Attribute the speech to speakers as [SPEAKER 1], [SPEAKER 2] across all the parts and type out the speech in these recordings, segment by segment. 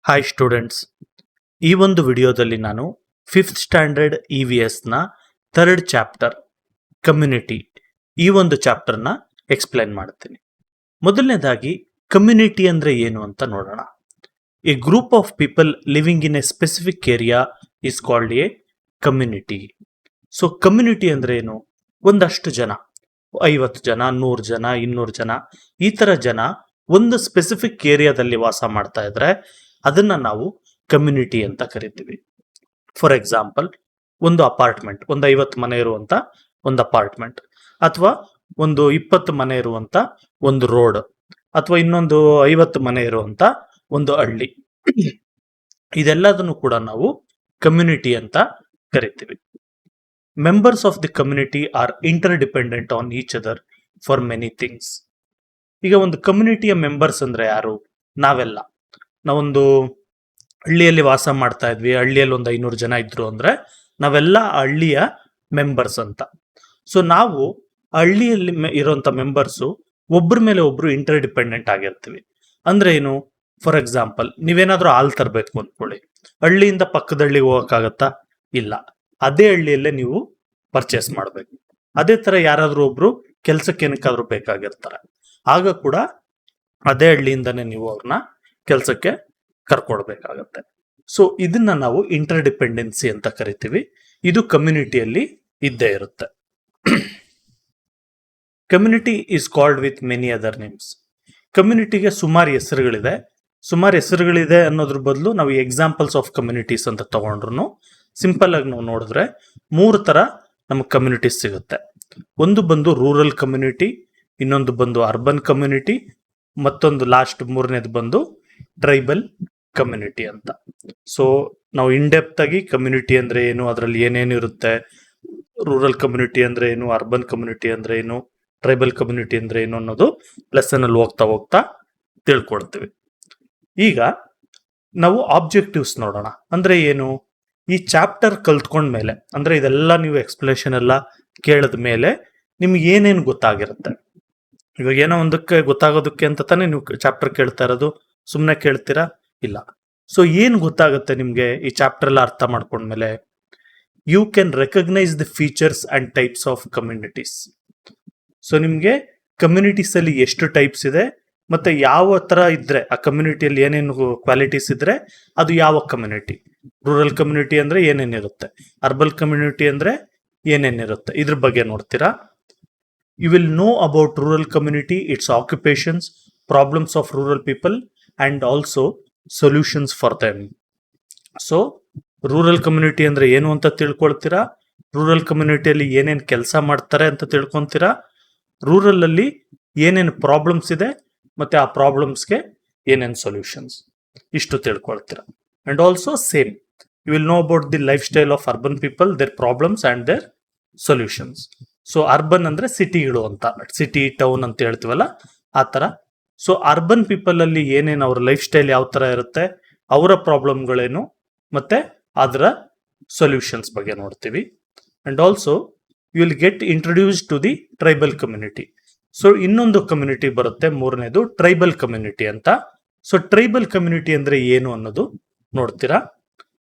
[SPEAKER 1] Hi students, ಈ ಒಂದು ವಿಡಿಯೋದಲ್ಲಿ ನಾನು ಫಿಫ್ತ್ ಸ್ಟ್ಯಾಂಡರ್ಡ್ EVSನ ಥರ್ಡ್ ಚಾಪ್ಟರ್ ಕಮ್ಯುನಿಟಿ ಈ ಒಂದು ಚಾಪ್ಟರ್ನ ಎಕ್ಸ್ಪ್ಲೈನ್ ಮಾಡ್ತೀನಿ. ಮೊದಲನೇದಾಗಿ ಕಮ್ಯುನಿಟಿ ಅಂದರೆ ಏನು ಅಂತ ನೋಡೋಣ. A group of people living in A specific area is called a community. So community ಅಂದರೆ ಏನು? ಒಂದಷ್ಟು ಜನ, 50 ಜನ, 100 ಜನ, 200 ಜನ, ಈ ಥರ ಜನ ಒಂದು ಸ್ಪೆಸಿಫಿಕ್ ಏರಿಯಾದಲ್ಲಿ ವಾಸ ಮಾಡ್ತಾ ಇದ್ರೆ ಅದನ್ನ ನಾವು ಕಮ್ಯುನಿಟಿ ಅಂತ ಕರಿತೀವಿ. ಫಾರ್ ಎಕ್ಸಾಂಪಲ್, ಒಂದು ಅಪಾರ್ಟ್ಮೆಂಟ್, ಒಂದು 50 ಮನೆ ಇರುವಂತ ಒಂದು ಅಪಾರ್ಟ್ಮೆಂಟ್, ಅಥವಾ ಒಂದು 20 ಮನೆ ಇರುವಂತ ಒಂದು ರೋಡ್, ಅಥವಾ ಇನ್ನೊಂದು 50 ಮನೆ ಇರುವಂತ ಒಂದು ಹಳ್ಳಿ. ಇದೆಲ್ಲದನ್ನು ಕೂಡ ನಾವು ಕಮ್ಯುನಿಟಿ ಅಂತ ಕರಿತೀವಿ. Members of the community are interdependent on each other for many things. ಈಗ ಒಂದು ಕಮ್ಯುನಿಟಿಯ ಮೆಂಬರ್ಸ್ ಅಂದ್ರೆ ಯಾರು? ನಾವೆಲ್ಲ. ನಾವೊಂದು ಹಳ್ಳಿಯಲ್ಲಿ ವಾಸ ಮಾಡ್ತಾ ಇದ್ವಿ, ಹಳ್ಳಿಯಲ್ಲಿ ಒಂದು 500 ಜನ ಇದ್ರು ಅಂದ್ರೆ ನಾವೆಲ್ಲ ಹಳ್ಳಿಯ ಮೆಂಬರ್ಸ್ ಅಂತ. ಸೊ ನಾವು ಹಳ್ಳಿಯಲ್ಲಿ ಇರುವಂತ ಮೆಂಬರ್ಸು ಒಬ್ಬರ ಮೇಲೆ ಒಬ್ರು ಇಂಟರ್ ಡಿಪೆಂಡೆಂಟ್ ಆಗಿರ್ತೀವಿ. ಅಂದ್ರೆ ಏನು? ಫಾರ್ ಎಕ್ಸಾಂಪಲ್, ನೀವೇನಾದ್ರೂ ಹಾಲು ತರಬೇಕು ಅಂದ್ಕೊಳ್ಳಿ, ಹಳ್ಳಿಯಿಂದ ಪಕ್ಕದ ಹಳ್ಳಿಗೆ ಹೋಗಕ್ಕಾಗತ್ತಾ? ಇಲ್ಲ. ಅದೇ ಹಳ್ಳಿಯಲ್ಲೇ ನೀವು ಪರ್ಚೇಸ್ ಮಾಡಬೇಕು. ಅದೇ ತರ ಯಾರಾದ್ರೂ ಒಬ್ರು ಕೆಲ್ಸಕ್ಕೆ ಏನಕ್ಕಾದ್ರೂ ಬೇಕಾಗಿರ್ತಾರೆ, ಆಗ ಕೂಡ ಅದೇ ಹಳ್ಳಿಯಿಂದನೇ ನೀವು ಅವ್ರನ್ನ ಕೆಲಸಕ್ಕೆ ಕರ್ಕೊಡ್ಬೇಕಾಗತ್ತೆ. ಸೊ ಇದನ್ನ ನಾವು ಇಂಟರ್ ಡಿಪೆಂಡೆನ್ಸಿ ಅಂತ ಕರಿತೀವಿ. ಇದು ಕಮ್ಯುನಿಟಿಯಲ್ಲಿ ಇದ್ದೇ ಇರುತ್ತೆ. Community is called with many other names. ಕಮ್ಯುನಿಟಿಗೆ ಸುಮಾರು ಹೆಸರುಗಳಿದೆ ಅನ್ನೋದ್ರ ಬದಲು ನಾವು ಎಕ್ಸಾಂಪಲ್ಸ್ ಆಫ್ ಕಮ್ಯುನಿಟೀಸ್ ಅಂತ ತಗೊಂಡ್ರು ಸಿಂಪಲ್ ಆಗಿ ನಾವು ನೋಡಿದ್ರೆ 3 ತರ ನಮಗೆ ಕಮ್ಯುನಿಟೀಸ್ ಸಿಗುತ್ತೆ. ಒಂದು ಬಂದು ರೂರಲ್ ಕಮ್ಯುನಿಟಿ, ಇನ್ನೊಂದು ಬಂದು ಅರ್ಬನ್ ಕಮ್ಯುನಿಟಿ, ಮತ್ತೊಂದು ಲಾಸ್ಟ್ 3ನೇದು ಬಂದು ಟ್ರೈಬಲ್ ಕಮ್ಯುನಿಟಿ ಅಂತ. ಸೊ ನಾವು ಇನ್ಡೆಪ್ತ್ ಆಗಿ ಕಮ್ಯುನಿಟಿ ಅಂದ್ರೆ ಏನು, ಅದರಲ್ಲಿ ಏನೇನು ಇರುತ್ತೆ, ರೂರಲ್ ಕಮ್ಯುನಿಟಿ ಅಂದ್ರೆ ಏನು, ಅರ್ಬನ್ ಕಮ್ಯುನಿಟಿ ಅಂದ್ರೆ ಏನು, ಟ್ರೈಬಲ್ ಕಮ್ಯುನಿಟಿ ಅಂದ್ರೆ ಏನು ಅನ್ನೋದು ಲೆಸನ್ ಅಲ್ಲಿ ಹೋಗ್ತಾ ತಿಳ್ಕೊಳ್ತೀವಿ. ಈಗ ನಾವು ಆಬ್ಜೆಕ್ಟಿವ್ಸ್ ನೋಡೋಣ. ಅಂದ್ರೆ ಏನು? ಈ ಚಾಪ್ಟರ್ ಕಲ್ತ್ಕೊಂಡ್ಮೇಲೆ, ಅಂದ್ರೆ ಇದೆಲ್ಲ ನೀವು ಎಕ್ಸ್ಪ್ಲನೇಷನ್ ಎಲ್ಲ ಕೇಳಿದ ಮೇಲೆ ನಿಮ್ಗೆ ಏನೇನು ಗೊತ್ತಾಗಿರುತ್ತೆ. ಇವಾಗ ಏನೋ ಒಂದಕ್ಕೆ ಗೊತ್ತಾಗೋದಕ್ಕೆ ಅಂತ ತಾನೇ ನೀವು ಚಾಪ್ಟರ್ ಕೇಳ್ತಾ ಇರೋದು, ಸುಮ್ಮನೆ ಕೇಳ್ತೀರಾ? ಇಲ್ಲ. ಸೊ ಏನ್ ಗೊತ್ತಾಗುತ್ತೆ ನಿಮ್ಗೆ ಈ ಚಾಪ್ಟರ್ ಎಲ್ಲ ಅರ್ಥ ಮಾಡ್ಕೊಂಡ್ಮೇಲೆ? You can recognise the features and types of communities. So ನಿಮ್ಗೆ ಕಮ್ಯುನಿಟೀಸ್ ಅಲ್ಲಿ ಎಷ್ಟು ಟೈಪ್ಸ್ ಇದೆ, ಮತ್ತೆ ಯಾವ ತರ ಇದ್ರೆ ಆ ಕಮ್ಯುನಿಟಿಯಲ್ಲಿ ಏನೇನು ಕ್ವಾಲಿಟೀಸ್ ಇದ್ರೆ ಅದು ಯಾವ ಕಮ್ಯುನಿಟಿ. ರೂರಲ್ ಕಮ್ಯುನಿಟಿ ಅಂದ್ರೆ ಏನೇನಿರುತ್ತೆ, ಅರ್ಬನ್ ಕಮ್ಯುನಿಟಿ ಅಂದ್ರೆ ಏನೇನಿರುತ್ತೆ, ಇದ್ರ ಬಗ್ಗೆ ನೋಡ್ತೀರಾ. You will know about rural community, its occupations, problems of rural people, and also solutions for them. So, rural community ಅಂದ್ರೆ ಏನು ಅಂತ ತಿಳ್ಕೊಳ್ತೀರಾ, ರೂರಲ್ ಕಮ್ಯುನಿಟಿಯಲ್ಲಿ ಏನೇನು ಕೆಲಸ ಮಾಡ್ತಾರೆ ಅಂತ ತಿಳ್ಕೊಂತೀರಾ, ರೂರಲ್ ಅಲ್ಲಿ ಏನೇನು ಪ್ರಾಬ್ಲಮ್ಸ್ ಇದೆ ಮತ್ತೆ ಆ ಪ್ರಾಬ್ಲಮ್ಸ್ಗೆ ಏನೇನು ಸೊಲ್ಯೂಷನ್ಸ್, ಇಷ್ಟು ತಿಳ್ಕೊಳ್ತೀರಾ. And also same, you will know about the life style of urban people, their problems and their solutions. So urban ಅಂದ್ರೆ ಸಿಟಿಗಳು ಅಂತ, ಸಿಟಿ ಟೌನ್ ಅಂತ ಹೇಳ್ತೀವಲ್ಲ ಆ ತರ. ಸೊ ಅರ್ಬನ್ ಪೀಪಲ್ ಅಲ್ಲಿ ಏನೇನು ಅವ್ರ ಲೈಫ್ ಸ್ಟೈಲ್ ಯಾವ ತರ ಇರುತ್ತೆ, ಅವರ ಪ್ರಾಬ್ಲಮ್ಗಳೇನು, ಮತ್ತೆ ಅದರ ಸೊಲ್ಯೂಷನ್ಸ್ ಬಗ್ಗೆ ನೋಡ್ತೀವಿ. And also you will get introduce to the tribal community. So ಇನ್ನೊಂದು ಕಮ್ಯುನಿಟಿ ಬರುತ್ತೆ, 3ನೇದು ಟ್ರೈಬಲ್ ಕಮ್ಯುನಿಟಿ ಅಂತ. ಸೊ ಟ್ರೈಬಲ್ ಕಮ್ಯುನಿಟಿ ಅಂದ್ರೆ ಏನು ಅನ್ನೋದು ನೋಡ್ತೀರಾ.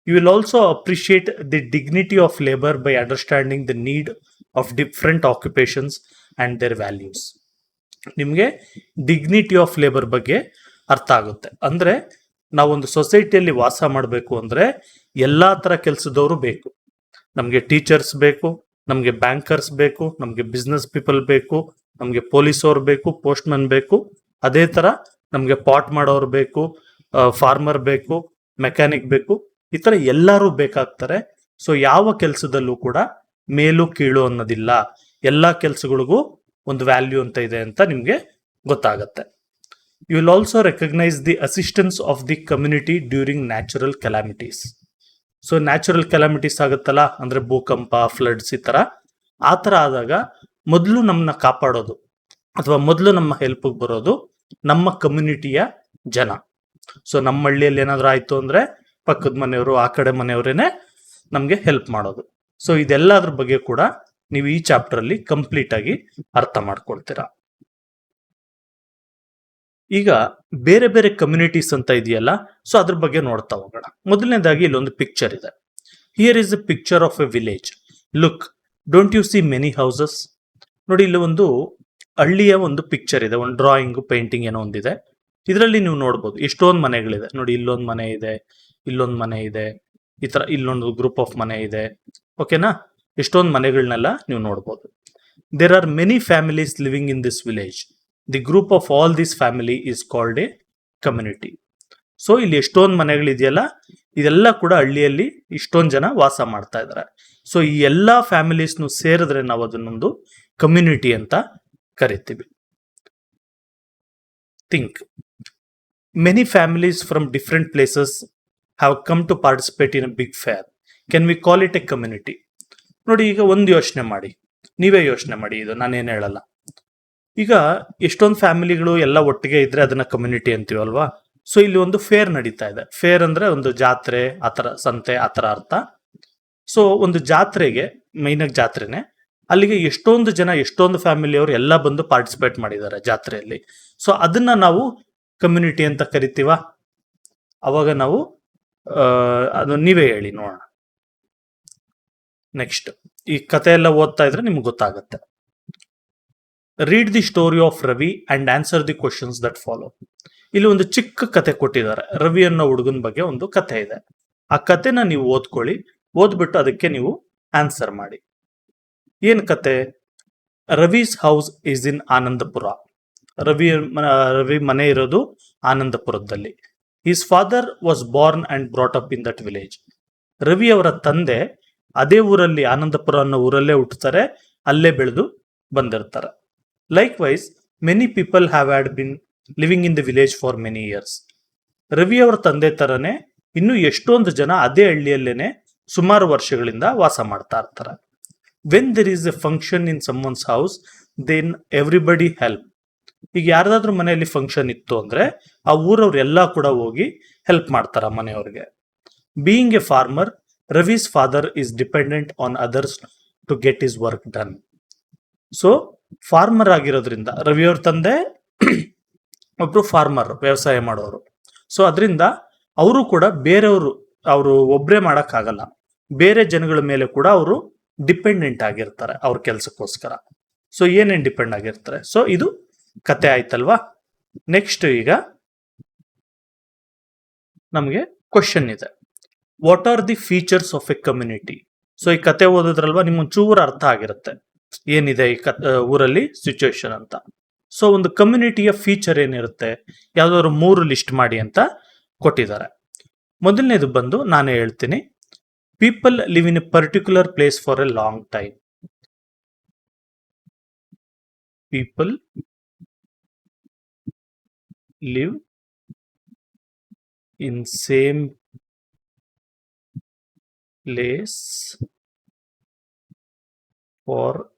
[SPEAKER 1] You will also appreciate the dignity of labour by understanding the need of different occupations and their values. ನಿಮಗೆ dignity of labour ಬಗ್ಗೆ ಅರ್ಥ ಆಗುತ್ತೆ. ಅಂದ್ರೆ ನಾವೊಂದು ಸೊಸೈಟಿಯಲ್ಲಿ ವಾಸ ಮಾಡಬೇಕು ಅಂದ್ರೆ ಎಲ್ಲಾ ತರ ಕೆಲಸದವರು ಬೇಕು. ನಮಗೆ ಟೀಚರ್ಸ್ ಬೇಕು, ನಮಗೆ ಬ್ಯಾಂಕರ್ಸ್ ಬೇಕು, ನಮಗೆ ಬಿಸ್ನೆಸ್ ಪೀಪಲ್ ಬೇಕು, ನಮಗೆ ಪೊಲೀಸ್ ಅವ್ರು ಬೇಕು, ಪೋಸ್ಟ್ ಮ್ಯಾನ್ ಬೇಕು, ಅದೇ ತರ ನಮಗೆ ಪಾಟ್ ಮಾಡೋರು ಬೇಕು, ಫಾರ್ಮರ್ ಬೇಕು, ಮೆಕ್ಯಾನಿಕ್ ಬೇಕು, ಈ ತರ ಎಲ್ಲರೂ ಬೇಕಾಗ್ತಾರೆ. ಸೊ ಯಾವ ಕೆಲಸದಲ್ಲೂ ಕೂಡ ಮೇಲು ಕೀಳು ಅನ್ನೋದಿಲ್ಲ, ಎಲ್ಲಾ ಕೆಲಸಗಳಿಗೂ ಒಂದು ವ್ಯಾಲ್ಯೂ ಅಂತ ಇದೆ ಅಂತ ನಿಮ್ಗೆ ಗೊತ್ತಾಗತ್ತೆ. You will also recognise the assistance of the community during natural calamities. So natural calamities ಆಗುತ್ತಲ್ಲ, ಅಂದ್ರೆ ಭೂಕಂಪ, ಫ್ಲಡ್ಸ್, ಈ ತರ. ಆ ತರ ಆದಾಗ ಮೊದಲು ನಮ್ಮನ್ನ ಕಾಪಾಡೋದು ಅಥವಾ ಮೊದಲು ನಮ್ಮ ಹೆಲ್ಪ್ ಬರೋದು ನಮ್ಮ ಕಮ್ಯುನಿಟಿಯ ಜನ. ಸೊ ನಮ್ಮ ಹಳ್ಳಿಯಲ್ಲಿ ಏನಾದ್ರು ಆಯ್ತು ಅಂದ್ರೆ ಪಕ್ಕದ ಮನೆಯವರು, ಆ ಕಡೆ ಮನೆಯವರೇನೆ ನಮ್ಗೆ ಹೆಲ್ಪ್ ಮಾಡೋದು. ಸೊ ಇದೆಲ್ಲದ್ರ ಬಗ್ಗೆ ಕೂಡ ನೀವು ಈ ಚಾಪ್ಟರ್ ಅಲ್ಲಿ ಕಂಪ್ಲೀಟ್ ಆಗಿ ಅರ್ಥ ಮಾಡ್ಕೊಳ್ತೀರಾ. ಈಗ ಬೇರೆ ಬೇರೆ ಕಮ್ಯುನಿಟೀಸ್ ಅಂತ ಇದೆಯಲ್ಲ, ಸೊ ಅದ್ರ ಬಗ್ಗೆ ನೋಡ್ತಾ ಹೋಗೋಣ. ಮೊದಲನೇದಾಗಿ ಇಲ್ಲೊಂದು ಪಿಕ್ಚರ್ ಇದೆ. Here is A picture of A village. Look, don't U see many houses? ನೋಡಿ, ಇಲ್ಲಿ ಒಂದು ಹಳ್ಳಿಯ ಒಂದು ಪಿಕ್ಚರ್ ಇದೆ, ಒಂದು ಡ್ರಾಯಿಂಗ್ ಪೇಂಟಿಂಗ್ ಏನೋ ಒಂದಿದೆ. ಇದರಲ್ಲಿ ನೀವು ನೋಡ್ಬೋದು ಎಷ್ಟೊಂದು ಮನೆಗಳಿದೆ. ನೋಡಿ, ಇಲ್ಲೊಂದು ಮನೆ ಇದೆ, ಇಲ್ಲೊಂದು ಮನೆ ಇದೆ, ಈ ತರ ಇಲ್ಲೊಂದು ಗ್ರೂಪ್ ಆಫ್ ಮನೆ ಇದೆ. ಓಕೆನಾ? ಎಷ್ಟೊಂದು ಮನೆಗಳನ್ನೆಲ್ಲ ನೀವು ನೋಡ್ಬೋದು. There are many families living in this village. The group of all this family is called a community. So ಇಲ್ಲಿ ಎಷ್ಟೊಂದು ಮನೆಗಳಿದೆಯಲ್ಲ, ಇದೆಲ್ಲ ಕೂಡ ಹಳ್ಳಿಯಲ್ಲಿ ಇಷ್ಟೊಂದು ಜನ ವಾಸ ಮಾಡ್ತಾ ಇದ್ದಾರೆ. ಸೊ ಈ ಎಲ್ಲಾ ಫ್ಯಾಮಿಲೀಸ್ನು ಸೇರಿದ್ರೆ ನಾವು ಅದನ್ನೊಂದು ಕಮ್ಯುನಿಟಿ ಅಂತ ಕರಿತೀವಿ. Think, many families from different places have come to participate in a big fair. Can we call it a community? ನೋಡಿ, ಈಗ ಒಂದು ಯೋಚನೆ ಮಾಡಿ, ನೀವೇ ಯೋಚನೆ ಮಾಡಿ, ಇದು ನಾನೇನು ಹೇಳಲ್ಲ. ಈಗ ಎಷ್ಟೊಂದು ಫ್ಯಾಮಿಲಿಗಳು ಎಲ್ಲ ಒಟ್ಟಿಗೆ ಇದ್ರೆ ಅದನ್ನ ಕಮ್ಯುನಿಟಿ ಅಂತೀವಲ್ವಾ? ಸೊ ಇಲ್ಲಿ ಒಂದು ಫೇರ್ ನಡೀತಾ ಇದೆ. ಫೇರ್ ಅಂದ್ರೆ ಒಂದು ಜಾತ್ರೆ, ಆತರ ಸಂತೆ, ಆತರ ಅರ್ಥ. ಸೊ ಒಂದು ಜಾತ್ರೆಗೆ, ಮೈನ್ ಆಗಿ ಜಾತ್ರೆನೆ, ಅಲ್ಲಿಗೆ ಎಷ್ಟೊಂದು ಜನ, ಎಷ್ಟೊಂದು ಫ್ಯಾಮಿಲಿಯವರು ಎಲ್ಲ ಬಂದು ಪಾರ್ಟಿಸಿಪೇಟ್ ಮಾಡಿದ್ದಾರೆ ಜಾತ್ರೆಯಲ್ಲಿ. ಸೊ ಅದನ್ನ ನಾವು ಕಮ್ಯುನಿಟಿ ಅಂತ ಕರಿತೀವ? ಅವಾಗ ನಾವು ಅದು ನೀವೇ ಹೇಳಿ ನೋಡೋಣ. ನೆಕ್ಸ್ಟ್, ಈ ಕತೆ ಎಲ್ಲ ಓದ್ತಾ ಇದ್ರೆ ನಿಮ್ಗೆ ಗೊತ್ತಾಗತ್ತೆ. Read the story of Ravi and answer the questions that follow. ಇಲ್ಲಿ ಒಂದು ಚಿಕ್ಕ ಕತೆ ಕೊಟ್ಟಿದ್ದಾರೆ. ರವಿ ಅನ್ನೋ ಹುಡುಗನ ಬಗ್ಗೆ ಒಂದು ಕತೆ ಇದೆ. ಆ ಕತೆನ ನೀವು ಓದ್ಕೊಳ್ಳಿ, ಓದ್ಬಿಟ್ಟು ಅದಕ್ಕೆ ನೀವು ಆನ್ಸರ್ ಮಾಡಿ. ಏನ್ ಕತೆ? Ravi's house is in Anandapura. Ravi ಮನೆ ಇರೋದು ಆನಂದಪುರದಲ್ಲಿ. His father was born and brought up in that village. Ravi ಅವರ ತಂದೆ ಅದೇ ಊರಲ್ಲಿ, ಆನಂದಪುರ ಅನ್ನೋ ಊರಲ್ಲೇ ಹುಟ್ಟುತ್ತಾರೆ, ಅಲ್ಲೇ ಬೆಳೆದು ಬಂದಿರ್ತಾರೆ. Likewise many people have had been living in the village for many years. Ravi ಅವರ ತಂದೆ ತರನೇ ಇನ್ನು ಎಷ್ಟೊಂದು ಜನ ಅದೇ ಹಳ್ಳಿಯಲ್ಲೇನೆ ಸುಮಾರು ವರ್ಷಗಳಿಂದ ವಾಸ ಮಾಡ್ತಾ ಇರ್ತಾರೆ. When there is a function in someone's house, then everybody help. ಈಗ ಯಾರ್ದಾದ್ರೂ ಮನೆಯಲ್ಲಿ ಫಂಕ್ಷನ್ ಇತ್ತು ಅಂದ್ರೆ ಆ ಊರವ್ರು ಎಲ್ಲ ಕೂಡ ಹೋಗಿ ಹೆಲ್ಪ್ ಮಾಡ್ತಾರ ಮನೆಯವ್ರಿಗೆ. Being a farmer, Ravi's father is dependent on others to get his work done. So farmer ಆಗಿರೋದ್ರಿಂದ, ರವಿಯವ್ರ ತಂದೆ ಒಬ್ರು ಫಾರ್ಮರ್, ವ್ಯವಸಾಯ ಮಾಡೋರು. ಸೊ ಅದರಿಂದ ಅವರು ಕೂಡ ಬೇರೆಯವರು, ಅವರು ಒಬ್ಬರೇ ಮಾಡಕ್ಕಾಗಲ್ಲ, ಬೇರೆ ಜನಗಳ ಮೇಲೆ ಕೂಡ ಅವರು ಡಿಪೆಂಡೆಂಟ್ ಆಗಿರ್ತಾರೆ ಅವ್ರ ಕೆಲ್ಸಕ್ಕೋಸ್ಕರ. ಸೊ ಏನೇನ್ ಡಿಪೆಂಡ್ ಆಗಿರ್ತಾರೆ? ಸೊ ಇದು ಕತೆ ಆಯ್ತಲ್ವಾ? ನೆಕ್ಸ್ಟ್ ಈಗ ನಮಗೆ ಕ್ವಶನ್ ಇದೆ. What are the features of a community? So ಈ ಕತೆ ಓದಿದ್ರಲ್ವಾ, ನಿಮ್ಗೆ ಚೂರು ಅರ್ಥ ಆಗಿರುತ್ತೆ ಏನಿದೆ ಈ ಊರಲ್ಲಿ ಸಿಚುವೇಶನ್ ಅಂತ. ಸೊ ಒಂದು ಕಮ್ಯುನಿಟಿಯ ಫೀಚರ್ ಏನಿರುತ್ತೆ, ಯಾವ್ದಾದ್ರು 3 ಲಿಸ್ಟ್ ಮಾಡಿ ಅಂತ ಕೊಟ್ಟಿದ್ದಾರೆ. ಮೊದಲನೇದು ಬಂದು ನಾನೇ ಹೇಳ್ತೀನಿ. People live in a particular place for a long time. People live in same place for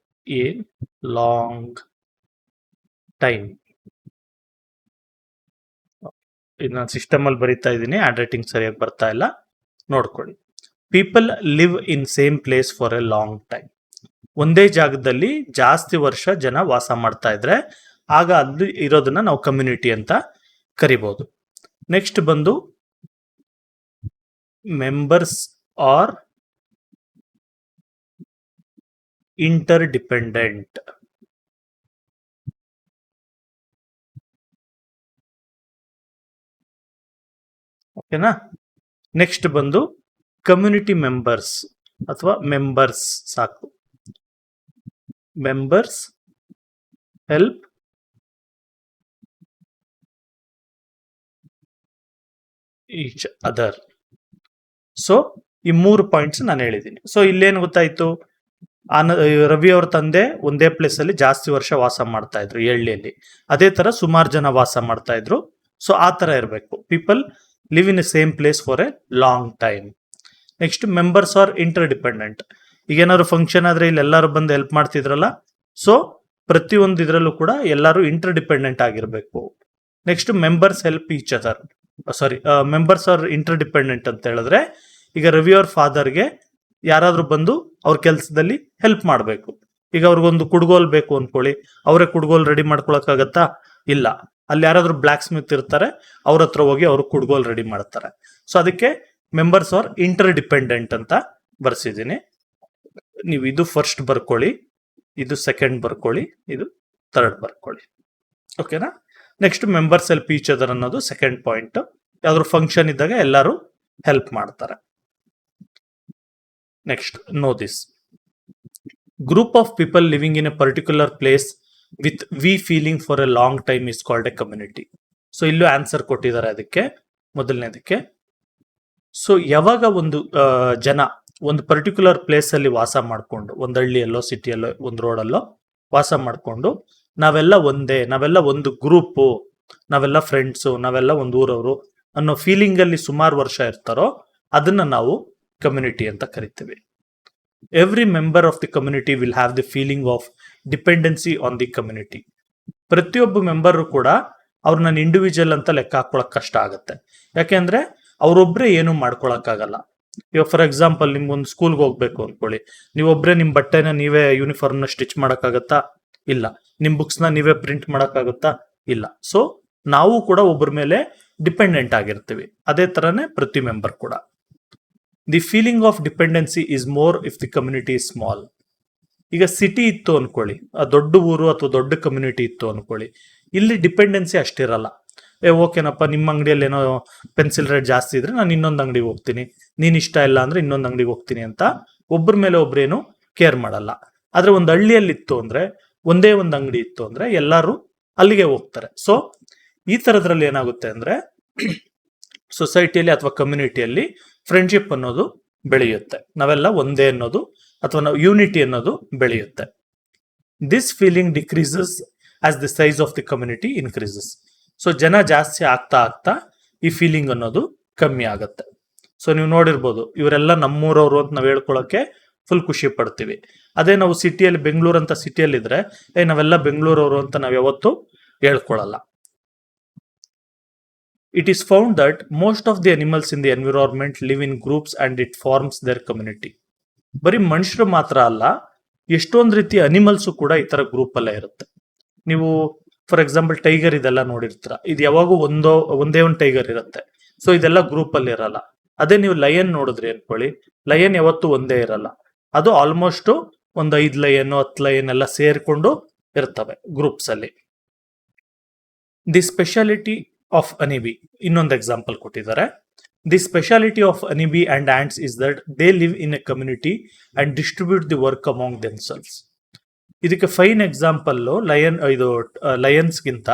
[SPEAKER 1] a long time. ಇದು ನಾನು ಸಿಸ್ಟಮ್ ಅಲ್ಲಿ ಬರೀತಾ ಇದ್ದೀನಿ, ಹ್ಯಾಂಡ್ ರೈಟಿಂಗ್ ಸರಿಯಾಗಿ ಬರ್ತಾ ಇಲ್ಲ, ನೋಡ್ಕೊಳ್ಳಿ. People live in same place for a long time. ಒಂದೇ ಜಾಗದಲ್ಲಿ ಜಾಸ್ತಿ ವರ್ಷ ಜನ ವಾಸ ಮಾಡ್ತಾ ಇದ್ರೆ ಆಗ ಅಲ್ಲಿ ಇರೋದನ್ನ ನಾವು ಕಮ್ಯುನಿಟಿ ಅಂತ ಕರಿಬಹುದು. ನೆಕ್ಸ್ಟ್ ಬಂದು ಮೆಂಬರ್ಸ್ ಆರ್ ಇಂಟರ್ ಡಿಪೆಂಡೆಂಟ್. ಓಕೆನಾ? ನೆಕ್ಸ್ಟ್ ಬಂದು ಕಮ್ಯುನಿಟಿ ಮೆಂಬರ್ಸ್ ಅಥವಾ ಮೆಂಬರ್ಸ್ ಸಾಕು. Members help each other. So ಈ 3 ಪಾಯಿಂಟ್ಸ್ ನಾನು ಹೇಳಿದ್ದೀನಿ. ಸೊ ಇಲ್ಲೇನು ಗೊತ್ತಾಯ್ತು? ರವಿ ಅವ್ರ ತಂದೆ ಒಂದೇ ಪ್ಲೇಸ್ ಅಲ್ಲಿ ಜಾಸ್ತಿ ವರ್ಷ ವಾಸ ಮಾಡ್ತಾ ಇದ್ರು ಹಳ್ಳಿಯಲ್ಲಿ, ಅದೇ ತರ ಸುಮಾರು ಜನ ವಾಸ ಮಾಡ್ತಾ ಇದ್ರು. ಸೊ ಆ ತರ ಇರಬೇಕು. People live in a same place for a long time. Next members are interdependent. ಈಗ ಏನಾದ್ರು ಫಂಕ್ಷನ್ ಆದ್ರೆ ಇಲ್ಲಿ ಎಲ್ಲರೂ ಬಂದು ಹೆಲ್ಪ್ ಮಾಡ್ತಿದ್ರಲ್ಲ, ಸೊ ಪ್ರತಿಯೊಂದು ಇದ್ರಲ್ಲೂ ಕೂಡ ಎಲ್ಲರೂ ಇಂಟರ್ ಡಿಪೆಂಡೆಂಟ್ ಆಗಿರ್ಬೇಕು. Next members help each other. Members are inter dependent ಅಂತ ಹೇಳಿದ್ರೆ, ಈಗ ರವಿ ಅವ್ರ ಫಾದರ್ಗೆ ಯಾರಾದ್ರೂ ಬಂದು ಅವ್ರ ಕೆಲಸದಲ್ಲಿ ಹೆಲ್ಪ್ ಮಾಡಬೇಕು. ಈಗ ಅವ್ರಿಗೊಂದು ಕುಡ್ಗೋಲ್ ಬೇಕು ಅನ್ಕೊಳ್ಳಿ, ಅವರೇ ಕುಡ್ಗೋಲ್ ರೆಡಿ ಮಾಡ್ಕೊಳಕ್ಕಾಗತ್ತಾ? ಇಲ್ಲ. ಅಲ್ಲಿ ಯಾರಾದ್ರೂ ಬ್ಲಾಕ್ ಸ್ಮಿತ್ ಇರ್ತಾರೆ, ಅವ್ರ ಹತ್ರ ಹೋಗಿ ಅವರು ಕುಡ್ಗೋಲ್ ರೆಡಿ ಮಾಡ್ತಾರೆ. ಸೊ ಅದಕ್ಕೆ ಮೆಂಬರ್ಸ್ ಆರ್ ಇಂಟರ್ ಡಿಪೆಂಡೆಂಟ್ ಅಂತ ಬರ್ಸಿದ್ದೀನಿ. ನೀವು ಇದು ಫಸ್ಟ್ ಬರ್ಕೊಳ್ಳಿ, ಇದು ಸೆಕೆಂಡ್ ಬರ್ಕೊಳ್ಳಿ, ಇದು ಥರ್ಡ್ ಬರ್ಕೊಳ್ಳಿ. ಓಕೆನಾ? Next members help each other ಅನ್ನೋದು ಸೆಕೆಂಡ್ ಪಾಯಿಂಟ್. ಯಾವ್ದಾದ್ರು ಫಂಕ್ಷನ್ ಇದ್ದಾಗ ಎಲ್ಲರೂ ಹೆಲ್ಪ್ ಮಾಡ್ತಾರೆ. Next, know this. Group of people living in a particular place with we feeling for a long time is called a community. So ಇಲ್ಲೂ answer ಕೊಟ್ಟಿದ್ದಾರೆ ಅದಕ್ಕೆ, ಮೊದಲನೇದಕ್ಕೆ. So ಯಾವಾಗ ಒಂದು ಜನ ಒಂದು ಪರ್ಟಿಕ್ಯುಲರ್ ಪ್ಲೇಸ್ ಅಲ್ಲಿ ವಾಸ ಮಾಡಿಕೊಂಡು, ಒಂದು ಹಳ್ಳಿಯಲ್ಲೋ ಸಿಟಿಯಲ್ಲೋ ಒಂದು ರೋಡಲ್ಲೋ ವಾಸ ಮಾಡಿಕೊಂಡು, ನಾವೆಲ್ಲ ಒಂದೇ, ನಾವೆಲ್ಲ ಒಂದು ಗ್ರೂಪು, ನಾವೆಲ್ಲ ಫ್ರೆಂಡ್ಸು, ನಾವೆಲ್ಲ ಒಂದು ಊರವರು ಅನ್ನೋ ಫೀಲಿಂಗ್ ಅಲ್ಲಿ ಸುಮಾರು ವರ್ಷ ಇರ್ತಾರೋ ಅದನ್ನ ನಾವು ಕಮ್ಯುನಿಟಿ ಅಂತ ಕರಿತೀವಿ. Every member of the community will have the feeling of dependency on the community. ಪ್ರತಿಯೊಬ್ಬ ಮೆಂಬರ್ ಕೂಡ ಅವ್ರನ್ನ ಇಂಡಿವಿಜುವಲ್ ಅಂತ ಲೆಕ್ಕ ಹಾಕೊಳಕ್ ಕಷ್ಟ ಆಗುತ್ತೆ. ಯಾಕೆಂದ್ರೆ ಅವ್ರೊಬ್ರೆ ಏನು ಮಾಡ್ಕೊಳಕ್ಕಾಗಲ್ಲ. ಇವಾಗ ಫಾರ್ ಎಕ್ಸಾಂಪಲ್ ನಿಮ್ಗೊಂದು ಸ್ಕೂಲ್ಗೆ ಹೋಗ್ಬೇಕು ಅನ್ಕೊಳ್ಳಿ, ನೀವೊಬ್ರೆ ನಿಮ್ ಬಟ್ಟೆನ ನೀವೇ ಯೂನಿಫಾರ್ಮ್ ನ ಸ್ಟಿಚ್ ಮಾಡಕ್ಕಾಗತ್ತಾ? ಇಲ್ಲ. ನಿಮ್ ಬುಕ್ಸ್ ನ ನೀವೇ ಪ್ರಿಂಟ್ ಮಾಡಕ್ಕಾಗತ್ತಾ? ಇಲ್ಲ. ಸೊ ನಾವು ಕೂಡ ಒಬ್ಬರ ಮೇಲೆ ಡಿಪೆಂಡೆಂಟ್ ಆಗಿರ್ತೀವಿ. ಅದೇ ತರನೇ ಪ್ರತಿ ಮೆಂಬರ್ ಕೂಡ. The feeling of dependency is more if the community is small. ಈಗ ಸಿಟಿ ಇತ್ತು ಅನ್ಕೊಳ್ಳಿ, ಆ ದೊಡ್ಡ ಊರು ಅಥವಾ ದೊಡ್ಡ ಕಮ್ಯುನಿಟಿ ಇತ್ತು ಅನ್ಕೊಳ್ಳಿ, ಇಲ್ಲಿ ಡಿಪೆಂಡೆನ್ಸಿ ಅಷ್ಟಿರಲ್ಲ. ಓಕೆನಪ್ಪ, ನಿಮ್ಮ ಅಂಗಡಿಯಲ್ಲಿ ಏನೋ ಪೆನ್ಸಿಲ್ ರೇಟ್ ಜಾಸ್ತಿ ಇದ್ರೆ ನಾನು ಇನ್ನೊಂದು ಅಂಗಡಿಗೆ ಹೋಗ್ತೀನಿ, ನೀನ್ ಇಷ್ಟ ಇಲ್ಲ ಅಂದ್ರೆ ಇನ್ನೊಂದು ಅಂಗಡಿಗೆ ಹೋಗ್ತೀನಿ ಅಂತ ಒಬ್ಬರ ಮೇಲೆ ಒಬ್ರೇನು ಕೇರ್ ಮಾಡಲ್ಲ. ಆದ್ರೆ ಒಂದು ಹಳ್ಳಿಯಲ್ಲಿ ಇತ್ತು ಅಂದ್ರೆ, ಒಂದೇ ಒಂದು ಅಂಗಡಿ ಇತ್ತು ಅಂದ್ರೆ ಎಲ್ಲರೂ ಅಲ್ಲಿಗೆ ಹೋಗ್ತಾರೆ. ಸೊ ಈ ತರದ್ರಲ್ಲಿ ಏನಾಗುತ್ತೆ ಅಂದ್ರೆ ಸೊಸೈಟಿಯಲ್ಲಿ ಅಥವಾ ಕಮ್ಯುನಿಟಿಯಲ್ಲಿ ಫ್ರೆಂಡ್ಶಿಪ್ ಅನ್ನೋದು ಬೆಳೆಯುತ್ತೆ. ನಾವೆಲ್ಲ ಒಂದೇ ಅನ್ನೋದು ಅಥವಾ ನಾವು ಯೂನಿಟಿ ಅನ್ನೋದು ಬೆಳೆಯುತ್ತೆ. This feeling decreases as the size of the community increases. So ಜನ ಜಾಸ್ತಿ ಆಗ್ತಾ ಆಗ್ತಾ ಈ ಫೀಲಿಂಗ್ ಅನ್ನೋದು ಕಮ್ಮಿ ಆಗುತ್ತೆ. ಸೊ ನೀವು ನೋಡಿರ್ಬೋದು, ಇವರೆಲ್ಲ ನಮ್ಮೂರವರು ಅಂತ ನಾವು ಹೇಳ್ಕೊಳಕ್ಕೆ ಫುಲ್ ಖುಷಿ ಪಡ್ತೀವಿ. ಅದೇ ನಾವು ಸಿಟಿಯಲ್ಲಿ, ಬೆಂಗಳೂರು ಅಂತ ಸಿಟಿಯಲ್ಲಿ ಇದ್ರೆ ನಾವೆಲ್ಲ ಬೆಂಗಳೂರವರು ಅಂತ ನಾವ್ ಯಾವತ್ತೂ ಹೇಳ್ಕೊಳಲ್ಲ. It is found that most of the animals in the environment live in groups and it forms their community. ಬರೀ ಮನುಷ್ಯರು ಮಾತ್ರ ಅಲ್ಲ, ಎಷ್ಟೊಂದು ರೀತಿಯ ಅನಿಮಲ್ಸು ಕೂಡ ಈ ತರ ಗ್ರೂಪ್ ಅಲ್ಲೇ ಇರುತ್ತೆ. ನೀವು ಫಾರ್ ಎಕ್ಸಾಂಪಲ್ ಟೈಗರ್ ಇದೆಲ್ಲ ನೋಡಿರ್ತೀರ, ಇದು ಯಾವಾಗೂ ಒಂದೇ ಒಂದು ಟೈಗರ್ ಇರುತ್ತೆ. ಸೊ ಇದೆಲ್ಲ ಗ್ರೂಪ್ ಅಲ್ಲಿ ಇರಲ್ಲ. ಅದೇ ನೀವು ಲಯನ್ ನೋಡಿದ್ರಿ ಅನ್ಕೊಳ್ಳಿ, ಲಯನ್ ಯಾವತ್ತೂ ಒಂದೇ ಇರಲ್ಲ. ಅದು ಆಲ್ಮೋಸ್ಟ್ ಒಂದು 5 ಲಯನ್ 10 ಲಯನ್ ಎಲ್ಲ ಸೇರ್ಕೊಂಡು ಇರ್ತವೆ ಗ್ರೂಪ್ಸ್ ಅಲ್ಲಿ. ದಿ ಸ್ಪೆಷಾಲಿಟಿ ಆಫ್ ಅನಿಬಿ, ಇನ್ನೊಂದು ಎಕ್ಸಾಂಪಲ್ ಕೊಟ್ಟಿದ್ದಾರೆ. The speciality of honeybee and ants is that they live in a community and distribute the work among themselves. ಇದಕ್ಕೆ ಫೈನ್ ಎಕ್ಸಾಂಪಲ್ ಲಯನ್ಸ್ಗಿಂತ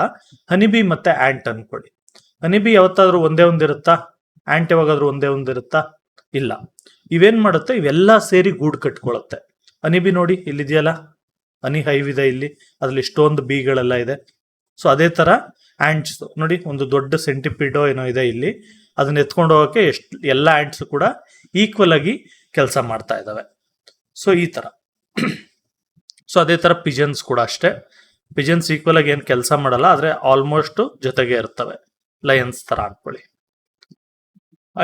[SPEAKER 1] ಹನಿಬಿ ಮತ್ತೆ ಆಂಟ್ ಅನ್ಕೊಳ್ಳಿ. ಹನಿಬಿ ಯಾವತ್ತಾದ್ರೂ ಒಂದೇ ಒಂದಿರುತ್ತಾ? ಆಂಟ್ ಯಾವಾಗಾದ್ರೂ ಒಂದೇ ಒಂದಿರುತ್ತಾ? ಇಲ್ಲ. ಇವೇನ್ ಮಾಡುತ್ತೆ, ಇವೆಲ್ಲ ಸೇರಿ ಗೂಡು ಕಟ್ಕೊಳತ್ತೆ. ಹನಿಬಿ ನೋಡಿ, ಇಲ್ಲಿದೆಯಲ್ಲ ಹನಿ ಹೈವ್ ಇದೆ, ಇಲ್ಲಿ ಅದ್ರಲ್ಲಿ ಇಷ್ಟೊಂದು ಬೀಗಳೆಲ್ಲ ಇದೆ. ಸೊ ಅದೇ ತರ ಆಂಟ್ಸ್ ನೋಡಿ, ಒಂದು ದೊಡ್ಡ ಸೆಂಟಿಪಿಡೋ ಏನೋ ಇದೆ ಇಲ್ಲಿ, ಅದನ್ನ ಎತ್ಕೊಂಡು ಹೋಗಕ್ಕೆ ಎಲ್ಲ ಆಂಟ್ಸ್ ಕೂಡ ಈಕ್ವಲ್ ಆಗಿ ಕೆಲಸ ಮಾಡ್ತಾ ಇದಾವೆ. ಸೊ ಈ ತರ. ಸೊ ಅದೇ ತರ ಪಿಜನ್ಸ್ ಕೂಡ ಅಷ್ಟೇ. ಪಿಜನ್ಸ್ ಈಕ್ವಲ್ ಆಗಿ ಏನ್ ಕೆಲಸ ಮಾಡಲ್ಲ, ಆದ್ರೆ ಆಲ್ಮೋಸ್ಟ್ ಜೊತೆಗೆ ಇರ್ತವೆ, ಲಯನ್ಸ್ ತರ ಅನ್ಕೊಳ್ಳಿ.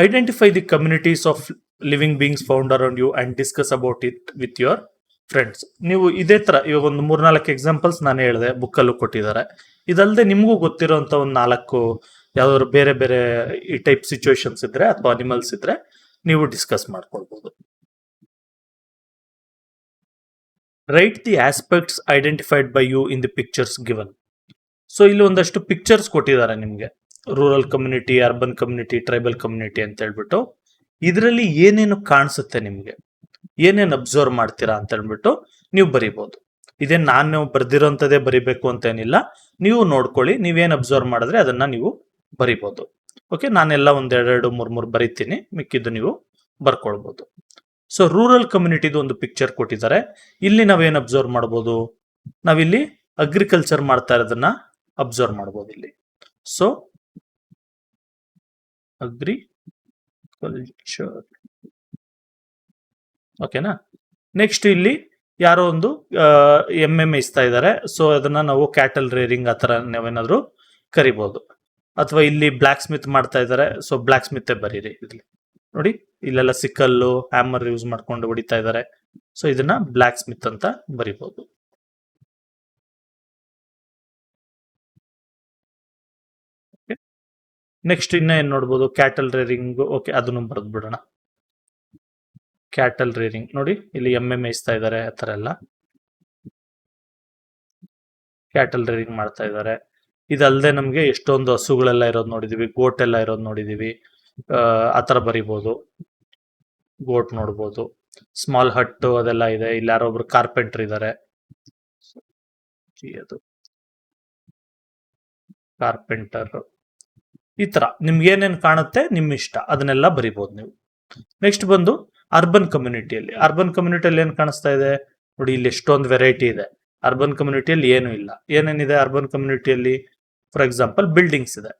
[SPEAKER 1] Identify the communities of living beings found around you and discuss about it with your friends. ನೀವು ಇದೇ ತರ ಇವಾಗ ಒಂದು 3-4 ಎಕ್ಸಾಂಪಲ್ಸ್ ನಾನು ಹೇಳಿದೆ, ಬುಕ್ಕಲ್ಲೂ ಕೊಟ್ಟಿದ್ದಾರೆ. ಇದಲ್ಲದೆ ನಿಮಗೂ ಗೊತ್ತಿರೋಂಥ ಒಂದು 4 ಯಾವ್ದಾದ್ರು ಬೇರೆ ಬೇರೆ ಈ ಟೈಪ್ ಸಿಚುವೇಶನ್ಸ್ ಇದ್ರೆ ಅಥವಾ ಅನಿಮಲ್ಸ್ ಇದ್ರೆ ನೀವು ಡಿಸ್ಕಸ್ ಮಾಡ್ಕೊಳ್ಬಹುದು. Write the aspects identified by you in the pictures given. So ಇಲ್ಲಿ ಒಂದಷ್ಟು ಪಿಕ್ಚರ್ಸ್ ಕೊಟ್ಟಿದ್ದಾರೆ ನಿಮ್ಗೆ, rural community, urban community, tribal community ಅಂತ ಹೇಳ್ಬಿಟ್ಟು. ಇದರಲ್ಲಿ ಏನೇನು ಕಾಣಿಸುತ್ತೆ ನಿಮ್ಗೆ, ಏನೇನು ಅಬ್ಸರ್ವ್ ಮಾಡ್ತೀರಾ ಅಂತ ಹೇಳ್ಬಿಟ್ಟು ನೀವು ಬರಿಬಹುದು. ಇದೇನು ನಾನು ಬರ್ದಿರೋಂಥದ್ದೇ ಬರಿಬೇಕು ಅಂತ ಏನಿಲ್ಲ, ನೀವು ನೋಡ್ಕೊಳ್ಳಿ, ನೀವೇನು ಅಬ್ಸರ್ವ್ ಮಾಡಿದ್ರೆ ಅದನ್ನ ನೀವು ಬರಿಬಹುದು. ಓಕೆ, ನಾನೆಲ್ಲ 1, 2, 3 ಬರಿತೀನಿ, ಮಿಕ್ಕಿದ್ದು ನೀವು ಬರ್ಕೊಳ್ಬಹುದು. ಸೊ ರೂರಲ್ ಕಮ್ಯುನಿಟಿದು ಒಂದು ಪಿಕ್ಚರ್ ಕೊಟ್ಟಿದ್ದಾರೆ. ಇಲ್ಲಿ ನಾವೇನು ಅಬ್ಸರ್ವ್ ಮಾಡ್ಬೋದು, ನಾವಿಲ್ಲಿ ಅಗ್ರಿಕಲ್ಚರ್ ಮಾಡ್ತಾ ಇರೋದನ್ನ ಅಬ್ಸರ್ವ್ ಮಾಡ್ಬೋದು ಇಲ್ಲಿ. ಸೊ ಅಗ್ರಿಕಲ್ಚರ್, ಓಕೆನಾ. ನೆಕ್ಸ್ಟ್ ಇಲ್ಲಿ ಯಾರೋ ಒಂದು ಎಮ್ಮೆ ಮೇಯಿಸ್ತಾ ಇದ್ದಾರೆ. ಸೊ ಅದನ್ನ ನಾವು ಕ್ಯಾಟಲ್ ರೇರಿಂಗ್ ಆ ತರ ನಾವೇನಾದ್ರು ಕರಿಬಹುದು. ಅಥವಾ ಇಲ್ಲಿ ಬ್ಲಾಕ್ ಸ್ಮಿತ್ ಮಾಡ್ತಾ ಇದ್ದಾರೆ, ಸೊ ಬ್ಲಾಕ್ ಸ್ಮಿತ್ ಬರೀರಿ. ಇಲ್ಲಿ ನೋಡಿ, ಇಲ್ಲೆಲ್ಲ ಸಿಕ್ಕಲ್ಲು, ಹ್ಯಾಮರ್ ಯೂಸ್ ಮಾಡ್ಕೊಂಡು ಹೊಡಿತಾ ಇದ್ದಾರೆ. ಸೊ ಇದನ್ನ ಬ್ಲಾಕ್ ಸ್ಮಿತ್ ಅಂತ ಬರಿಬಹುದು. ನೆಕ್ಸ್ಟ್ ಇನ್ನ ಏನ್ ನೋಡ್ಬೋದು, ಕ್ಯಾಟಲ್ ರೇರಿಂಗ್. ಓಕೆ, ಅದನ್ನು ಬರೆದು ಬಿಡೋಣ. ಕ್ಯಾಟಲ್ ರೇರಿಂಗ್ ನೋಡಿ, ಇಲ್ಲಿ ಎಮ್ಮೆ ಮೇಯಿಸ್ತಾ ಇದ್ದಾರೆ, ಆ ತರ ಎಲ್ಲ ಕ್ಯಾಟಲ್ ರೇರಿಂಗ್ ಮಾಡ್ತಾ ಇದ್ದಾರೆ. ಇದಲ್ಲದೆ ನಮ್ಗೆ ಎಷ್ಟೊಂದು ಹಸುಗಳೆಲ್ಲ ಇರೋದು ನೋಡಿದೀವಿ, ಗೋಟ್ ಎಲ್ಲ ಇರೋದು ನೋಡಿದೀವಿ. ಆತರ ಬರಿಬಹುದು. ಗೋಟ್ ನೋಡ್ಬೋದು, ಸ್ಮಾಲ್ ಹಟ್ ಅದೆಲ್ಲ ಇದೆ. ಇಲ್ಲಿ ಯಾರೋ ಒಬ್ರು ಕಾರ್ಪೆಂಟರ್ ಇದ್ದಾರೆ, ಅದು ಕಾರ್ಪೆಂಟರ್. ಈ ತರ ನಿಮ್ಗೆ ಏನೇನ್ ಕಾಣುತ್ತೆ ನಿಮ್ ಇಷ್ಟ, ಅದನ್ನೆಲ್ಲ ಬರಿಬಹುದು ನೀವು. ನೆಕ್ಸ್ಟ್ ಬಂದು ಅರ್ಬನ್ ಕಮ್ಯುನಿಟಿಯಲ್ಲಿ. ಅರ್ಬನ್ ಕಮ್ಯುನಿಟಿಯಲ್ಲಿ ಏನ್ ಕಾಣಿಸ್ತಾ ಇದೆ ನೋಡಿ, ಇಲ್ಲಿ ಎಷ್ಟೊಂದು ವೆರೈಟಿ ಇದೆ. ಅರ್ಬನ್ ಕಮ್ಯುನಿಟಿಯಲ್ಲಿ ಏನು ಇಲ್ಲ. ಏನೇನಿದೆ ಅರ್ಬನ್ ಕಮ್ಯುನಿಟಿಯಲ್ಲಿ? ಫಾರ್ ಎಕ್ಸಾಂಪಲ್ ಬಿಲ್ಡಿಂಗ್ಸ್ ಇದೆ,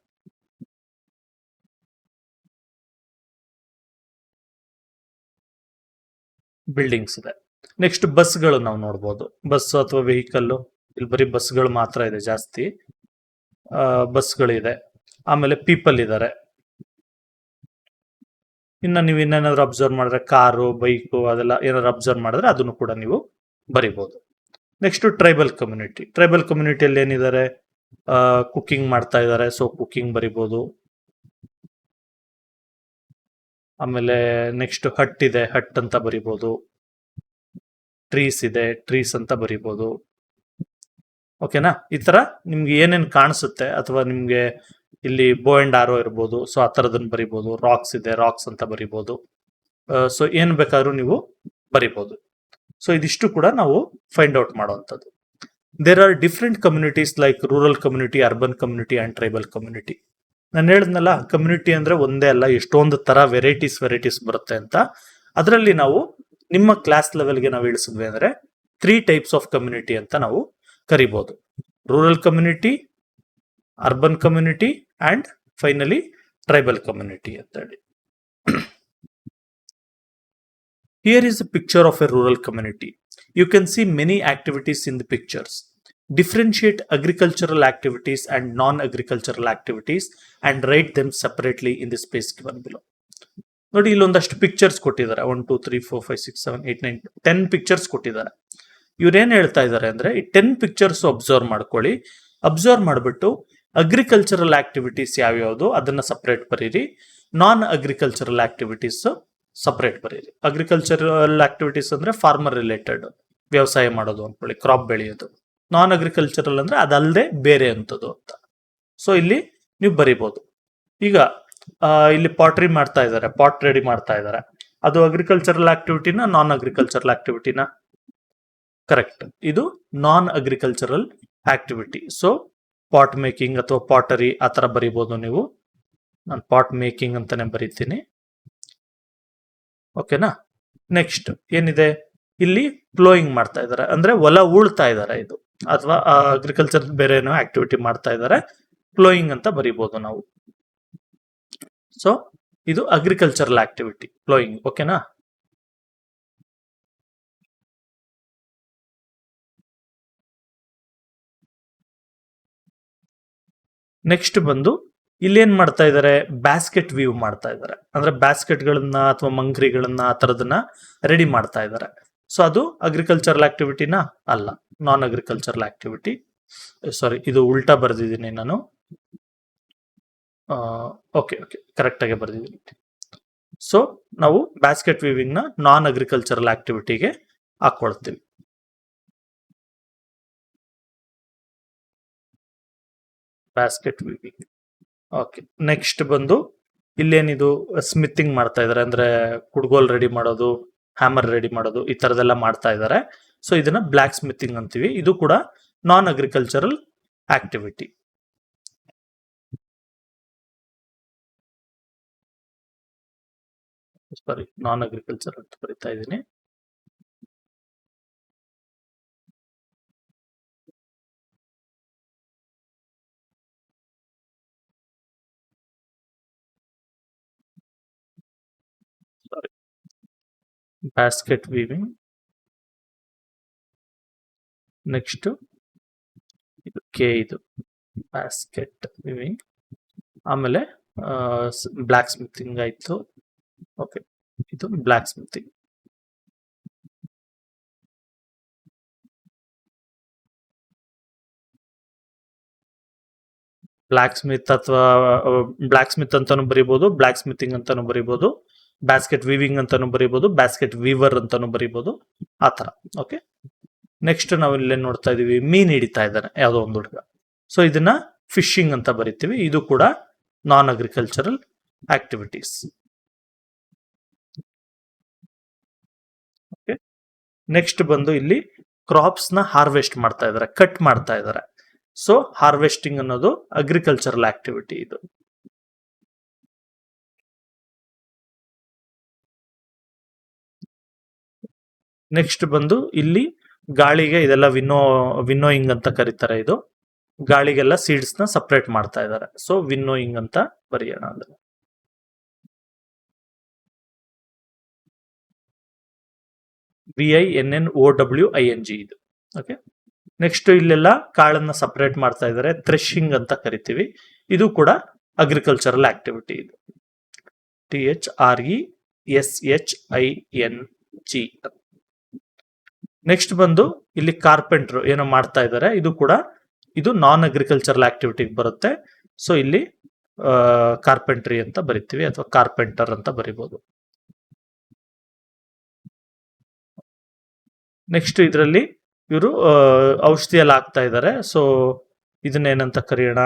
[SPEAKER 1] ಬಿಲ್ಡಿಂಗ್ಸ್ ಇದೆ. ನೆಕ್ಸ್ಟ್ ಬಸ್ಗಳು ನಾವು ನೋಡ್ಬೋದು, ಬಸ್ ಅಥವಾ ವೆಹಿಕಲ್. ಇಲ್ಲಿ ಬರೀ ಬಸ್ಗಳು ಮಾತ್ರ ಇದೆ ಜಾಸ್ತಿ, ಬಸ್ಗಳಿದೆ. ಆಮೇಲೆ ಪೀಪಲ್ ಇದ್ದಾರೆ. ಇನ್ನ ನೀವು ಇನ್ನೇನಾದ್ರು ಅಬ್ಸರ್ವ್ ಮಾಡಿದ್ರೆ ಕಾರು, ಬೈಕು ಅದೆಲ್ಲ ಏನಾದ್ರು ಅಬ್ಸರ್ವ್ ಮಾಡಿದ್ರೆ ಅದನ್ನು ಕೂಡ ನೀವು ಬರಿಬಹುದು. Next tribal community. ಟ್ರೈಬಲ್ ಕಮ್ಯುನಿಟಿಯಲ್ಲಿ ಏನಿದ್ದಾರೆ, ಕುಕಿಂಗ್ ಮಾಡ್ತಾ ಇದ್ದಾರೆ, ಸೊ ಕುಕಿಂಗ್ ಬರಿಬಹುದು. ಆಮೇಲೆ ನೆಕ್ಸ್ಟ್ ಹಟ್ ಇದೆ, ಹಟ್ ಅಂತ ಬರಿಬಹುದು. ಟ್ರೀಸ್ ಇದೆ, ಟ್ರೀಸ್ ಅಂತ ಬರಿಬಹುದು. ಓಕೆನಾ? ಈ ತರ ನಿಮ್ಗೆ ಏನೇನ್ ಕಾಣಿಸುತ್ತೆ, ಅಥವಾ ನಿಮ್ಗೆ ಇಲ್ಲಿ ಬೋ ಅಂಡ್ ಆರೋ ಇರ್ಬೋದು, ಸೊ ಆ ತರದನ್ನ ಬರಿಬಹುದು. ರಾಕ್ಸ್ ಇದೆ, ರಾಕ್ಸ್ ಅಂತ ಬರಿಬಹುದು. ಸೊ ಏನ್ ಬೇಕಾದ್ರೂ ನೀವು ಬರಿಬಹುದು. ಸೊ ಇದಿಷ್ಟು ಕೂಡ ನಾವು ಫೈಂಡ್ ಔಟ್ ಮಾಡುವಂಥದ್ದು. There are different communities like rural community, urban community and tribal community. ನಾನು ಹೇಳಿದ್ನಲ್ಲ, ಕಮ್ಯುನಿಟಿ ಅಂದ್ರೆ ಒಂದೇ ಅಲ್ಲ, ಎಷ್ಟೊಂದು ತರ ವೆರೈಟೀಸ್ ಬರುತ್ತೆ ಅಂತ. ಅದರಲ್ಲಿ ನಾವು ನಿಮ್ಮ ಕ್ಲಾಸ್ ಲೆವೆಲ್ಗೆ ನಾವು ಇಳಿಸಿದ್ವಿ ಅಂದ್ರೆ 3 ಟೈಪ್ಸ್ ಆಫ್ ಕಮ್ಯುನಿಟಿ ಅಂತ ನಾವು ಕರಿಬಹುದು. Rural community, urban community and finally tribal community ಅಂತ ಹೇಳಿ. Here is a picture of a rural community. You can see many activities in the pictures. Differentiate agricultural activities and non-agricultural activities and write them separately in the space given below. ನೋಡಿ, ಇಲ್ಲೊಂದಷ್ಟು pictures ಕೊಟ್ಟಿದ್ದಾರೆ. 1 2 3 4 5 6 7 8 9 10 pictures ಕೊಟ್ಟಿದ್ದಾರೆ. ಇವ್ರೇನ್ ಹೇಳ್ತಾ ಇದ್ದಾರೆ ಅಂದ್ರೆ, ಈ 10 pictures observe ಮಾಡ್ಕೊಳ್ಳಿ. Observe ಮಾಡ್ಬಿಟ್ಟು agricultural activities ಯಾವ್ಯಾವುದು ಅದನ್ನ ಸಪರೇಟ್ ಬರೀರಿ, ನಾನ್ ಅಗ್ರಿಕಲ್ಚರಲ್ ಆಕ್ಟಿವಿಟೀಸ್ ಸಪರೇಟ್ ಬರೀರಿ. ಅಗ್ರಿಕಲ್ಚರಲ್ ಆಕ್ಟಿವಿಟೀಸ್ ಅಂದ್ರೆ ಫಾರ್ಮರ್ ರಿಲೇಟೆಡ್, ವ್ಯವಸಾಯ ಮಾಡೋದು ಅನ್ಕೊಳ್ಳಿ, ಕ್ರಾಪ್ ಬೆಳೆಯೋದು. ನಾನ್ ಅಗ್ರಿಕಲ್ಚರಲ್ ಅಂದ್ರೆ ಅದಲ್ಲದೆ ಬೇರೆ ಅಂತದ್ದು ಅಂತ. ಸೊ ಇಲ್ಲಿ ನೀವು ಬರಿಬಹುದು. ಈಗ ಇಲ್ಲಿ ಪಾಟ್ರಿ ಮಾಡ್ತಾ ಇದ್ದಾರೆ, ಪಾಟ್ ರೆಡಿ ಮಾಡ್ತಾ ಇದ್ದಾರೆ. ಅದು ಅಗ್ರಿಕಲ್ಚರಲ್ ಆಕ್ಟಿವಿಟಿನ, ನಾನ್ ಅಗ್ರಿಕಲ್ಚರಲ್ ಆಕ್ಟಿವಿಟಿನ? ಕರೆಕ್ಟ್, ಇದು non agricultural activity. So pot making ಅಥವಾ ಪಾಟರಿ ಆ ತರ ಬರಿಬಹುದು ನೀವು. ನಾನು ಪಾಟ್ ಮೇಕಿಂಗ್ ಅಂತಾನೆ ಬರೀತೀನಿ. ಓಕೆನಾ? ನೆಕ್ಸ್ಟ್ ಏನಿದೆ, ಇಲ್ಲಿ ಪ್ಲೋಯಿಂಗ್ ಮಾಡ್ತಾ ಇದ್ದಾರೆ, ಅಂದ್ರೆ ಹೊಲ ಉಳ್ತಾ ಇದ್ದಾರೆ. ಇದು ಅಥವಾ ಅಗ್ರಿಕಲ್ಚರ್ ಬೇರೆ ಏನೋ ಆಕ್ಟಿವಿಟಿ ಮಾಡ್ತಾ ಇದ್ದಾರೆ, ಪ್ಲೋಯಿಂಗ್ ಅಂತ ಬರಿಬಹುದು ನಾವು. ಸೊ ಇದು ಅಗ್ರಿಕಲ್ಚರಲ್ ಆಕ್ಟಿವಿಟಿ, ಪ್ಲೋಯಿಂಗ್. ಓಕೆನಾ? ನೆಕ್ಸ್ಟ್ ಬಂದು ಇಲ್ಲೇನ್ ಮಾಡ್ತಾ ಇದ್ದಾರೆ, ಬ್ಯಾಸ್ಕೆಟ್ ವ್ಯೂ ಮಾಡ್ತಾ ಇದ್ದಾರೆ. ಅಂದ್ರೆ ಬ್ಯಾಸ್ಕೆಟ್ ಗಳನ್ನ ಅಥವಾ ಮಂಗ್ರಿಗಳನ್ನ ಆ ತರದನ್ನ ರೆಡಿ ಮಾಡ್ತಾ ಇದ್ದಾರೆ. ಸೊ ಅದು ಅಗ್ರಿಕಲ್ಚರಲ್ ಆಕ್ಟಿವಿಟಿನ? ಅಲ್ಲ, ನಾನ್ ಅಗ್ರಿಕಲ್ಚರಲ್ ಆಕ್ಟಿವಿಟಿ. ಸಾರಿ, ಇದು ಉಲ್ಟಾ ಬರ್ದಿದ್ದೀನಿ ನಾನು. ಓಕೆ ಓಕೆ, ಕರೆಕ್ಟ್ ಆಗಿ ಬರ್ದಿದ್ದೀನಿ. ಸೊ ನಾವು ಬ್ಯಾಸ್ಕೆಟ್ ವೀವಿಂಗ್ ನ ನಾನ್ ಅಗ್ರಿಕಲ್ಚರಲ್ ಆಕ್ಟಿವಿಟಿಗೆ ಹಾಕೊಳ್ತೀವಿ. Basket weaving. ಓಕೆ, ನೆಕ್ಸ್ಟ್ ಬಂದು ಇಲ್ಲೇನಿದು ಸ್ಮಿಥಿಂಗ್ ಮಾಡ್ತಾ ಇದಾರೆ, ಅಂದ್ರೆ ಕುಡ್ಗೋಲ್ ರೆಡಿ ಮಾಡೋದು, ಹ್ಯಾಮರ್ ರೆಡಿ ಮಾಡೋದು, ಈ ತರದೆಲ್ಲ ಮಾಡ್ತಾ ಇದ್ದಾರೆ. ಸೊ ಇದನ್ನ ಬ್ಲಾಕ್ ಸ್ಮಿಥಿಂಗ್ ಅಂತೀವಿ. ಇದು ಕೂಡ ನಾನ್ ಅಗ್ರಿಕಲ್ಚರಲ್ ಆಕ್ಟಿವಿಟಿ. ಸಾರಿ, ನಾನ್ ಅಗ್ರಿಕಲ್ಚರ್ ಅಂತ ಬರಿತಾ ಇದ್ದೀನಿ. ಸಾರಿ, ಬ್ಯಾಸ್ಕೆಟ್ ವೀವಿಂಗ್. ನೆಕ್ಸ್ಟ್ ಇದು ಕೆ, ಇದು ಬ್ಯಾಸ್ಕೆಟ್ ವೀವಿಂಗ್. ಆಮೇಲೆ ಬ್ಲಾಕ್ ಸ್ಮಿಥಿಂಗ್ ಆಯ್ತು. ಓಕೆ, ಇದು ಬ್ಲಾಕ್ ಸ್ಮಿಥಿಂಗ್. ಬ್ಲಾಕ್ ಸ್ಮಿತ್ ಅಥವಾ ಬ್ಲಾಕ್ ಸ್ಮಿತ್ ಅಂತಾನು ಬರೀಬಹುದು, ಬ್ಲಾಕ್ ಸ್ಮಿಥಿಂಗ್ ಅಂತಾನು ಬರೀಬಹುದು, ಬ್ಯಾಸ್ಕೆಟ್ ವೀವಿಂಗ್ ಅಂತಾನು ಬರೀಬಹುದು, ಬ್ಯಾಸ್ಕೆಟ್ ವೀವರ್ ಅಂತಾನು ಬರೀಬಹುದು, ಆತರ. ಓಕೆ, ನೆಕ್ಸ್ಟ್ ನಾವು ಇಲ್ಲೇ ನೋಡ್ತಾ ಇದೀವಿ, ಮೀನ್ ಹಿಡಿತಾ ಇದ್ದಾನೆ ಯಾವುದೋ ಒಂದು ಹುಡುಗ. ಸೊ ಇದನ್ನ ಫಿಶಿಂಗ್ ಅಂತ ಬರಿತೀವಿ. ಇದು ಕೂಡ ನಾನ್ ಅಗ್ರಿಕಲ್ಚರಲ್ ಆಕ್ಟಿವಿಟೀಸ್. ಓಕೆ, ನೆಕ್ಸ್ಟ್ ಬಂದು ಇಲ್ಲಿ ಕ್ರಾಪ್ಸ್ ನ ಹಾರ್ವೆಸ್ಟ್ ಮಾಡ್ತಾ ಇದ್ದಾರೆ, ಕಟ್ ಮಾಡ್ತಾ ಇದ್ದಾರೆ. ಸೊ ಹಾರ್ವೆಸ್ಟಿಂಗ್ ಅನ್ನೋದು ಅಗ್ರಿಕಲ್ಚರಲ್ ಆಕ್ಟಿವಿಟಿ ಇದು. ನೆಕ್ಸ್ಟ್ ಬಂದು ಇಲ್ಲಿ ಗಾಳಿಗೆ ಇದೆಲ್ಲ ವಿನ್ನೋಯಿಂಗ್ ಅಂತ ಕರೀತಾರೆ. ಇದು ಗಾಳಿಗೆಲ್ಲ ಸೀಡ್ಸ್ ನ ಸಪರೇಟ್ ಮಾಡ್ತಾ ಇದ್ದಾರೆ. ಸೊ ವಿನ್ನೋಯಿಂಗ್ ಅಂತ ಬರೆಯೋಣ. ಅಂದ್ರೆ VINNOWING ಇದು. ಓಕೆ, ನೆಕ್ಸ್ಟ್ ಇಲ್ಲೆಲ್ಲ ಕಾಳನ್ನ ಸಪರೇಟ್ ಮಾಡ್ತಾ ಇದ್ದಾರೆ, ಥ್ರೆಶಿಂಗ್ ಅಂತ ಕರಿತೀವಿ. ಇದು ಕೂಡ ಅಗ್ರಿಕಲ್ಚರಲ್ ಆಕ್ಟಿವಿಟಿ ಇದು. THRESHING. ನೆಕ್ಸ್ಟ್ ಬಂದು ಇಲ್ಲಿ ಕಾರ್ಪೆಂಟರ್ ಏನೋ ಮಾಡ್ತಾ ಇದ್ದಾರೆ. ಇದು ನಾನ್ ಅಗ್ರಿಕಲ್ಚರಲ್ ಆಕ್ಟಿವಿಟಿಗೆ ಬರುತ್ತೆ. ಸೊ ಇಲ್ಲಿ ಕಾರ್ಪೆಂಟ್ರಿ ಅಂತ ಬರಿತೀವಿ ಅಥವಾ ಕಾರ್ಪೆಂಟರ್ ಅಂತ ಬರಿಬಹುದು. ನೆಕ್ಸ್ಟ್ ಇದರಲ್ಲಿ ಇವರು ಔಷಧಿ ಎಲ್ಲ ಹಾಕ್ತಾ ಇದ್ದಾರೆ. ಸೊ ಇದನ್ನೇನಂತ ಕರೆಯೋಣ,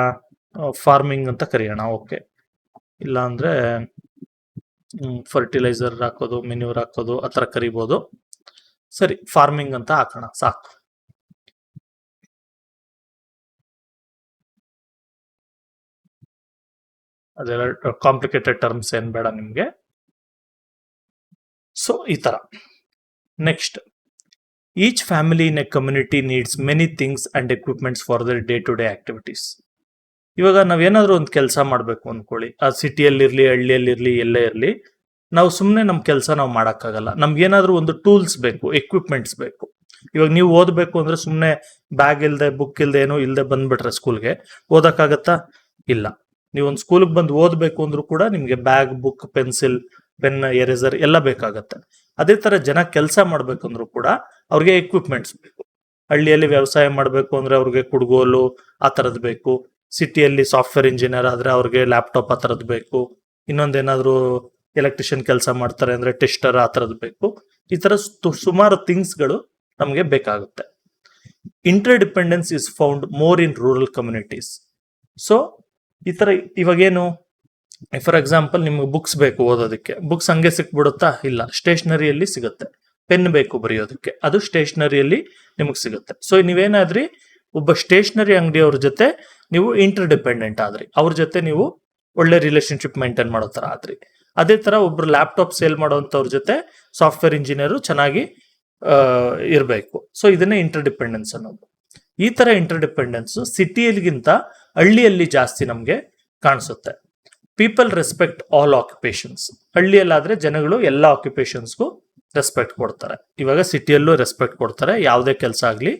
[SPEAKER 1] ಫಾರ್ಮಿಂಗ್ ಅಂತ ಕರೆಯೋಣ. ಓಕೆ, ಇಲ್ಲ ಅಂದ್ರೆ ಫರ್ಟಿಲೈಸರ್ ಹಾಕೋದು, ಮೆನ್ಯೂರ್ ಹಾಕೋದು ಆ ಥರ ಕರಿಬೋದು. ಸರಿ, ಫಾರ್ಮಿಂಗ್ ಅಂತ ಹಾಕೋಣ ಸಾಕು. ಅದೆಲ್ಲ ಕಾಂಪ್ಲಿಕೇಟೆಡ್ ಟರ್ಮ್ಸ್ ಏನ್ ಬೇಡ ನಿಮ್ಗೆ. ಸೊ ಈ ತರ. Next, each family in a community needs many things and equipments for their day to day activities. ಇವಾಗ ನಾವೇನಾದ್ರೂ ಒಂದು ಕೆಲಸ ಮಾಡಬೇಕು ಅನ್ಕೊಳ್ಳಿ, ಆ ಸಿಟಿಯಲ್ಲಿರ್ಲಿ, ಹಳ್ಳಿಯಲ್ಲಿರ್ಲಿ, ಎಲ್ಲೇ ಇರಲಿ, ನಾವು ಸುಮ್ಮನೆ ನಮ್ಮ ಕೆಲಸ ನಾವು ಮಾಡೋಕ್ಕಾಗಲ್ಲ. ನಮ್ಗೇನಾದ್ರೂ ಒಂದು ಟೂಲ್ಸ್ ಬೇಕು, ಎಕ್ವಿಪ್ಮೆಂಟ್ಸ್ ಬೇಕು. ಇವಾಗ ನೀವು ಓದಬೇಕು ಅಂದ್ರೆ ಸುಮ್ಮನೆ ಬ್ಯಾಗ್ ಇಲ್ಲದೆ, ಬುಕ್ ಇಲ್ಲದೆ, ಏನೋ ಇಲ್ಲದೆ ಬಂದ್ಬಿಟ್ರೆ ಸ್ಕೂಲ್ಗೆ ಓದಕ್ಕಾಗತ್ತಾ? ಇಲ್ಲ. ನೀವೊಂದು ಸ್ಕೂಲ್ಗೆ ಬಂದು ಓದಬೇಕು ಅಂದ್ರೂ ಕೂಡ ನಿಮಗೆ bag, book, pencil, pen, eraser ಎಲ್ಲ ಬೇಕಾಗತ್ತೆ. ಅದೇ ತರ ಜನ ಕೆಲಸ ಮಾಡ್ಬೇಕಂದ್ರೂ ಕೂಡ ಅವ್ರಿಗೆ ಎಕ್ವಿಪ್ಮೆಂಟ್ಸ್ ಬೇಕು. ಹಳ್ಳಿಯಲ್ಲಿ ವ್ಯವಸಾಯ ಮಾಡಬೇಕು ಅಂದ್ರೆ ಅವ್ರಿಗೆ ಕುಡ್ಗೋಲು ಆ ತರದ್ ಬೇಕು. ಸಿಟಿಯಲ್ಲಿ ಸಾಫ್ಟ್ವೇರ್ ಇಂಜಿನಿಯರ್ ಆದ್ರೆ ಅವ್ರಿಗೆ ಲ್ಯಾಪ್ಟಾಪ್ ಆ ತರದ್ ಬೇಕು. ಇನ್ನೊಂದೇನಾದ್ರೂ ಎಲೆಕ್ಟ್ರಿಷಿಯನ್ ಕೆಲಸ ಮಾಡ್ತಾರೆ ಅಂದ್ರೆ ಟೆಸ್ಟರ್ ಆ ತರದ್ ಬೇಕು. ಈ ತರ ಸುಮಾರು ಥಿಂಗ್ಸ್ಗಳು ನಮಗೆ ಬೇಕಾಗುತ್ತೆ. Inter dependence is found more in rural communities. So ಈ ತರ ಇವಾಗೇನು, ಫಾರ್ ಎಕ್ಸಾಂಪಲ್ ನಿಮ್ಗೆ ಬುಕ್ಸ್ ಬೇಕು ಓದೋದಕ್ಕೆ, ಬುಕ್ಸ್ ಹಂಗೆ ಸಿಕ್ಬಿಡುತ್ತಾ? ಇಲ್ಲ, ಸ್ಟೇಷನರಿಯಲ್ಲಿ ಸಿಗುತ್ತೆ. ಪೆನ್ ಬೇಕು ಬರೆಯೋದಕ್ಕೆ, ಅದು ಸ್ಟೇಷನರಿಯಲ್ಲಿ ನಿಮಗೆ ಸಿಗುತ್ತೆ. ಸೊ ನೀವೇನಾದ್ರಿ ಒಬ್ಬ ಸ್ಟೇಷನರಿ ಅಂಗಡಿಯವ್ರ ಜೊತೆ ನೀವು ಇಂಟರ್ ಡಿಪೆಂಡೆಂಟ್ ಆದ್ರಿ, ಅವ್ರ ಜೊತೆ ನೀವು ಒಳ್ಳೆ ರಿಲೇಶನ್ಶಿಪ್ ಮೇಂಟೈನ್ ಮಾಡೋ ತರ ಆದ್ರಿ. ಅದೇ ತರ ಒಬ್ರು ಲ್ಯಾಪ್ಟಾಪ್ ಸೇಲ್ ಮಾಡೋಂಥವ್ರ ಜೊತೆ ಸಾಫ್ಟ್ವೇರ್ ಇಂಜಿನಿಯರ್ ಚೆನ್ನಾಗಿ ಇರಬೇಕು. ಸೊ ಇದನ್ನೇ ಇಂಟರ್ ಡಿಪೆಂಡೆನ್ಸ್ ಅನ್ನೋದು. ಈ ತರ ಇಂಟರ್ ಡಿಪೆಂಡೆನ್ಸ್ ಸಿಟಿಯಲ್ಲಿಗಿಂತ ಹಳ್ಳಿಯಲ್ಲಿ ಜಾಸ್ತಿ ನಮಗೆ ಕಾಣಿಸುತ್ತೆ. People respect all occupations. ಹಳ್ಳಿಯಲ್ಲಾದ್ರೆ ಜನಗಳು ಎಲ್ಲ ಆಕ್ಯುಪೇಷನ್ಸ್ಗೂ ರೆಸ್ಪೆಕ್ಟ್ ಕೊಡ್ತಾರೆ. ಇವಾಗ ಸಿಟಿಯಲ್ಲೂ ರೆಸ್ಪೆಕ್ಟ್ ಕೊಡ್ತಾರೆ, ಯಾವುದೇ ಕೆಲಸ ಆಗ್ಲಿ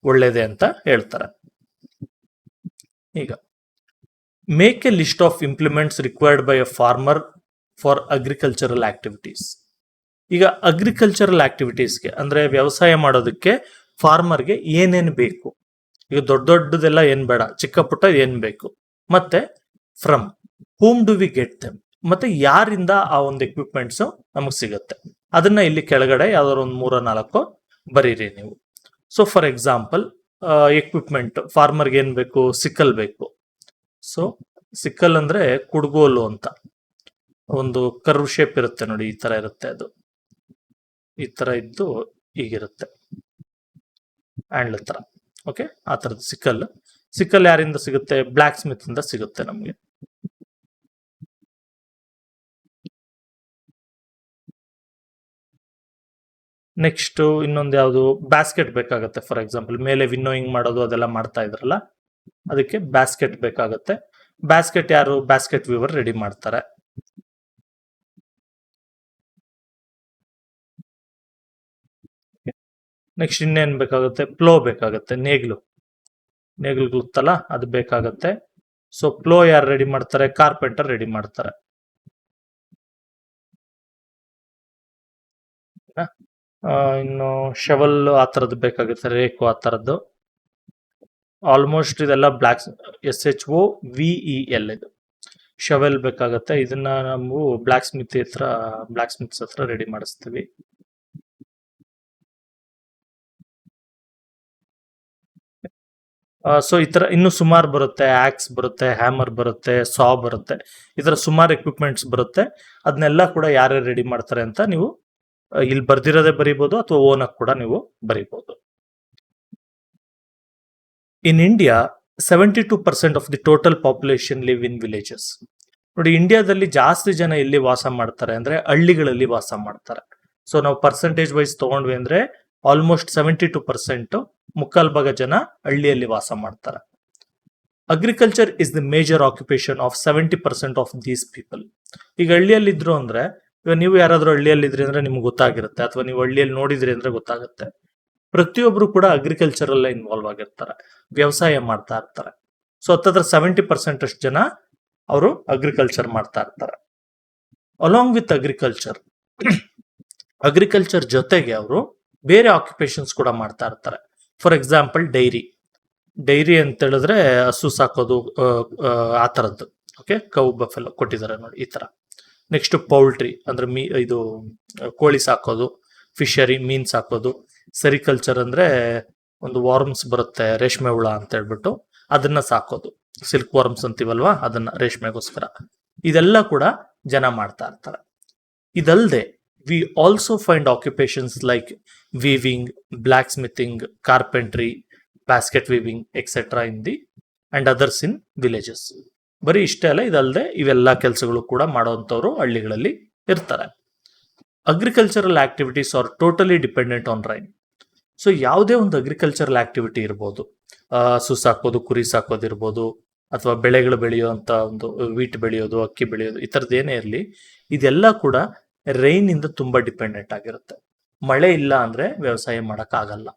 [SPEAKER 1] ಒಳ್ಳೇದೇ ಅಂತ ಹೇಳ್ತಾರೆ. ಈಗ make A list of implements required by a farmer for agricultural activities. ಈಗ ಅಗ್ರಿಕಲ್ಚರಲ್ ಆಕ್ಟಿವಿಟೀಸ್ಗೆ ಅಂದ್ರೆ ವ್ಯವಸಾಯ ಮಾಡೋದಕ್ಕೆ ಫಾರ್ಮರ್ಗೆ ಏನೇನು ಬೇಕು, ಈಗ ದೊಡ್ಡ ದೊಡ್ಡದೆಲ್ಲ ಏನ್ ಬೇಡ, ಚಿಕ್ಕ ಪುಟ್ಟ ಏನ್ ಬೇಕು, ಮತ್ತೆ from whom do we get them, ಮತ್ತೆ ಯಾರಿಂದ ಆ ಒಂದು ಎಕ್ವಿಪ್ಮೆಂಟ್ಸ್ ನಮಗೆ ಸಿಗುತ್ತೆ, ಅದನ್ನ ಇಲ್ಲಿ ಕೆಳಗಡೆ ಯಾವ್ದಾದ್ರು ಒಂದು 3-4 ಬರೀರಿ ನೀವು. ಸೊ ಫಾರ್ ಎಕ್ಸಾಂಪಲ್, ಎಕ್ವಿಪ್ಮೆಂಟ್ ಫಾರ್ಮರ್ಗೆ ಏನ್ ಬೇಕು? ಸಿಕ್ಕಲ್ ಬೇಕು. ಸೊ ಸಿಕ್ಕಲ್ ಅಂದ್ರೆ ಕುಡ್ಗೋಲು ಅಂತ ಒಂದು ಕರ್ವ್ ಶೇಪ್ ಇರುತ್ತೆ ನೋಡಿ, ಈ ತರ ಇರುತ್ತೆ. ಅದು ಈ ತರ ಇದ್ದು ಹೀಗಿರುತ್ತೆ, ಹ್ಯಾಂಡ್ಲ್ ತರ. ಓಕೆ, ಆ ತರದ್ದು ಸಿಕ್ಕಲ್. ಸಿಕ್ಕಲ್ ಯಾರಿಂದ ಸಿಗುತ್ತೆ? ಬ್ಲಾಕ್ ಸ್ಮಿತ್ ಇಂದ ಸಿಗುತ್ತೆ ನಮ್ಗೆ. ನೆಕ್ಸ್ಟ್ ಇನ್ನೊಂದು ಯಾವುದು, ಬ್ಯಾಸ್ಕೆಟ್ ಬೇಕಾಗುತ್ತೆ. ಫಾರ್ ಎಕ್ಸಾಂಪಲ್ ಮೇಲೆ ವಿನ್ನೋಯಿಂಗ್ ಮಾಡೋದು ಅದೆಲ್ಲ ಮಾಡ್ತಾ ಇದ್ರಲ್ಲ, ಅದಕ್ಕೆ ಬ್ಯಾಸ್ಕೆಟ್ ಬೇಕಾಗುತ್ತೆ. ಬ್ಯಾಸ್ಕೆಟ್ ಯಾರು? ಬ್ಯಾಸ್ಕೆಟ್ ವೀವರ್ ರೆಡಿ ಮಾಡ್ತಾರೆ. ನೆಕ್ಸ್ಟ್ ಇನ್ನೇನ್ ಬೇಕಾಗುತ್ತೆ? ಪ್ಲೋ ಬೇಕಾಗುತ್ತೆ, ನೇಗ್ಲು ಗುತ್ತಲ್ಲ ಅದು ಬೇಕಾಗುತ್ತೆ. ಸೊ ಪ್ಲೋ ಯಾರು ರೆಡಿ ಮಾಡ್ತಾರೆ? ಕಾರ್ಪೆಂಟರ್ ರೆಡಿ ಮಾಡ್ತಾರೆ. ಇನ್ನು ಶವಲ್ ಆ ತರದ್ದು ಬೇಕಾಗುತ್ತೆ, ರೇಕು ಆ ತರದ್ದು. ಆಲ್ಮೋಸ್ಟ್ ಇದೆಲ್ಲ ಬ್ಲಾಕ್ SHOVEL ಇದು ಶವೆಲ್ ಬೇಕಾಗತ್ತೆ. ಇದನ್ನ ನಾವು ಬ್ಲಾಕ್ ಸ್ಮಿತ್ಸ್ ಹತ್ರ ರೆಡಿ ಮಾಡಿಸ್ತೀವಿ. ಸೊ ಈ ತರ ಇನ್ನು ಸುಮಾರು ಬರುತ್ತೆ. ಆಕ್ಸ್ ಬರುತ್ತೆ, ಹ್ಯಾಮರ್ ಬರುತ್ತೆ, ಸಾ ಬರುತ್ತೆ, ಈ ತರ ಸುಮಾರು ಎಕ್ವಿಪ್ಮೆಂಟ್ಸ್ ಬರುತ್ತೆ. ಅದನ್ನೆಲ್ಲ ಕೂಡ ಯಾರ್ಯಾರು ರೆಡಿ ಮಾಡ್ತಾರೆ ಅಂತ ನೀವು ಇಲ್ಲಿ ಬರ್ದಿರೋದೇ ಬರೀಬಹುದು ಅಥವಾ ಓನಾಗಿ ಕೂಡ ನೀವು ಬರೀಬಹುದು. In India 72% of the total population live in villages. ನೋಡಿ, ಇಂಡಿಯಾದಲ್ಲಿ ಜಾಸ್ತಿ ಜನ ಎಲ್ಲಿ ವಾಸ ಮಾಡ್ತಾರೆ ಅಂದ್ರೆ ಹಳ್ಳಿಗಳಲ್ಲಿ ವಾಸ ಮಾಡ್ತಾರೆ. ಸೊ ನಾವು ಪರ್ಸೆಂಟೇಜ್ ವೈಸ್ ತಗೊಂಡ್ವಿ ಅಂದ್ರೆ ಆಲ್ಮೋಸ್ಟ್ 72%, ಮುಕ್ಕಾಲ್ ಭಾಗ ಜನ ಹಳ್ಳಿಯಲ್ಲಿ ವಾಸ ಮಾಡ್ತಾರೆ. Agriculture is the major occupation of 70% of these people. ಈಗ ಹಳ್ಳಿಯಲ್ಲಿ ಇದ್ರು ಅಂದ್ರೆ, ಇವಾಗ ನೀವು ಯಾರಾದ್ರೂ ಹಳ್ಳಿಯಲ್ಲಿ ಇದ್ರಿ ಅಂದ್ರೆ ನಿಮ್ಗೆ ಗೊತ್ತಾಗಿರುತ್ತೆ, ಅಥವಾ ನೀವು ಹಳ್ಳಿಯಲ್ಲಿ ನೋಡಿದ್ರಿ ಅಂದ್ರೆ ಗೊತ್ತಾಗುತ್ತೆ. ಪ್ರತಿಯೊಬ್ರು ಕೂಡ ಅಗ್ರಿಕಲ್ಚರ್ ಅಲ್ಲೇ ಇನ್ವಾಲ್ವ್ ಆಗಿರ್ತಾರೆ, ವ್ಯವಸಾಯ ಮಾಡ್ತಾ ಇರ್ತಾರೆ. ಸೊ ಹತ್ತತ್ರ 70% ಅಷ್ಟು ಜನ ಅವರು ಅಗ್ರಿಕಲ್ಚರ್ ಮಾಡ್ತಾ ಇರ್ತಾರೆ. ಅಲಾಂಗ್ ವಿತ್ ಅಗ್ರಿಕಲ್ಚರ್ ಜೊತೆಗೆ ಅವರು ಬೇರೆ ಆಕ್ಯುಪೇಷನ್ಸ್ ಕೂಡ ಮಾಡ್ತಾ ಇರ್ತಾರೆ. ಫಾರ್ ಎಕ್ಸಾಂಪಲ್ ಡೈರಿ ಅಂತ ಹೇಳಿದ್ರೆ ಹಸು ಸಾಕೋದು, ಆ ತರದ್ದು. ಓಕೆ, ಕೌ ಬಫೆಲೋ ಕೊಟ್ಟಿದ್ದಾರೆ ನೋಡಿ, ಈ ತರ. ನೆಕ್ಸ್ಟ್ ಪೌಲ್ಟ್ರಿ ಅಂದ್ರೆ ಇದು ಕೋಳಿ ಸಾಕೋದು, ಫಿಶರಿ ಮೀನ್ ಸಾಕೋದು. ಸೆರಿಕಲ್ಚರ್ ಅಂದ್ರೆ ಒಂದು ವಾರ್ಮ್ಸ್ ಬರುತ್ತೆ, ರೇಷ್ಮೆ ಹುಳ ಅಂತ ಹೇಳ್ಬಿಟ್ಟು ಅದನ್ನ ಸಾಕೋದು, ಸಿಲ್ಕ್ ವಾರ್ಮ್ಸ್ ಅಂತೀವಲ್ವಾ, ಅದನ್ನ ರೇಷ್ಮೆಗೋಸ್ಕರ. ಇದೆಲ್ಲ ಕೂಡ ಜನ ಮಾಡ್ತಾ ಇರ್ತಾರೆ. ಇದಲ್ಲದೆ we also find occupations like weaving, black smithing, carpentry, basket weaving etcetera in the and others in villages. ಬರೀ ಇಷ್ಟೇ ಅಲ್ಲ, ಇದಲ್ಲದೆ ಇವೆಲ್ಲ ಕೆಲಸಗಳು ಕೂಡ ಮಾಡುವಂತವ್ರು ಹಳ್ಳಿಗಳಲ್ಲಿ ಇರ್ತಾರೆ. Agricultural activities are totally dependent on rain. So ಯಾವುದೇ ಒಂದು ಅಗ್ರಿಕಲ್ಚರಲ್ ಆಕ್ಟಿವಿಟಿ ಇರ್ಬೋದು, ಹಸು ಸಾಕೋದು, ಕುರಿ ಸಾಕೋದು ಇರ್ಬೋದು, ಅಥವಾ ಬೆಳೆಗಳು ಬೆಳೆಯುವಂತ ಒಂದು ವೀಟ್ ಬೆಳೆಯೋದು, ಅಕ್ಕಿ ಬೆಳೆಯೋದು, ಈ ಥರದ್ದು ಏನೇ ಇರಲಿ, ಇದೆಲ್ಲ ಕೂಡ ರೈನ್ ಇಂದ ತುಂಬಾ ಡಿಪೆಂಡೆಂಟ್ ಆಗಿರುತ್ತೆ. ಮಳೆ ಇಲ್ಲ ಅಂದ್ರೆ ವ್ಯವಸಾಯ ಆಗಲ್ಲ.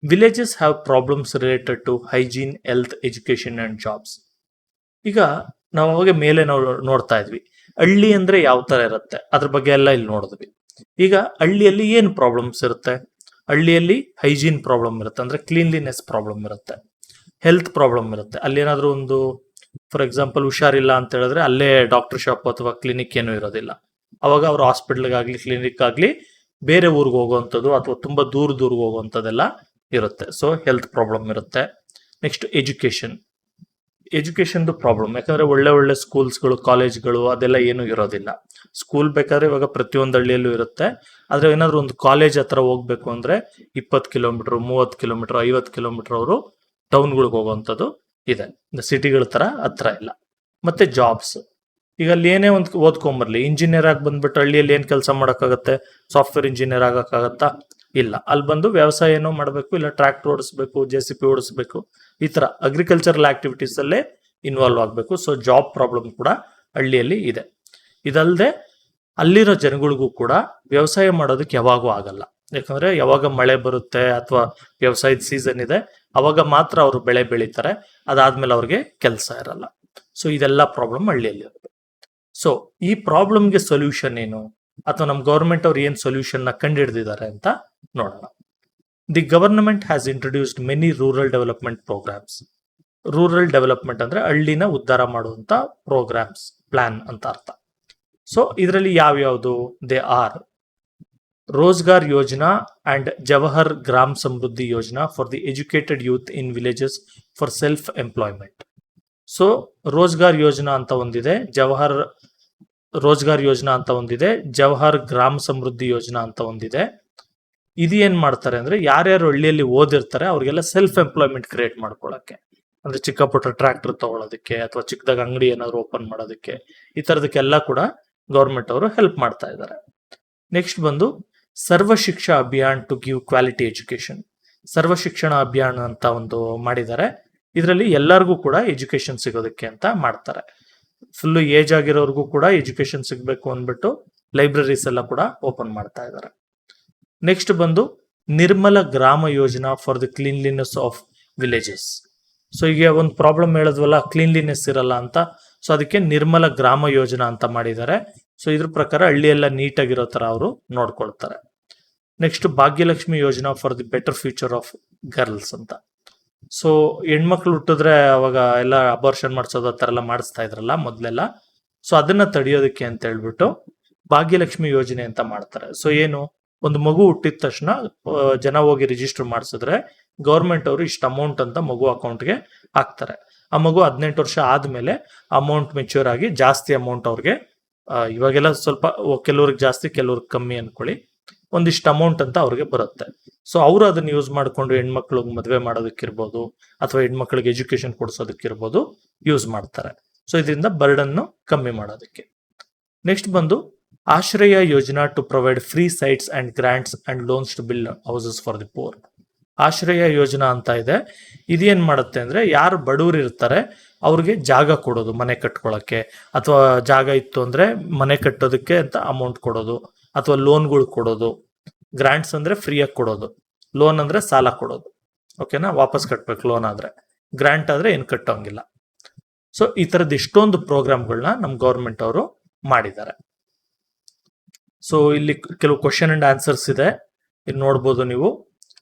[SPEAKER 1] Villages have problems related to hygiene, health, education and jobs. ಈಗ ನಾವು ಅವಾಗ ಮೇಲೆ ನಾವು ನೋಡ್ತಾ ಇದ್ವಿ, ಹಳ್ಳಿ ಅಂದ್ರೆ ಯಾವ ತರ ಇರುತ್ತೆ ಅದ್ರ ಬಗ್ಗೆ ಎಲ್ಲ ಇಲ್ಲಿ ನೋಡಿದ್ವಿ. ಈಗ ಹಳ್ಳಿಯಲ್ಲಿ ಏನು ಪ್ರಾಬ್ಲಮ್ಸ್ ಇರುತ್ತೆ? ಹಳ್ಳಿಯಲ್ಲಿ ಹೈಜೀನ್ ಪ್ರಾಬ್ಲಮ್ ಇರುತ್ತೆ, ಅಂದ್ರೆ ಕ್ಲೀನ್ಲಿನೆಸ್ ಪ್ರಾಬ್ಲಮ್ ಇರುತ್ತೆ. ಹೆಲ್ತ್ ಪ್ರಾಬ್ಲಮ್ ಇರುತ್ತೆ, ಅಲ್ಲಿ ಏನಾದ್ರೂ ಒಂದು ಫಾರ್ ಎಕ್ಸಾಂಪಲ್ ಹುಷಾರಿಲ್ಲ ಅಂತ ಹೇಳಿದ್ರೆ ಅಲ್ಲೇ ಡಾಕ್ಟರ್ ಶಾಪ್ ಅಥವಾ ಕ್ಲಿನಿಕ್ ಏನೂ ಇರೋದಿಲ್ಲ. ಅವಾಗ ಅವ್ರ ಹಾಸ್ಪಿಟಲ್ಗಾಗ್ಲಿ ಕ್ಲಿನಿಕ್ ಆಗ್ಲಿ ಬೇರೆ ಊರಿಗೆ ಹೋಗುವಂಥದ್ದು ಅಥವಾ ತುಂಬಾ ದೂರಕ್ಕೆ ಹೋಗುವಂಥದ್ದೆಲ್ಲ ಇರುತ್ತೆ. ಸೊ ಹೆಲ್ತ್ ಪ್ರಾಬ್ಲಮ್ ಇರುತ್ತೆ. ನೆಕ್ಸ್ಟ್ ಎಜುಕೇಶನ್ದು ಪ್ರಾಬ್ಲಮ್, ಯಾಕಂದ್ರೆ ಒಳ್ಳೆ ಸ್ಕೂಲ್ಸ್ಗಳು, ಕಾಲೇಜ್ಗಳು ಅದೆಲ್ಲ ಏನು ಇರೋದಿಲ್ಲ. ಸ್ಕೂಲ್ ಬೇಕಾದ್ರೆ ಇವಾಗ ಪ್ರತಿಯೊಂದು ಹಳ್ಳಿಯಲ್ಲೂ ಇರುತ್ತೆ, ಆದ್ರೆ ಏನಾದ್ರು ಒಂದು ಕಾಲೇಜ್ ಹತ್ರ ಹೋಗ್ಬೇಕು ಅಂದ್ರೆ 20 ಕಿಲೋಮೀಟರ್, 30 ಕಿಲೋಮೀಟರ್, 50 ಕಿಲೋಮೀಟರ್ ಅವರು ಟೌನ್ಗಳಿಗೆ ಹೋಗುವಂಥದ್ದು ಇದೆ, ಸಿಟಿಗಳ ತರ ಹತ್ರ ಇಲ್ಲ. ಮತ್ತೆ ಜಾಬ್ಸ್, ಈಗ ಅಲ್ಲಿ ಏನೇ ಒಂದು ಓದ್ಕೊಂಬರ್ಲಿ, ಇಂಜಿನಿಯರ್ ಆಗಿ ಬಂದ್ಬಿಟ್ಟು ಹಳ್ಳಿಯಲ್ಲಿ ಏನ್ ಕೆಲಸ ಮಾಡೋಕ್ಕಾಗತ್ತೆ? Software engineer ಆಗಕ್ಕಾಗತ್ತಾ? ಇಲ್ಲ. ಅಲ್ಲಿ ಬಂದು ವ್ಯವಸಾಯ ಏನೋ ಮಾಡಬೇಕು, ಇಲ್ಲ ಟ್ರ್ಯಾಕ್ಟರ್ ಓಡಿಸ್ಬೇಕು, JCB ಓಡಿಸ್ಬೇಕು, ಈ ತರ ಅಗ್ರಿಕಲ್ಚರಲ್ ಆಕ್ಟಿವಿಟೀಸ್ ಅಲ್ಲೇ ಇನ್ವಾಲ್ವ್ ಆಗಬೇಕು. ಸೊ ಜಾಬ್ ಪ್ರಾಬ್ಲಮ್ ಕೂಡ ಹಳ್ಳಿಯಲ್ಲಿ ಇದೆ. ಇದಲ್ಲದೆ ಅಲ್ಲಿರೋ ಜನಗಳಿಗೂ ಕೂಡ ವ್ಯವಸಾಯ ಮಾಡೋದಕ್ಕೆ ಯಾವಾಗೂ ಆಗಲ್ಲ, ಯಾಕಂದ್ರೆ ಯಾವಾಗ ಮಳೆ ಬರುತ್ತೆ ಅಥವಾ ವ್ಯವಸಾಯದ ಸೀಸನ್ ಇದೆ ಅವಾಗ ಮಾತ್ರ ಅವರು ಬೆಳೆ ಬೆಳೀತಾರೆ, ಅದಾದ್ಮೇಲೆ ಅವ್ರಿಗೆ ಕೆಲಸ ಇರಲ್ಲ. ಸೊ ಇದೆಲ್ಲ ಪ್ರಾಬ್ಲಮ್ ಹಳ್ಳಿಯಲ್ಲಿ ಇರುತ್ತೆ. ಸೊ ಈ ಪ್ರಾಬ್ಲಮ್ಗೆ ಸೊಲ್ಯೂಷನ್ ಏನು, ಅಥವಾ ನಮ್ಮ ಗವರ್ಮೆಂಟ್ ಅವ್ರು ಏನ್ ಸೊಲ್ಯೂಷನ್ ನ ಕಂಡುಹಿಡಿದಿದ್ದಾರೆ ಅಂತ ನೋಡೋಣ. The government has introduced many rural development programmes. Rural development ಅಂದ್ರೆ ಹಳ್ಳಿನ ಉದ್ಧಾರ ಮಾಡುವಂತ ಪ್ರೋಗ್ರಾಮ್ಸ್, ಪ್ಲಾನ್ ಅಂತ ಅರ್ಥ. ಸೊ ಇದರಲ್ಲಿ ಯಾವ್ಯಾವುದು? They are Rozgar Yojana and Jawahar gram Samriddhi Yojana for the educated youth in villages for self employment. So Rozgar Yojana ಅಂತ ಒಂದಿದೆ, ರೋಜ್ಗಾರ್ ಯೋಜನಾ ಅಂತ ಒಂದಿದೆ, ಜವಹರ್ ಗ್ರಾಮ ಸಮೃದ್ಧಿ ಯೋಜನಾ ಅಂತ ಒಂದಿದೆ. ಇದು ಏನ್ ಮಾಡ್ತಾರೆ ಅಂದ್ರೆ, ಯಾರ್ಯಾರು ಹಳ್ಳಿಯಲ್ಲಿ ಓದಿರ್ತಾರೆ ಅವ್ರಿಗೆಲ್ಲ ಸೆಲ್ಫ್ ಎಂಪ್ಲಾಯ್ಮೆಂಟ್ ಕ್ರಿಯೇಟ್ ಮಾಡ್ಕೊಳಕ್ಕೆ, ಅಂದ್ರೆ ಚಿಕ್ಕ ಪುಟ್ಟ ಟ್ರ್ಯಾಕ್ಟರ್ ತಗೊಳ್ಳೋದಕ್ಕೆ ಅಥವಾ ಚಿಕ್ಕದಾಗ ಅಂಗಡಿ ಏನಾದ್ರು ಓಪನ್ ಮಾಡೋದಕ್ಕೆ, ಈ ತರದಕ್ಕೆಲ್ಲ ಕೂಡ ಗೌರ್ಮೆಂಟ್ ಅವರು ಹೆಲ್ಪ್ ಮಾಡ್ತಾ ಇದ್ದಾರೆ. ನೆಕ್ಸ್ಟ್ ಬಂದು Sarva Shiksha Abhiyan to give quality education. Sarva Shikshana ಅಭಿಯಾನ ಅಂತ ಒಂದು ಮಾಡಿದ್ದಾರೆ. ಇದರಲ್ಲಿ ಎಲ್ಲರಿಗೂ ಕೂಡ ಎಜುಕೇಶನ್ ಸಿಗೋದಕ್ಕೆ ಅಂತ ಮಾಡ್ತಾರೆ. ಫುಲ್ ಏಜ್ ಆಗಿರೋರ್ಗೂ ಕೂಡ ಎಜುಕೇಶನ್ ಸಿಗ್ಬೇಕು ಅಂದ್ಬಿಟ್ಟು ಲೈಬ್ರರೀಸ್ ಎಲ್ಲ ಕೂಡ ಓಪನ್ ಮಾಡ್ತಾ ಇದ್ದಾರೆ. ನೆಕ್ಸ್ಟ್ ಬಂದು ನಿರ್ಮಲ ಗ್ರಾಮ ಯೋಜನಾ for the cleanliness of villages. So ಈಗ ಒಂದು ಪ್ರಾಬ್ಲಮ್ ಹೇಳಿದ್ವಲ್ಲ, ಕ್ಲೀನ್ಲಿನೆಸ್ ಇರಲ್ಲ ಅಂತ, ಸೊ ಅದಕ್ಕೆ ನಿರ್ಮಲ ಗ್ರಾಮ ಯೋಜನಾ ಅಂತ ಮಾಡಿದ್ದಾರೆ. ಸೊ ಇದ್ರ ಪ್ರಕಾರ ಹಳ್ಳಿ ಎಲ್ಲ ನೀಟಾಗಿರೋ ತರ ಅವರು ನೋಡ್ಕೊಳ್ತಾರೆ. Next Bhagyalakshmi Yojana for the better future of girls ಅಂತ. ಸೊ ಹೆಣ್ಮಕ್ಳು ಹುಟ್ಟಿದ್ರೆ ಅವಾಗ ಎಲ್ಲ ಅಬಾರ್ಷನ್ ಮಾಡಿಸೋದು ಆ ಥರ ಎಲ್ಲ ಮಾಡಿಸ್ತಾ ಇದ್ರಲ್ಲ ಮೊದಲೆಲ್ಲ. ಸೊ ಅದನ್ನ ತಡೆಯೋದಕ್ಕೆ ಅಂತ ಹೇಳ್ಬಿಟ್ಟು ಭಾಗ್ಯಲಕ್ಷ್ಮಿ ಯೋಜನೆ ಅಂತ ಮಾಡ್ತಾರೆ. ಸೊ ಏನು, ಒಂದು ಮಗು ಹುಟ್ಟಿದ ತಕ್ಷಣ ಜನ ಹೋಗಿ ರಿಜಿಸ್ಟರ್ ಮಾಡಿಸಿದ್ರೆ ಗೌರ್ಮೆಂಟ್ ಅವರು ಇಷ್ಟು ಅಮೌಂಟ್ ಅಂತ ಮಗು ಅಕೌಂಟ್ಗೆ ಹಾಕ್ತಾರೆ. ಆ ಮಗು 18 ವರ್ಷ ಆದ್ಮೇಲೆ ಅಮೌಂಟ್ ಮೆಚ್ಯೂರ್ ಆಗಿ ಜಾಸ್ತಿ ಅಮೌಂಟ್ ಅವ್ರಿಗೆ, ಇವಾಗೆಲ್ಲ ಸ್ವಲ್ಪ ಕೆಲವ್ರಿಗೆ ಜಾಸ್ತಿ ಕೆಲವ್ರಿಗೆ ಕಮ್ಮಿ ಅನ್ಕೊಳ್ಳಿ, ಒಂದಿಷ್ಟು ಅಮೌಂಟ್ ಅಂತ ಅವ್ರಿಗೆ ಬರುತ್ತೆ. ಸೊ ಅವರು ಅದನ್ನ ಯೂಸ್ ಮಾಡ್ಕೊಂಡು ಹೆಣ್ಮಕ್ಳಿಗೆ ಮದುವೆ ಮಾಡೋದಕ್ಕಿರ್ಬೋದು ಅಥವಾ ಹೆಣ್ಮಕ್ಳಿಗೆ ಎಜುಕೇಶನ್ ಕೊಡ್ಸೋದಕ್ಕಿರ್ಬೋದು ಯೂಸ್ ಮಾಡ್ತಾರೆ. ಸೊ ಇದರಿಂದ ಬರ್ಡನ್ನು ಕಮ್ಮಿ ಮಾಡೋದಕ್ಕೆ. ನೆಕ್ಸ್ಟ್ ಬಂದು Ashraya Yojana to provide free sites and grants and loans to build houses for the poor. Ashraya Yojana ಅಂತ ಇದೆ. ಇದೇನ್ ಮಾಡುತ್ತೆ ಅಂದ್ರೆ ಯಾರು ಬಡವರು ಇರ್ತಾರೆ ಅವ್ರಿಗೆ ಜಾಗ ಕೊಡೋದು ಮನೆ ಕಟ್ಕೊಳ್ಳೋಕ್ಕೆ, ಅಥವಾ ಜಾಗ ಇತ್ತು ಅಂದ್ರೆ ಮನೆ ಕಟ್ಟೋದಕ್ಕೆ ಅಂತ ಅಮೌಂಟ್ ಕೊಡೋದು, ಅಥವಾ ಲೋನ್ಗಳು ಕೊಡೋದು. ಗ್ರಾಂಟ್ಸ್ ಅಂದ್ರೆ ಫ್ರೀಯಾಗಿ ಕೊಡೋದು, ಲೋನ್ ಅಂದ್ರೆ ಸಾಲ ಕೊಡೋದು. ಓಕೆನಾ, ವಾಪಸ್ ಕಟ್ಬೇಕು ಲೋನ್ ಆದ್ರೆ. ಗ್ರಾಂಟ್ ಆದ್ರೆ ಏನು ಕಟ್ಟೋಂಗಿಲ್ಲ. ಸೊ ಈ ತರದ್ ಇಷ್ಟೊಂದು ಪ್ರೋಗ್ರಾಮ್ಗಳನ್ನ ನಮ್ ಗೌರ್ಮೆಂಟ್ ಅವರು ಮಾಡಿದ್ದಾರೆ. ಸೊ ಇಲ್ಲಿ ಕೆಲವು ಕ್ವಶನ್ ಅಂಡ್ ಆನ್ಸರ್ಸ್ ಇದೆ, ಇಲ್ಲಿ ನೋಡ್ಬೋದು ನೀವು.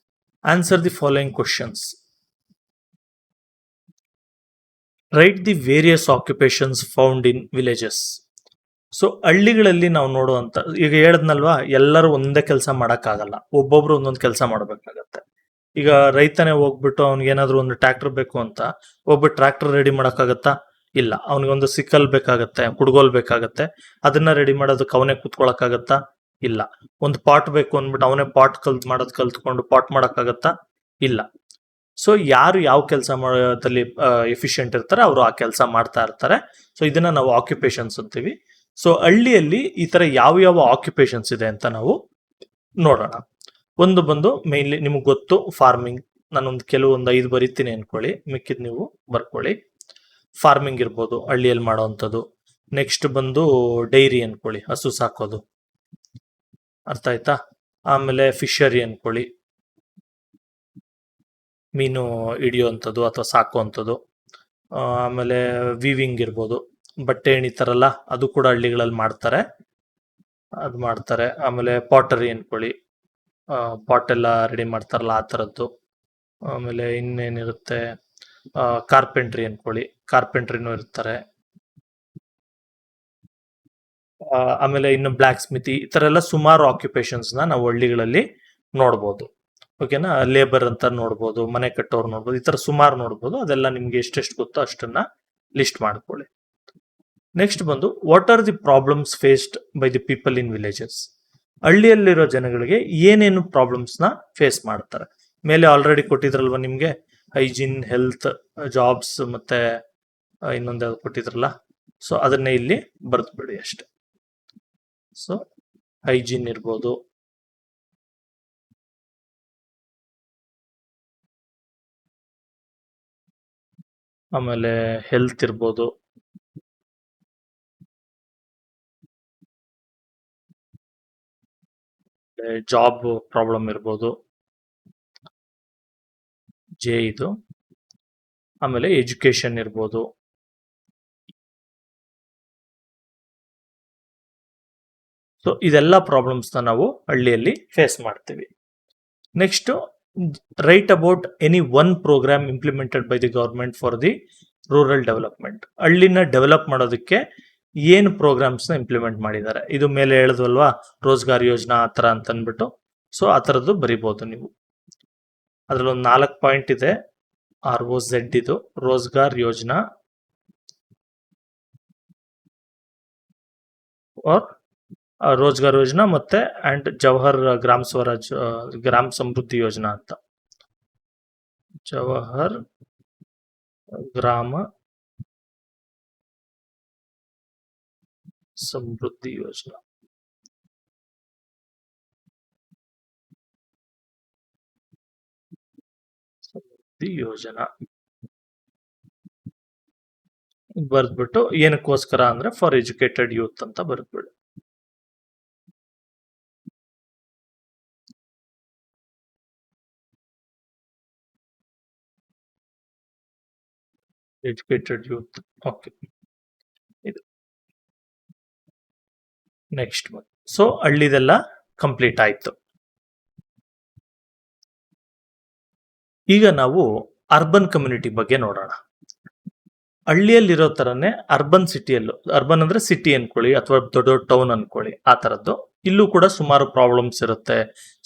[SPEAKER 1] Answer the following questions. Right the various occupations found in villages. So ಹಳ್ಳಿಗಳಲ್ಲಿ ನಾವು ನೋಡುವಂತ, ಈಗ ಹೇಳದ್ನಲ್ವಾ, ಎಲ್ಲರೂ ಒಂದೇ ಕೆಲಸ ಮಾಡಕ್ಕಾಗಲ್ಲ, ಒಬ್ಬೊಬ್ರು ಒಂದೊಂದು ಕೆಲಸ ಮಾಡ್ಬೇಕಾಗತ್ತೆ. ಈಗ ರೈತನೇ ಹೋಗ್ಬಿಟ್ಟು ಅವ್ನಿಗೆ ಏನಾದ್ರು ಒಂದು ಟ್ರ್ಯಾಕ್ಟರ್ ಬೇಕು ಅಂತ ಹೋಗ್ಬಿಟ್ಟು ಟ್ರ್ಯಾಕ್ಟರ್ ರೆಡಿ ಮಾಡಕ್ಕಾಗತ್ತಾ? ಇಲ್ಲ. ಅವ್ನಿಗೊಂದು ಸಿಕ್ಕಲ್ ಬೇಕಾಗತ್ತೆ, ಕುಡ್ಗೋಲ್ ಬೇಕಾಗತ್ತೆ, ಅದನ್ನ ರೆಡಿ ಮಾಡೋದಕ್ಕೆ ಅವನೇ ಕುತ್ಕೊಳಕ್ಕಾಗತ್ತಾ? ಇಲ್ಲ. ಒಂದು ಪಾಟ್ ಬೇಕು ಅಂದ್ಬಿಟ್ಟು ಅವನೇ ಪಾಟ್ ಕಲ್ತ್ಕೊಂಡು ಪಾಟ್ ಮಾಡಕ್ಕಾಗತ್ತಾ? ಇಲ್ಲ. ಸೊ ಯಾರು ಯಾವ ಕೆಲಸ ಮಾಡೋದ್ರಲ್ಲಿ ಎಫಿಷಿಯಂಟ್ ಇರ್ತಾರೆ ಅವರು ಆ ಕೆಲಸ ಮಾಡ್ತಾ ಇರ್ತಾರೆ. ಸೊ ಇದನ್ನ ನಾವು ಆಕ್ಯುಪೇಷನ್ಸ್ ಅಂತೀವಿ. ಸೊ ಹಳ್ಳಿಯಲ್ಲಿ ಈ ತರ ಯಾವ ಯಾವ ಆಕ್ಯುಪೇಷನ್ಸ್ ಇದೆ ಅಂತ ನಾವು ನೋಡೋಣ. ಒಂದು ಬಂದು ಮೇನ್ಲಿ ನಿಮಗೆ ಗೊತ್ತು, ಫಾರ್ಮಿಂಗ್. ನಾನೊಂದು ಕೆಲವೊಂದು 5 ಬರೀತೀನಿ ಅನ್ಕೊಳ್ಳಿ, ಮಿಕ್ಕಿದ್ ನೀವು ಬರ್ಕೊಳ್ಳಿ. ಫಾರ್ಮಿಂಗ್ ಇರ್ಬೋದು ಹಳ್ಳಿಯಲ್ಲಿ ಮಾಡೋವಂಥದ್ದು. ನೆಕ್ಸ್ಟ್ ಬಂದು ಡೈರಿ ಅನ್ಕೊಳ್ಳಿ, ಹಸು ಸಾಕೋದು, ಅರ್ಥ ಆಯ್ತಾ? ಆಮೇಲೆ ಫಿಶರಿ ಅನ್ಕೊಳ್ಳಿ, ಮೀನು ಹಿಡಿಯುವಂಥದ್ದು ಅಥವಾ ಸಾಕುವಂಥದ್ದು. ಆಮೇಲೆ ವೀವಿಂಗ್ ಇರ್ಬೋದು, ಬಟ್ಟೆ ಎಣಿತಾರಲ್ಲ ಅದು ಕೂಡ ಹಳ್ಳಿಗಳಲ್ಲಿ ಮಾಡ್ತಾರೆ, ಅದು ಮಾಡ್ತಾರೆ. ಆಮೇಲೆ ಪಾಟರಿ ಅನ್ಕೊಳ್ಳಿ, ಪಾಟ್ ಎಲ್ಲ ರೆಡಿ ಮಾಡ್ತಾರಲ್ಲ ಆ ಥರದ್ದು. ಆಮೇಲೆ ಇನ್ನೇನಿರುತ್ತೆ, ಕಾರ್ಪೆಂಟ್ರಿ ಅನ್ಕೊಳ್ಳಿ, ಕಾರ್ಪೆಂಟ್ರಿನೂ ಇರ್ತಾರೆ. ಆಮೇಲೆ ಇನ್ನು ಬ್ಲ್ಯಾಕ್ ಸ್ಮಿತಿ, ಈ ಥರ ಎಲ್ಲ ಸುಮಾರು ಆಕ್ಯುಪೇಷನ್ಸ್ನ ನಾವು ಹಳ್ಳಿಗಳಲ್ಲಿ ನೋಡ್ಬೋದು. ಓಕೆನಾ, ಲೇಬರ್ ಅಂತ ನೋಡ್ಬೋದು, ಮನೆ ಕಟ್ಟೋರು ನೋಡ್ಬೋದು, ಈ ಥರ ಸುಮಾರು ನೋಡ್ಬೋದು. ಅದೆಲ್ಲ ನಿಮ್ಗೆ ಎಷ್ಟೆಷ್ಟು ಗೊತ್ತೋ ಅಷ್ಟನ್ನ ಲಿಸ್ಟ್ ಮಾಡ್ಕೊಳ್ಳಿ. ನೆಕ್ಸ್ಟ್ ಬಂದು what are the problems faced by the people in villages. ಹಳ್ಳಿಯಲ್ಲಿರೋ ಜನಗಳಿಗೆ ಏನೇನು ಪ್ರಾಬ್ಲಮ್ಸ್ನ ಫೇಸ್ ಮಾಡ್ತಾರೆ. ಮೇಲೆ ಆಲ್ರೆಡಿ ಕೊಟ್ಟಿದ್ರಲ್ವ ನಿಮಗೆ, ಹೈಜೀನ್, ಹೆಲ್ತ್, ಜಾಬ್ಸ್, ಮತ್ತೆ ಇನ್ನೊಂದು ಯಾವ್ದು ಕೊಟ್ಟಿದ್ರಲ್ಲ, ಸೊ ಅದನ್ನೇ ಇಲ್ಲಿ ಬರೆದು ಬಿಡಿ ಅಷ್ಟೆ. ಸೊ ಹೈಜೀನ್ ಇರ್ಬೋದು, ಆಮೇಲೆ ಹೆಲ್ತ್ ಇರ್ಬೋದು, ಜಾಬ್ ಪ್ರಾಬ್ಲಮ್ ಇರ್ಬೋದು, ಇದು. ಆಮೇಲೆ ಎಜುಕೇಶನ್ ಇರ್ಬೋದು. ಸೊ ಇದೆಲ್ಲ ಪ್ರಾಬ್ಲಮ್ಸ್ನ ನಾವು ಹಳ್ಳಿಯಲ್ಲಿ ಫೇಸ್ ಮಾಡ್ತೀವಿ. Next, write about any one programme implemented by the government for the rural development. ಹಳ್ಳಿನ ಡೆವಲಪ್ ಮಾಡೋದಕ್ಕೆ ಏನು ಪ್ರೋಗ್ರಾಮ್ಸ್ನ ಇಂಪ್ಲಿಮೆಂಟ್ ಮಾಡಿದ್ದಾರೆ. ಇದು ಮೇಲೆ ಹೇಳಿದ್ವಲ್ವಾ, ರೋಜ್ಗಾರ್ ಯೋಜನಾ ಆ ಥರ ಅಂತ ಅಂದ್ಬಿಟ್ಟು. ಸೊ ಆ ಥರದ್ದು ಬರಿಬೋದು ನೀವು. ಅದ್ರಲ್ಲಿ ಒಂದು 4 ಪಾಯಿಂಟ್ ಇದೆ. ROZ ಇದು ರೋಜ್ಗಾರ್ ಯೋಜನಾ ಆರ್ ರೋಜ್ಗಾರ್ ಯೋಜನಾ ಮತ್ತೆ ಅಂಡ್ ಜವಹರ್ ಗ್ರಾಮ್ ಸ್ವರಾಜ್ ಗ್ರಾಮ್ ಸಮೃದ್ಧಿ ಯೋಜನಾ ಅಂತ. ಜವಹರ್ ಗ್ರಾಮ ಸಮೃದ್ಧಿ ಯೋಜನಾ. ಯೋಜನಾ ಬರ್ದ್ಬಿಟ್ಟು ಏನಕ್ಕೋಸ್ಕರ ಅಂದ್ರೆ ಫಾರ್ ಎಜುಕೇಟೆಡ್ ಯೂತ್ ಅಂತ ಬರ್ದ್ಬಿಡು. Educated youth. ಓಕೆ, ಇದು ನೆಕ್ಸ್ಟ್. ಸೊ ಹಳ್ಳಿದೆಲ್ಲ ಕಂಪ್ಲೀಟ್ ಆಯ್ತು. ಈಗ ನಾವು ಅರ್ಬನ್ ಕಮ್ಯುನಿಟಿ ಬಗ್ಗೆ ನೋಡೋಣ. ಹಳ್ಳಿಯಲ್ಲಿರೋ ತರನೇ ಅರ್ಬನ್ ಸಿಟಿಯಲ್ಲೂ, ಅರ್ಬನ್ ಅಂದ್ರೆ ಸಿಟಿ ಅನ್ಕೊಳ್ಳಿ ಅಥವಾ ದೊಡ್ಡ ದೊಡ್ಡ ಟೌನ್ ಅನ್ಕೊಳ್ಳಿ, ಆ ತರದ್ದು ಇಲ್ಲೂ ಕೂಡ ಸುಮಾರು ಪ್ರಾಬ್ಲಮ್ಸ್ ಇರುತ್ತೆ,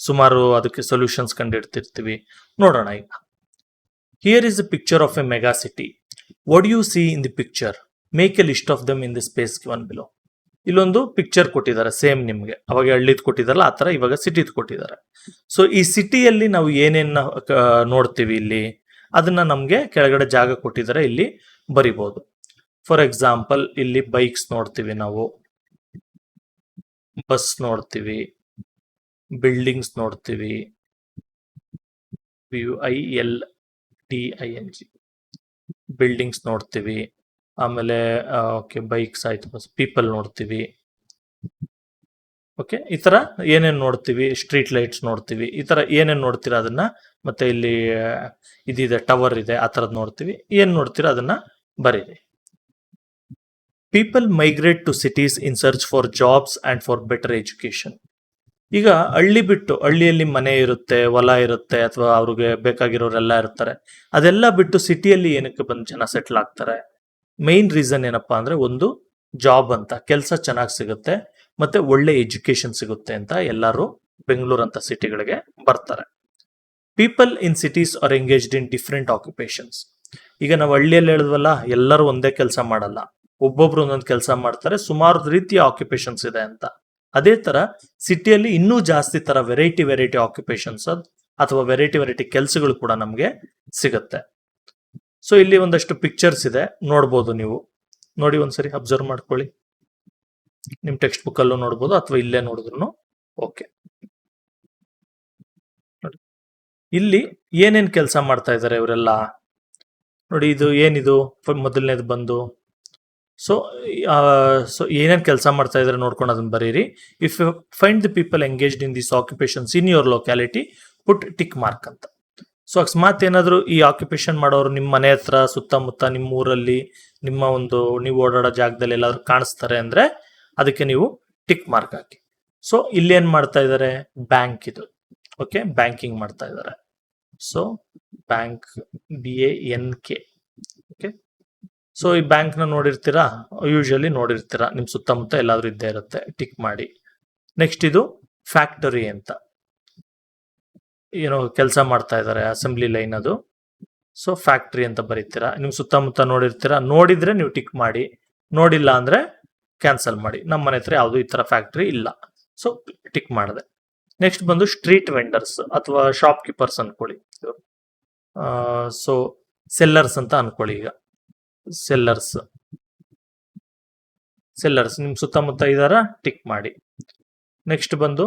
[SPEAKER 1] ಸುಮಾರು ಅದಕ್ಕೆ ಸೊಲ್ಯೂಷನ್ಸ್ ಕಂಡಿಡ್ತಿರ್ತೀವಿ. ನೋಡೋಣ ಈಗ. Here is a picture of A mega city. What you C in the picture? Make A list of them in the space given below. ಇಲ್ಲೊಂದು ಪಿಕ್ಚರ್ ಕೊಟ್ಟಿದ್ದಾರೆ ಸೇಮ್ ನಿಮ್ಗೆ, ಅವಾಗ ಹಳ್ಳಿದ್ ಕೊಟ್ಟಿದಾರಲ್ಲ ಆ ತರ ಇವಾಗ ಸಿಟಿದ್ ಕೊಟ್ಟಿದ್ದಾರೆ. ಸೊ ಈ ಸಿಟಿಯಲ್ಲಿ ನಾವು ಏನೇನ್ ನೋಡ್ತೀವಿ ಇಲ್ಲಿ, ಅದನ್ನ ನಮ್ಗೆ ಕೆಳಗಡೆ ಜಾಗ ಕೊಟ್ಟಿದ್ದಾರೆ, ಇಲ್ಲಿ ಬರಿಬಹುದು. ಫಾರ್ ಎಕ್ಸಾಂಪಲ್ ಇಲ್ಲಿ ಬೈಕ್ಸ್ ನೋಡ್ತೀವಿ, ನಾವು ಬಸ್ ನೋಡ್ತೀವಿ, ಬಿಲ್ಡಿಂಗ್ಸ್ ನೋಡ್ತೀವಿ, BUILDING ಬಿಲ್ಡಿಂಗ್ಸ್ ನೋಡ್ತೀವಿ. ಆಮೇಲೆ ಓಕೆ ಬೈಕ್ಸ್ ಆಯ್ತು, ಬಸ್, ಪೀಪಲ್ ನೋಡ್ತೀವಿ. ಓಕೆ, ಈ ತರ ಏನೇನ್ ನೋಡ್ತೀವಿ, ಸ್ಟ್ರೀಟ್ ಲೈಟ್ಸ್ ನೋಡ್ತೀವಿ, ಈ ತರ ಏನೇನ್ ನೋಡ್ತೀರಾ ಅದನ್ನ, ಮತ್ತೆ ಇಲ್ಲಿ ಇದಿದೆ ಟವರ್ ಇದೆ, ಆ ತರದ್ ನೋಡ್ತೀವಿ. ಏನ್ ನೋಡ್ತೀರಾ ಅದನ್ನ ಬರೀರಿ. People migrate to cities in search for jobs and for better education. ಈಗ ಹಳ್ಳಿ ಬಿಟ್ಟು, ಹಳ್ಳಿಯಲ್ಲಿ ಮನೆ ಇರುತ್ತೆ, ಹೊಲ ಇರುತ್ತೆ, ಅಥವಾ ಅವ್ರಿಗೆ ಬೇಕಾಗಿರೋರೆಲ್ಲ ಇರ್ತಾರೆ, ಅದೆಲ್ಲ ಬಿಟ್ಟು ಸಿಟಿಯಲ್ಲಿ ಏನಕ್ಕೆ ಬಂದು ಜನ ಸೆಟ್ಲ್ ಆಗ್ತಾರೆ? ಮೈನ್ ರೀಸನ್ ಏನಪ್ಪಾ ಅಂದ್ರೆ, ಒಂದು ಜಾಬ್ ಅಂತ, ಕೆಲಸ ಚೆನ್ನಾಗಿ ಸಿಗುತ್ತೆ, ಮತ್ತೆ ಒಳ್ಳೆ ಎಜುಕೇಶನ್ ಸಿಗುತ್ತೆ ಅಂತ ಎಲ್ಲರೂ ಬೆಂಗಳೂರು ಅಂತ ಸಿಟಿಗಳಿಗೆ ಬರ್ತಾರೆ. People in cities are engaged in different occupations. ಈಗ ನಾವು ಹಳ್ಳಿಯಲ್ಲಿ ಹೇಳಿದ್ವಲ್ಲ, ಎಲ್ಲರೂ ಒಂದೇ ಕೆಲಸ ಮಾಡಲ್ಲ, ಒಬ್ಬೊಬ್ರು ಒಂದೊಂದು ಕೆಲಸ ಮಾಡ್ತಾರೆ, ಸುಮಾರು ರೀತಿಯ ಆಕ್ಯುಪೇಷನ್ಸ್ ಇದೆ ಅಂತ. ಅದೇ ತರ ಸಿಟಿಯಲ್ಲಿ ಇನ್ನೂ ಜಾಸ್ತಿ ತರ ವೆರೈಟಿ ಆಕ್ಯುಪೇಷನ್ಸ್ ಅಥವಾ ವೆರೈಟಿ ಕೆಲಸಗಳು ಕೂಡ ನಮ್ಗೆ ಸಿಗುತ್ತೆ. ಸೊ ಇಲ್ಲಿ ಒಂದಷ್ಟು ಪಿಕ್ಚರ್ಸ್ ಇದೆ, ನೋಡ್ಬೋದು ನೀವು. ನೋಡಿ, ಒಂದ್ಸರಿ ಅಬ್ಸರ್ವ್ ಮಾಡ್ಕೊಳ್ಳಿ. ನಿಮ್ ಟೆಕ್ಸ್ಟ್ ಬುಕ್ ಅಲ್ಲೂ ನೋಡ್ಬೋದು ಅಥವಾ ಇಲ್ಲೇ ನೋಡಿದ್ರು ಓಕೆ. ಇಲ್ಲಿ ಏನೇನ್ ಕೆಲಸ ಮಾಡ್ತಾ ಇದ್ದಾರೆ ಇವರೆಲ್ಲ ನೋಡಿ. ಇದು ಏನಿದು, ಮೊದಲನೇದು ಬಂದು ಸೊ ಏನೇನ್ ಕೆಲಸ ಮಾಡ್ತಾ ಇದಾರೆ ನೋಡ್ಕೊಂಡು ಅದನ್ನ ಬರೀರಿ. If you find the people engaged in this occupations in your locality, put tick mark ಅಂತ. ಸೊ ಅಕಸ್ಮಾತ್ ಏನಾದ್ರು ಈ ಆಕ್ಯುಪೇಷನ್ ಮಾಡೋರು ನಿಮ್ಮ ಮನೆ ಹತ್ರ, ಸುತ್ತಮುತ್ತ, ನಿಮ್ಮ ಊರಲ್ಲಿ, ನಿಮ್ಮ ಒಂದು ನೀವು ಓಡಾಡೋ ಜಾಗದಲ್ಲಿ ಎಲ್ಲಾದ್ರೂ ಕಾಣಿಸ್ತಾರೆ ಅಂದ್ರೆ ಅದಕ್ಕೆ ನೀವು ಟಿಕ್ ಮಾರ್ಕ್ ಹಾಕಿ. ಸೊ ಇಲ್ಲಿ ಏನ್ ಮಾಡ್ತಾ ಇದ್ದಾರೆ, ಬ್ಯಾಂಕ್ ಇದು. ಓಕೆ, ಬ್ಯಾಂಕಿಂಗ್ ಮಾಡ್ತಾ ಇದ್ದಾರೆ. So bank, BANK. Okay, so ಈ ಬ್ಯಾಂಕ್ ನ ನೋಡಿರ್ತೀರಾ, ಯೂಶಲಿ ನೋಡಿರ್ತೀರಾ, ನಿಮ್ ಸುತ್ತಮುತ್ತ ಎಲ್ಲಾದ್ರೂ ಇದ್ದೇ ಇರುತ್ತೆ, ಟಿಕ್ ಮಾಡಿ. ನೆಕ್ಸ್ಟ್ ಇದು ಫ್ಯಾಕ್ಟರಿ ಅಂತ, ಏನೋ ಕೆಲಸ ಮಾಡ್ತಾ ಇದ್ದಾರೆ, ಅಸೆಂಬ್ಲಿ ಲೈನ್ ಅದು. ಸೊ ಫ್ಯಾಕ್ಟರಿ ಅಂತ ಬರೀತೀರಾ, ನಿಮ್ ಸುತ್ತಮುತ್ತ ನೋಡಿರ್ತೀರಾ, ನೋಡಿದ್ರೆ ನೀವು ಟಿಕ್ ಮಾಡಿ, ನೋಡಿಲ್ಲ ಅಂದ್ರೆ ಕ್ಯಾನ್ಸಲ್ ಮಾಡಿ. ನಮ್ಮ ಮನೆ ಹತ್ರ ಯಾವುದು ಈ ತರ ಫ್ಯಾಕ್ಟರಿ ಇಲ್ಲ, ಸೊ ಟಿಕ್ ಮಾಡಿದೆ. ನೆಕ್ಸ್ಟ್ ಬಂದು ಸ್ಟ್ರೀಟ್ ವೆಂಡರ್ಸ್ ಅಥವಾ ಶಾಪ್ ಕೀಪರ್ಸ್ ಅನ್ಕೊಳ್ಳಿ. ಸೊ ಸೆಲ್ಲರ್ಸ್ ಅಂತ ಅನ್ಕೊಳ್ಳಿ. ಈಗ ಸೆಲ್ಲರ್ಸ್ ನಿಮ್ ಸುತ್ತಮುತ್ತ ಇದಾರ, ಟಿಕ್ ಮಾಡಿ. ನೆಕ್ಸ್ಟ್ ಬಂದು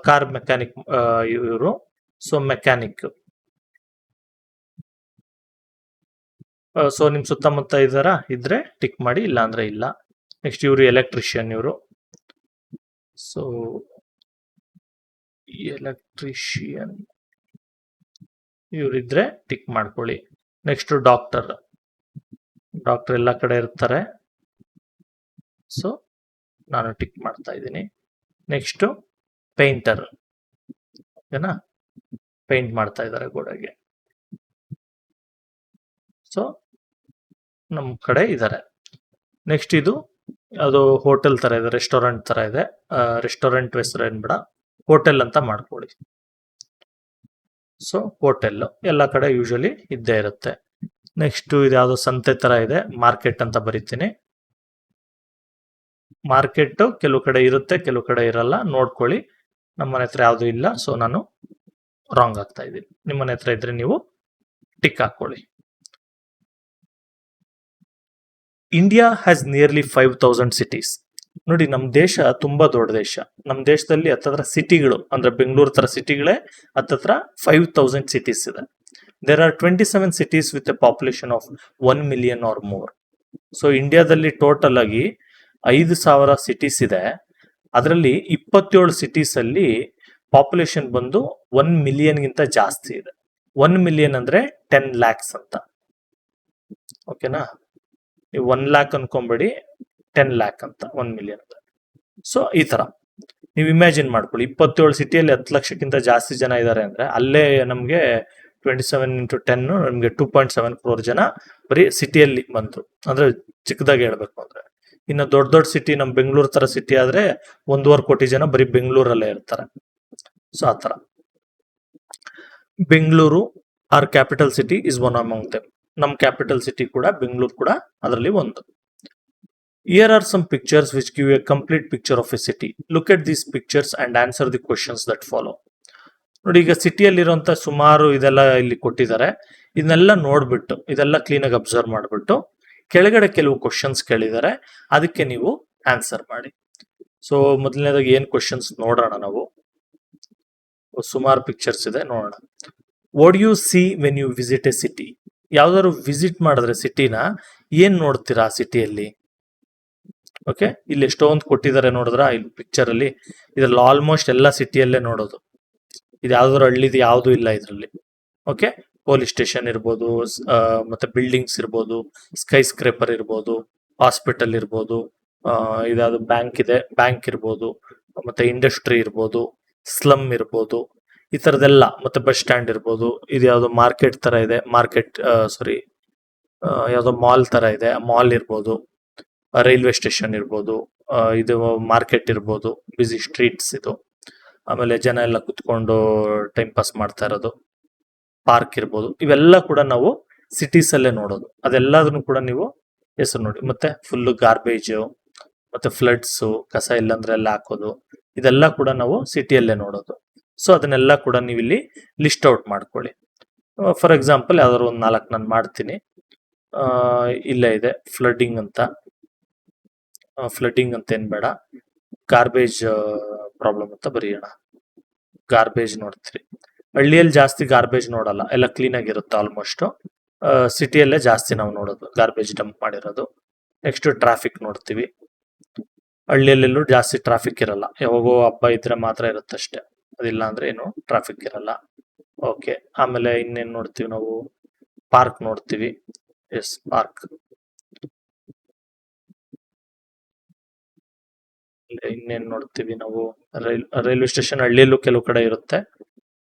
[SPEAKER 1] ಕಾರ್ ಮೆಕ್ಯಾನಿಕ್ ಇವರು. ಸೊ ಮೆಕ್ಯಾನಿಕ್, ಸೊ ನಿಮ್ ಸುತ್ತಮುತ್ತ ಇದ್ರೆ ಟಿಕ್ ಮಾಡಿ, ಇಲ್ಲ ಅಂದ್ರೆ ಇಲ್ಲ. ನೆಕ್ಸ್ಟ್ ಇವರು ಎಲೆಕ್ಟ್ರಿಷಿಯನ್ ಇವರು. ಸೊ ಎಲೆಕ್ಟ್ರಿಷಿಯನ್ ಇವರಿದ್ರೆ ಟಿಕ್ ಮಾಡ್ಕೊಳ್ಳಿ. ನೆಕ್ಸ್ಟ್ ಡಾಕ್ಟರ್ ಎಲ್ಲ ಕಡೆ ಇರ್ತಾರೆ, ಸೊ ನಾನು ಟಿಕ್ ಮಾಡ್ತಾ ಇದ್ದೀನಿ. ನೆಕ್ಸ್ಟ್ ಪೇಂಟರ್, ಓಕೆನಾ, ಪೇಂಟ್ ಮಾಡ್ತಾ ಇದ್ದಾರೆ ಗೋಡೆಗೆ, ಸೊ ನಮ್ ಕಡೆ ಇದ್ದಾರೆ. ನೆಕ್ಸ್ಟ್ ಇದು ಅದು ಹೋಟೆಲ್ ತರ ಇದೆ, ರೆಸ್ಟೋರೆಂಟ್ ತರ ಇದೆ. ರೆಸ್ಟೋರೆಂಟ್ ಹೆಸರು ಏನ್ಬೇಡ, ಹೋಟೆಲ್ ಅಂತ ಮಾಡ್ಕೊಳ್ಳಿ. ಸೊ ಹೋಟೆಲ್ ಎಲ್ಲ ಕಡೆ ಯೂಶಲಿ ಇದ್ದೇ ಇರುತ್ತೆ. ನೆಕ್ಸ್ಟ್ ಇದು ಯಾವ್ದೋ ಸಂತೆ ತರ ಇದೆ, ಮಾರ್ಕೆಟ್ ಅಂತ ಬರಿತೀನಿ. ಮಾರ್ಕೆಟ್ ಕೆಲವು ಕಡೆ ಇರುತ್ತೆ, ಕೆಲವು ಕಡೆ ಇರಲ್ಲ, ನೋಡ್ಕೊಳ್ಳಿ. ನಮ್ಮ ಮನೆ ಹತ್ರ ಯಾವ್ದು ಇಲ್ಲ, ಸೊ ನಾನು ರಾಂಗ್ ಆಗ್ತಾ ಇದ್ದೀನಿ. ನಿಮ್ಮ ಮನೆ ಹತ್ರ ಇದ್ರೆ ನೀವು ಟಿಕ್ ಹಾಕೊಳ್ಳಿ. India has nearly 5000 cities. ನೋಡಿ, ನಮ್ ದೇಶ ತುಂಬಾ ದೊಡ್ಡ ದೇಶ. ನಮ್ ದೇಶದಲ್ಲಿ ಹತ್ತತ್ರ ಸಿಟಿಗಳು ಅಂದ್ರೆ ಬೆಂಗಳೂರು ತರ ಸಿಟಿಗಳೇ ಹತ್ತತ್ರ 5000 ಸಿಟೀಸ್ ಇದೆ. There are 27 cities with a population of 1 million or more. So ಇಂಡಿಯಾದಲ್ಲಿ ಟೋಟಲ್ ಆಗಿ 5000 ಸಿಟೀಸ್ ಇದೆ. ಅದರಲ್ಲಿ 27 ಸಿಟೀಸ್ ಅಲ್ಲಿ ಪಾಪ್ಯುಲೇಷನ್ ಬಂದು 1 million ಗಿಂತ ಜಾಸ್ತಿ ಇದೆ. 1 million ಅಂದ್ರೆ 10 lakhs ಅಂತ, ಓಕೆನಾ. ನೀವು 1 lakh ಅನ್ಕೊಂಬೇಡಿ, 10 lakh ಅಂತ 1 million ಅಂದ್ರೆ. ಸೊ ಈ ತರ ನೀವು ಇಮ್ಯಾಜಿನ್ ಮಾಡ್ಕೊಳ್ಳಿ, 27 ಸಿಟಿಯಲ್ಲಿ 10 ಲಕ್ಷಕ್ಕಿಂತ ಜಾಸ್ತಿ ಜನ ಇದ್ದಾರೆ ಅಂದ್ರೆ ಅಲ್ಲೇ ನಮ್ಗೆ 27 ಇಂಟು 10 ನಮಗೆ 2.7 crore ಜನ ಬರೀ ಸಿಟಿಯಲ್ಲಿ ಬಂದ್ರು. ಅಂದ್ರೆ ಚಿಕ್ಕದಾಗಿ ಹೇಳ್ಬೇಕು ಅಂದ್ರೆ, ಇನ್ನು ದೊಡ್ಡ ದೊಡ್ಡ ಸಿಟಿ ನಮ್ ಬೆಂಗಳೂರು ತರ ಸಿಟಿ ಆದ್ರೆ 1.5 ಕೋಟಿ ಜನ ಬರೀ ಬೆಂಗಳೂರಲ್ಲೇ ಇರ್ತಾರೆ. ಸೊ ಆತರ Bengaluru are capital city is one among them. ನಮ್ ಕ್ಯಾಪಿಟಲ್ ಸಿಟಿ ಕೂಡ ಬೆಂಗಳೂರು ಕೂಡ ಅದರಲ್ಲಿ ಒಂದು. Here are some pictures which give a complete picture of a city. Look at these pictures and answer the questions that follow. ನೋಡಿ, ಈಗ ಸಿಟಿಯಲ್ಲಿರುವಂತ ಸುಮಾರು ಇದೆಲ್ಲ ಇಲ್ಲಿ ಕೊಟ್ಟಿದ್ದಾರೆ. ಇದನ್ನೆಲ್ಲ ನೋಡ್ಬಿಟ್ಟು, ಇದೆಲ್ಲ ಕ್ಲೀನ್ ಆಗಿ ಅಬ್ಸರ್ವ್ ಮಾಡ್ಬಿಟ್ಟು, ಕೆಳಗಡೆ ಕೆಲವು ಕ್ವಶನ್ಸ್ ಕೇಳಿದ್ದಾರೆ, ಅದಕ್ಕೆ ನೀವು ಆನ್ಸರ್ ಮಾಡಿ. ಸೊ ಮೊದಲನೇದಾಗಿ ಏನ್ ಕ್ವಶನ್ಸ್ ನೋಡೋಣ ನಾವು. ಸುಮಾರು ಪಿಕ್ಚರ್ಸ್ ಇದೆ, ನೋಡೋಣ. What you see when you visit a city? ಯಾವ್ದಾದ್ರು ವಿಸಿಟ್ ಮಾಡಿದ್ರೆ ಸಿಟಿನ ಏನ್ ನೋಡ್ತೀರಾ ಸಿಟಿಯಲ್ಲಿ? ಓಕೆ, ಇಲ್ಲಿ ಎಷ್ಟೊಂದು ಕೊಟ್ಟಿದ್ದಾರೆ ನೋಡಿದ್ರ ಇಲ್ಲಿ ಪಿಕ್ಚರ್ ಅಲ್ಲಿ. ಇದ್ರಲ್ಲಿ ಆಲ್ಮೋಸ್ಟ್ ಎಲ್ಲ ಸಿಟಿಯಲ್ಲೇ ನೋಡೋದು. ಇದು ಯಾವ್ದಾದ್ರು ಹಳ್ಳಿದು ಯಾವ್ದು ಇಲ್ಲ ಇದ್ರಲ್ಲಿ. ಓಕೆ, ಪೊಲೀಸ್ ಸ್ಟೇಷನ್ ಇರ್ಬೋದು, ಮತ್ತೆ ಬಿಲ್ಡಿಂಗ್ಸ್ ಇರ್ಬೋದು, ಸ್ಕೈ ಸ್ಕ್ರೇಪರ್ ಇರ್ಬೋದು, ಹಾಸ್ಪಿಟಲ್ ಇರ್ಬೋದು, ಇದಾದ್ರು ಬ್ಯಾಂಕ್ ಇದೆ, ಬ್ಯಾಂಕ್ ಇರ್ಬೋದು, ಮತ್ತೆ ಇಂಡಸ್ಟ್ರಿ ಇರ್ಬೋದು, ಸ್ಲಮ್ ಇರ್ಬೋದು, ಈ ತರದೆಲ್ಲ, ಮತ್ತೆ ಬಸ್ ಸ್ಟ್ಯಾಂಡ್ ಇರ್ಬೋದು. ಇದು ಯಾವ್ದೋ ಮಾರ್ಕೆಟ್ ತರ ಇದೆ, ಮಾರ್ಕೆಟ್ ಸಾರಿ ಯಾವ್ದೋ ಮಾಲ್ ತರ ಇದೆ, ಮಾಲ್ ಇರ್ಬೋದು, ರೈಲ್ವೆ ಸ್ಟೇಷನ್ ಇರ್ಬೋದು, ಇದು ಮಾರ್ಕೆಟ್ ಇರ್ಬೋದು, ಬಿಸಿ ಸ್ಟ್ರೀಟ್ಸ್ ಇದು. ಆಮೇಲೆ ಜನ ಎಲ್ಲ ಕುತ್ಕೊಂಡು ಟೈಮ್ ಪಾಸ್ ಮಾಡ್ತಾ ಇರೋದು, ಪಾರ್ಕ್ ಇರ್ಬೋದು. ಇವೆಲ್ಲ ಕೂಡ ನಾವು ಸಿಟೀಸ್ ಅಲ್ಲೇ ನೋಡೋದು. ಅದೆಲ್ಲದನ್ನು ಕೂಡ ನೀವು ಹೆಸರು ನೋಡಿ. ಮತ್ತೆ ಫುಲ್ ಗಾರ್ಬೇಜ್, ಮತ್ತೆ ಫ್ಲಡ್ಸ್, ಕಸ ಇಲ್ಲಂದ್ರೆ ಎಲ್ಲ ಹಾಕೋದು, ಇದೆಲ್ಲ ಕೂಡ ನಾವು ಸಿಟಿಯಲ್ಲೇ ನೋಡೋದು. ಸೊ ಅದನ್ನೆಲ್ಲ ಕೂಡ ನೀವು ಇಲ್ಲಿ ಲಿಸ್ಟ್ ಔಟ್ ಮಾಡ್ಕೊಳ್ಳಿ. ಫಾರ್ ಎಕ್ಸಾಂಪಲ್ ಯಾವ್ದಾದ್ರು ಒಂದು 4 ನಾನು ಮಾಡ್ತೀನಿ. ಇಲ್ಲೇ ಇದೆ ಫ್ಲಡ್ಡಿಂಗ್ ಅಂತ. ಫ್ಲಡ್ಡಿಂಗ್ ಅಂತ ಏನ್ ಬೇಡ, ಗಾರ್ಬೇಜ್ ಪ್ರಾಬ್ಲಮ್ ಅಂತ ಬರೆಯೋಣ. ಗಾರ್ಬೇಜ್ ನೋಡ್ತೀರಿ. ಹಳ್ಳಿಯಲ್ಲಿ ಜಾಸ್ತಿ ಗಾರ್ಬೇಜ್ ನೋಡಲ್ಲ, ಎಲ್ಲ ಕ್ಲೀನ್ ಆಗಿರುತ್ತೆ ಆಲ್ಮೋಸ್ಟ್. ಸಿಟಿಯಲ್ಲೇ ಜಾಸ್ತಿ ನಾವು ನೋಡೋದು ಗಾರ್ಬೇಜ್ ಡಂಪ್ ಮಾಡಿರೋದು. ನೆಕ್ಸ್ಟ್ ಟ್ರಾಫಿಕ್ ನೋಡ್ತೀವಿ. ಹಳ್ಳಿಯಲ್ಲೆಲ್ಲೂ ಜಾಸ್ತಿ ಟ್ರಾಫಿಕ್ ಇರಲ್ಲ, ಯಾವಾಗೋ ಹಬ್ಬ ಇದ್ರೆ ಮಾತ್ರ ಇರುತ್ತಷ್ಟೇ, ಅದಿಲ್ಲ ಅಂದ್ರೆ ಏನು ಟ್ರಾಫಿಕ್ ಇರಲ್ಲ. ಓಕೆ, ಆಮೇಲೆ ಇನ್ನೇನ್ ನೋಡ್ತೀವಿ ನಾವು? ಪಾರ್ಕ್ ನೋಡ್ತೀವಿ. Yes, park. ಇನ್ನೇನ್ ನೋಡ್ತೀವಿ ನಾವು? ರೈಲ್ವೆ ಸ್ಟೇಷನ್ ಹಳ್ಳಿಯಲ್ಲೂ ಕೆಲವು ಕಡೆ ಇರುತ್ತೆ.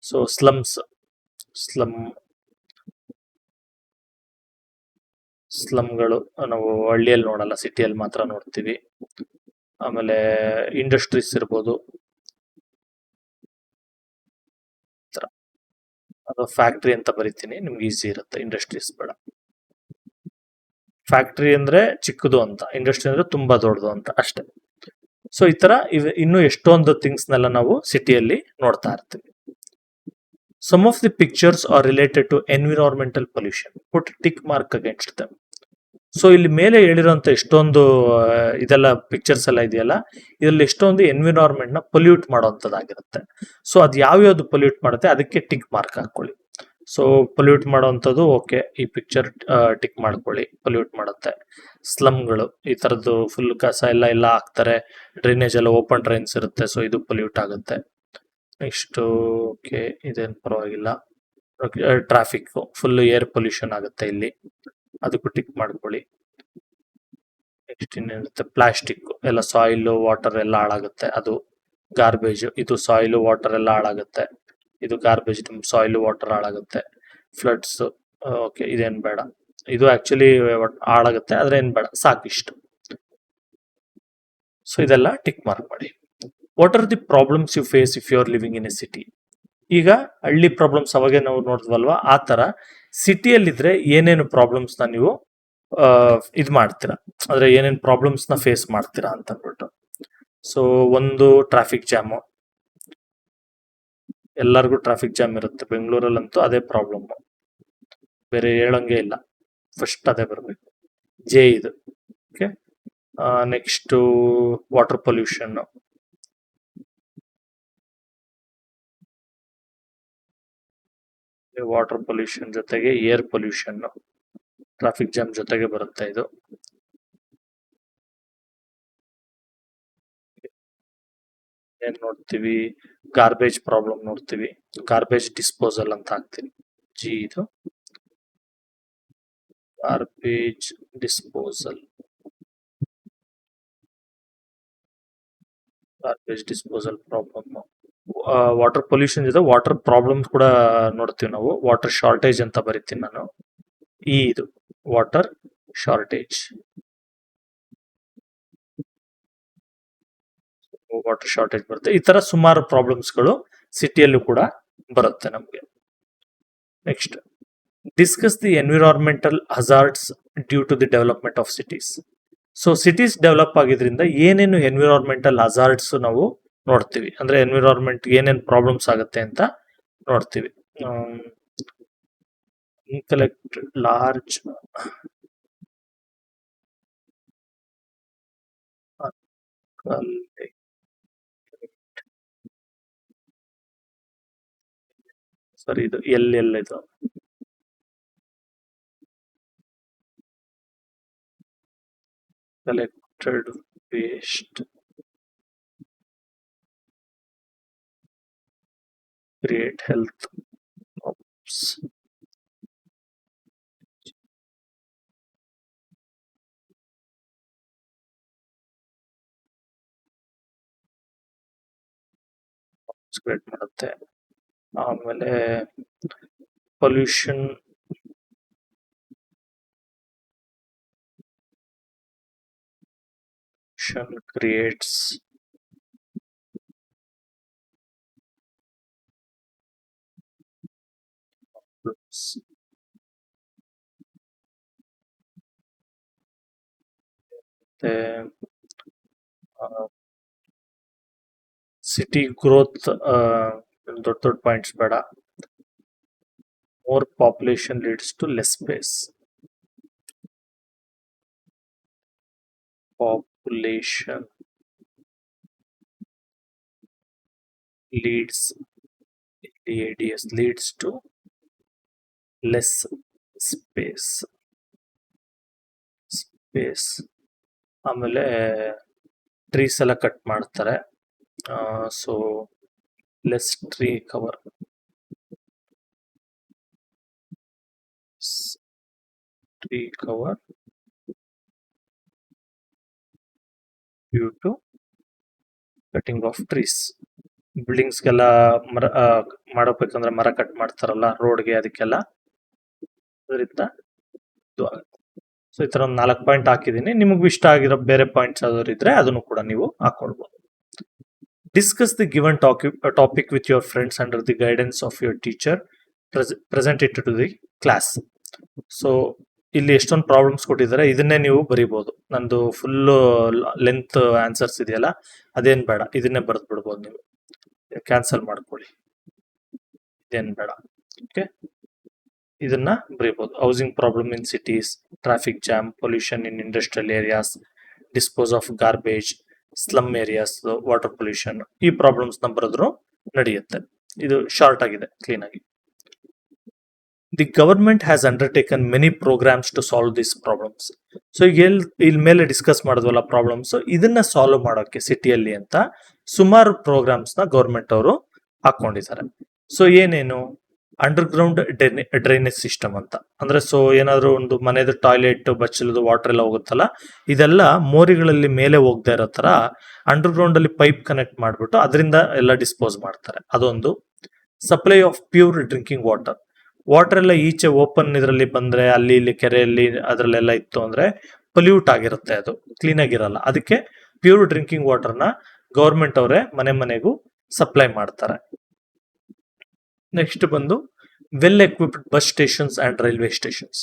[SPEAKER 1] ಸೊ ಸ್ಲಮ್ಸ್, ಸ್ಲಮ್ಗಳು ನಾವು ಹಳ್ಳಿಯಲ್ಲಿ ನೋಡಲ್ಲ, ಸಿಟಿಯಲ್ಲಿ ಮಾತ್ರ ನೋಡ್ತೀವಿ. ಆಮೇಲೆ ಇಂಡಸ್ಟ್ರೀಸ್ ಇರ್ಬೋದು, ಅದು ಫ್ಯಾಕ್ಟ್ರಿ ಅಂತ ಬರಿತೀನಿ, ನಿಮ್ಗೆ ಈಸಿ ಇರುತ್ತೆ. ಇಂಡಸ್ಟ್ರೀಸ್ ಬೇಡ. ಫ್ಯಾಕ್ಟ್ರಿ ಅಂದ್ರೆ ಚಿಕ್ಕದು ಅಂತ, ಇಂಡಸ್ಟ್ರಿ ಅಂದ್ರೆ ತುಂಬಾ ದೊಡ್ಡದು ಅಂತ ಅಷ್ಟೇ. ಸೊ ಈ ತರ ಇನ್ನು ಎಷ್ಟೊಂದು ಥಿಂಗ್ಸ್ ನೆಲ್ಲ ನಾವು ಸಿಟಿಯಲ್ಲಿ ನೋಡ್ತಾ ಇರ್ತೀವಿ. Some of the pictures are related to environmental pollution. Put tick mark against them. So ಇಲ್ಲಿ ಮೇಲೆ ಹೇಳಿರೋಂತ ಎಷ್ಟೊಂದು ಇದೆಲ್ಲ ಪಿಕ್ಚರ್ಸ್ ಎಲ್ಲ ಇದೆಯಲ್ಲ, ಇದರಲ್ಲಿ ಎಷ್ಟೊಂದು ಎನ್ವಿರಾನ್ಮೆಂಟ್ ನ ಪೊಲ್ಯೂಟ್ ಮಾಡೋಂಥದ್ದಾಗಿರುತ್ತೆ. ಸೊ ಅದು ಯಾವ್ಯಾವ್ದು ಪೊಲ್ಯೂಟ್ ಮಾಡುತ್ತೆ ಅದಕ್ಕೆ ಟಿಕ್ ಮಾರ್ಕ್ ಹಾಕೊಳ್ಳಿ. ಸೊ ಪೊಲ್ಯೂಟ್ ಮಾಡೋವಂಥದ್ದು ಓಕೆ, ಈ ಪಿಕ್ಚರ್ ಟಿಕ್ ಮಾಡ್ಕೊಳ್ಳಿ, ಪೊಲ್ಯೂಟ್ ಮಾಡುತ್ತೆ. ಸ್ಲಮ್ಗಳು ಈ ತರದ್ದು ಫುಲ್ ಕಸ ಎಲ್ಲ ಹಾಕ್ತಾರೆ, ಡ್ರೈನೇಜ್ ಎಲ್ಲ ಓಪನ್ ಡ್ರೈನ್ಸ್ ಇರುತ್ತೆ, ಸೊ ಇದು ಪೊಲ್ಯೂಟ್ ಆಗುತ್ತೆ. ನೆಕ್ಸ್ಟ್ ಓಕೆ, ಇದೇನು ಪರವಾಗಿಲ್ಲ. ಟ್ರಾಫಿಕ್ ಫುಲ್ ಏರ್ ಪೊಲ್ಯೂಷನ್ ಆಗುತ್ತೆ ಇಲ್ಲಿ, ಅದಕ್ಕೂ ಟಿಕ್ ಮಾಡ್ಕೊಳ್ಳಿ. ನೆಕ್ಸ್ಟ್ ಇನ್ನೇನಿರುತ್ತೆ? ಪ್ಲಾಸ್ಟಿಕ್ ಎಲ್ಲ ಸಾಯಿಲ್ ವಾಟರ್ ಎಲ್ಲ ಹಾಳಾಗುತ್ತೆ, ಅದು ಗಾರ್ಬೇಜ್. ಇದು ಸಾಯಿಲ್ ವಾಟರ್ ಎಲ್ಲ ಹಾಳಾಗುತ್ತೆ, ಇದು ಗಾರ್ಬೇಜ್. ಸಾಯಿಲ್ ವಾಟರ್ ಹಾಳಾಗುತ್ತೆ. ಫ್ಲಡ್ಸ್ ಓಕೆ, ಇದೇನ್ ಬೇಡ. ಇದು ಆಕ್ಚುಲಿ ಹಾಳಾಗುತ್ತೆ, ಆದ್ರೆ ಏನ್ ಬೇಡ, ಸಾಕಿಷ್ಟು. ಸೊ ಇದೆಲ್ಲ ಟಿಕ್ ಮಾರ್ಕ್ ಮಾಡಿ. What are the problems you face if you are living in a city? ಈಗ ಹಳ್ಳಿ ಪ್ರಾಬ್ಲಮ್ಸ್ ಅವಾಗೆ ನಾವು ನೋಡಿದ್ವಲ್ವಾ, ಆ ತರ ಸಿಟಿಯಲ್ಲಿದ್ರೆ ಏನೇನು ಪ್ರಾಬ್ಲಮ್ಸ್ ನ ನೀವು ಇದ್ ಮಾಡ್ತೀರಾ, ಅಂದ್ರೆ ಏನೇನು ಪ್ರಾಬ್ಲಮ್ಸ್ ನ ಫೇಸ್ ಮಾಡ್ತೀರಾ ಅಂತ ಅಂದ್ಬಿಟ್ಟು. ಸೊ ಒಂದು ಟ್ರಾಫಿಕ್ ಜಾಮು, ಎಲ್ಲರಿಗೂ ಟ್ರಾಫಿಕ್ ಜಾಮ್ ಇರುತ್ತೆ. ಬೆಂಗಳೂರಲ್ಲಂತೂ ಅದೇ ಪ್ರಾಬ್ಲಮ್, ಬೇರೆ ಹೇಳಂಗೆ ಇಲ್ಲ, ಫಸ್ಟ್ ಅದೇ ಬರಬೇಕು. ಇದು okay. Next water pollution, water pollution ಜೊತೆಗೆ ಏರ್ ಪೊಲ್ಯೂಷನ್, ಟ್ರಾಫಿಕ್ ಜಾಮ್ ಜೊತೆಗೆ ಬರುತ್ತೆ ಇದು. ಏನ್ ನೋಡ್ತೀವಿ? ಗಾರ್ಬೇಜ್ ಪ್ರಾಬ್ಲಮ್ ನೋಡ್ತೀವಿ. ಗಾರ್ಬೇಜ್ ಡಿಸ್ಪೋಸಲ್ ಅಂತ ಹಾಕ್ತೀನಿ, ಇದು garbage disposal. Garbage disposal problem. Water pollution ಇದೆ, ವಾಟರ್ ಪ್ರಾಬ್ಲಮ್ಸ್ ಕೂಡ ನೋಡ್ತೀವಿ ನಾವು. ವಾಟರ್ ಶಾರ್ಟೇಜ್ ಅಂತ ಬರಿತೀನಿ ನಾನು. ಇದು ವಾಟರ್ ಶಾರ್ಟೇಜ್. ವಾಟರ್ ಶಾರ್ಟೇಜ್ ಬರುತ್ತೆ. ಈ ತರ ಸುಮಾರು ಪ್ರಾಬ್ಲಮ್ಸ್ಗಳು ಸಿಟಿಯಲ್ಲೂ ಕೂಡ ಬರುತ್ತೆ ನಮಗೆ. Next, discuss the environmental hazards due to the development of cities. So cities develop ಆಗಿದ್ರಿಂದ ಏನೇನು ಎನ್ವಿರಾನ್ಮೆಂಟಲ್ ಹಜಾರ್ಡ್ಸ್ ನಾವು ನೋಡ್ತೀವಿ, ಅಂದ್ರೆ ಎನ್ವಿರಾನ್ಮೆಂಟ್ ಏನೇನು ಪ್ರಾಬ್ಲಮ್ಸ್ ಆಗುತ್ತೆ ಅಂತ ನೋಡ್ತೀವಿ. ಕಲೆಕ್ಟ್ ಲಾರ್ಜ್ ಸರಿ, ಇದು ಎಲ್ಲ ಇದು collected waste, create health problems. Create ಮಾಡುತ್ತೆ. ಆಮೇಲೆ pollution creates problems. City growth ದೊಡ್ಡ ದೊಡ್ಡ ಪಾಯಿಂಟ್ಸ್ ಬೇಡ. More population leads to less space. Population leads to less space. ಆಮೇಲೆ ಟ್ರೀಸ್ ಎಲ್ಲ ಕಟ್ ಮಾಡ್ತಾರೆ. So less tree cover. due to cutting of trees. ಬಿಲ್ಡಿಂಗ್ಸ್ಗೆಲ್ಲ ಮರ ಮಾಡಬೇಕಂದ್ರೆ ಮರ ಕಟ್ ಮಾಡ್ತಾರಲ್ಲ ರೋಡ್ಗೆ, ಅದಕ್ಕೆಲ್ಲ ಅದರಿಂದ ಇದು ಆಗುತ್ತೆ. ಸೊ ಈ ತರ ಒಂದು 4 ಪಾಯಿಂಟ್ ಹಾಕಿದೀನಿ. ನಿಮಗೂ ಇಷ್ಟ ಆಗಿರೋ ಬೇರೆ ಪಾಯಿಂಟ್ಸ್ ಯಾವ್ದಾದ್ರು ಇದ್ರೆ ಅದನ್ನು ಕೂಡ ನೀವು ಹಾಕೊಳ್ಬಹುದು. Discuss the given topic with your friends under the guidance of your teacher. Present it to the class. So ಇಲ್ಲಿ ಎಷ್ಟೊಂದು ಪ್ರಾಬ್ಲಮ್ಸ್ ಕೊಟ್ಟಿದ್ದಾರೆ, ಇದನ್ನೇ ನೀವು ಬರೀಬಹುದು. ನಂದು ಫುಲ್ ಲೆಂತ್ ಆನ್ಸರ್ಸ್ ಇದೆಯಲ್ಲ, ಅದೇನ್ ಬೇಡ, ಇದನ್ನೇ ಬರೆದು ಬಿಡ್ಬೋದು ನೀವು. ಕ್ಯಾನ್ಸಲ್ ಮಾಡ್ಕೊಳ್ಳಿ, ಇದೇನ್ ಬೇಡ. ಓಕೆ, ಇದನ್ನ ಬರೀಬಹುದು. Housing problem in cities, traffic jam, pollution in industrial areas, dispose of garbage, slum areas, water pollution. ಈ ಪ್ರಾಬ್ಲಮ್ಸ್ ನ ಬರೆದ್ರು ನಡೆಯುತ್ತೆ. ಇದು ಶಾರ್ಟ್ ಆಗಿದೆ, ಕ್ಲೀನ್ ಆಗಿ. The government has undertaken many programmes to solve this problems. So ಈಗ ಇಲ್ಲಿ ಮೇಲೆ ಡಿಸ್ಕಸ್ ಮಾಡಿದ್ವಲ್ಲ ಪ್ರಾಬ್ಲಮ್ಸ್, ಇದನ್ನ ಸಾಲ್ವ್ ಮಾಡೋಕೆ ಸಿಟಿಯಲ್ಲಿ ಅಂತ ಸುಮಾರು ಪ್ರೋಗ್ರಾಮ್ಸ್ ನ ಗವರ್ಮೆಂಟ್ ಅವರು ಹಾಕೊಂಡಿದ್ದಾರೆ. ಸೊ ಏನೇನು, ಅಂಡರ್ ಗ್ರೌಂಡ್ ಡ್ರೈನೇಜ್ ಸಿಸ್ಟಮ್ ಅಂತ. ಅಂದ್ರೆ ಸೊ ಏನಾದ್ರು ಒಂದು ಮನೆದು ಟಾಯ್ಲೆಟ್ ಬಚ್ಚಲದು ವಾಟರ್ ಎಲ್ಲ ಹೋಗುತ್ತಲ್ಲ, ಇದೆಲ್ಲ ಮೋರಿಗಳಲ್ಲಿ ಮೇಲೆ ಹೋಗದೆ ಇರೋ ತರ ಅಂಡರ್ ಗ್ರೌಂಡ್ ಅಲ್ಲಿ ಪೈಪ್ ಕನೆಕ್ಟ್ ಮಾಡ್ಬಿಟ್ಟು ಅದರಿಂದ ಎಲ್ಲ ಡಿಸ್ಪೋಸ್ ಮಾಡ್ತಾರೆ. ಅದೊಂದು. Supply of pure drinking water. Water ಎಲ್ಲ ಈಚೆ ಓಪನ್ ಇದರಲ್ಲಿ ಬಂದ್ರೆ, ಅಲ್ಲಿ ಇಲ್ಲಿ ಕೆರೆಯಲ್ಲಿ ಅದ್ರಲ್ಲೆಲ್ಲ ಇತ್ತು ಅಂದ್ರೆ ಪೊಲ್ಯೂಟ್ ಆಗಿರುತ್ತೆ, ಅದು ಕ್ಲೀನ್ ಆಗಿರಲ್ಲ. ಅದಕ್ಕೆ ಪ್ಯೂರ್ ಡ್ರಿಂಕಿಂಗ್ ವಾಟರ್ನ ಗೌರ್ಮೆಂಟ್ ಅವರೇ ಮನೆ ಮನೆಗೂ ಸಪ್ಲೈ ಮಾಡ್ತಾರೆ. ನೆಕ್ಸ್ಟ್ ಬಂದು well equipped bus stations and railway stations.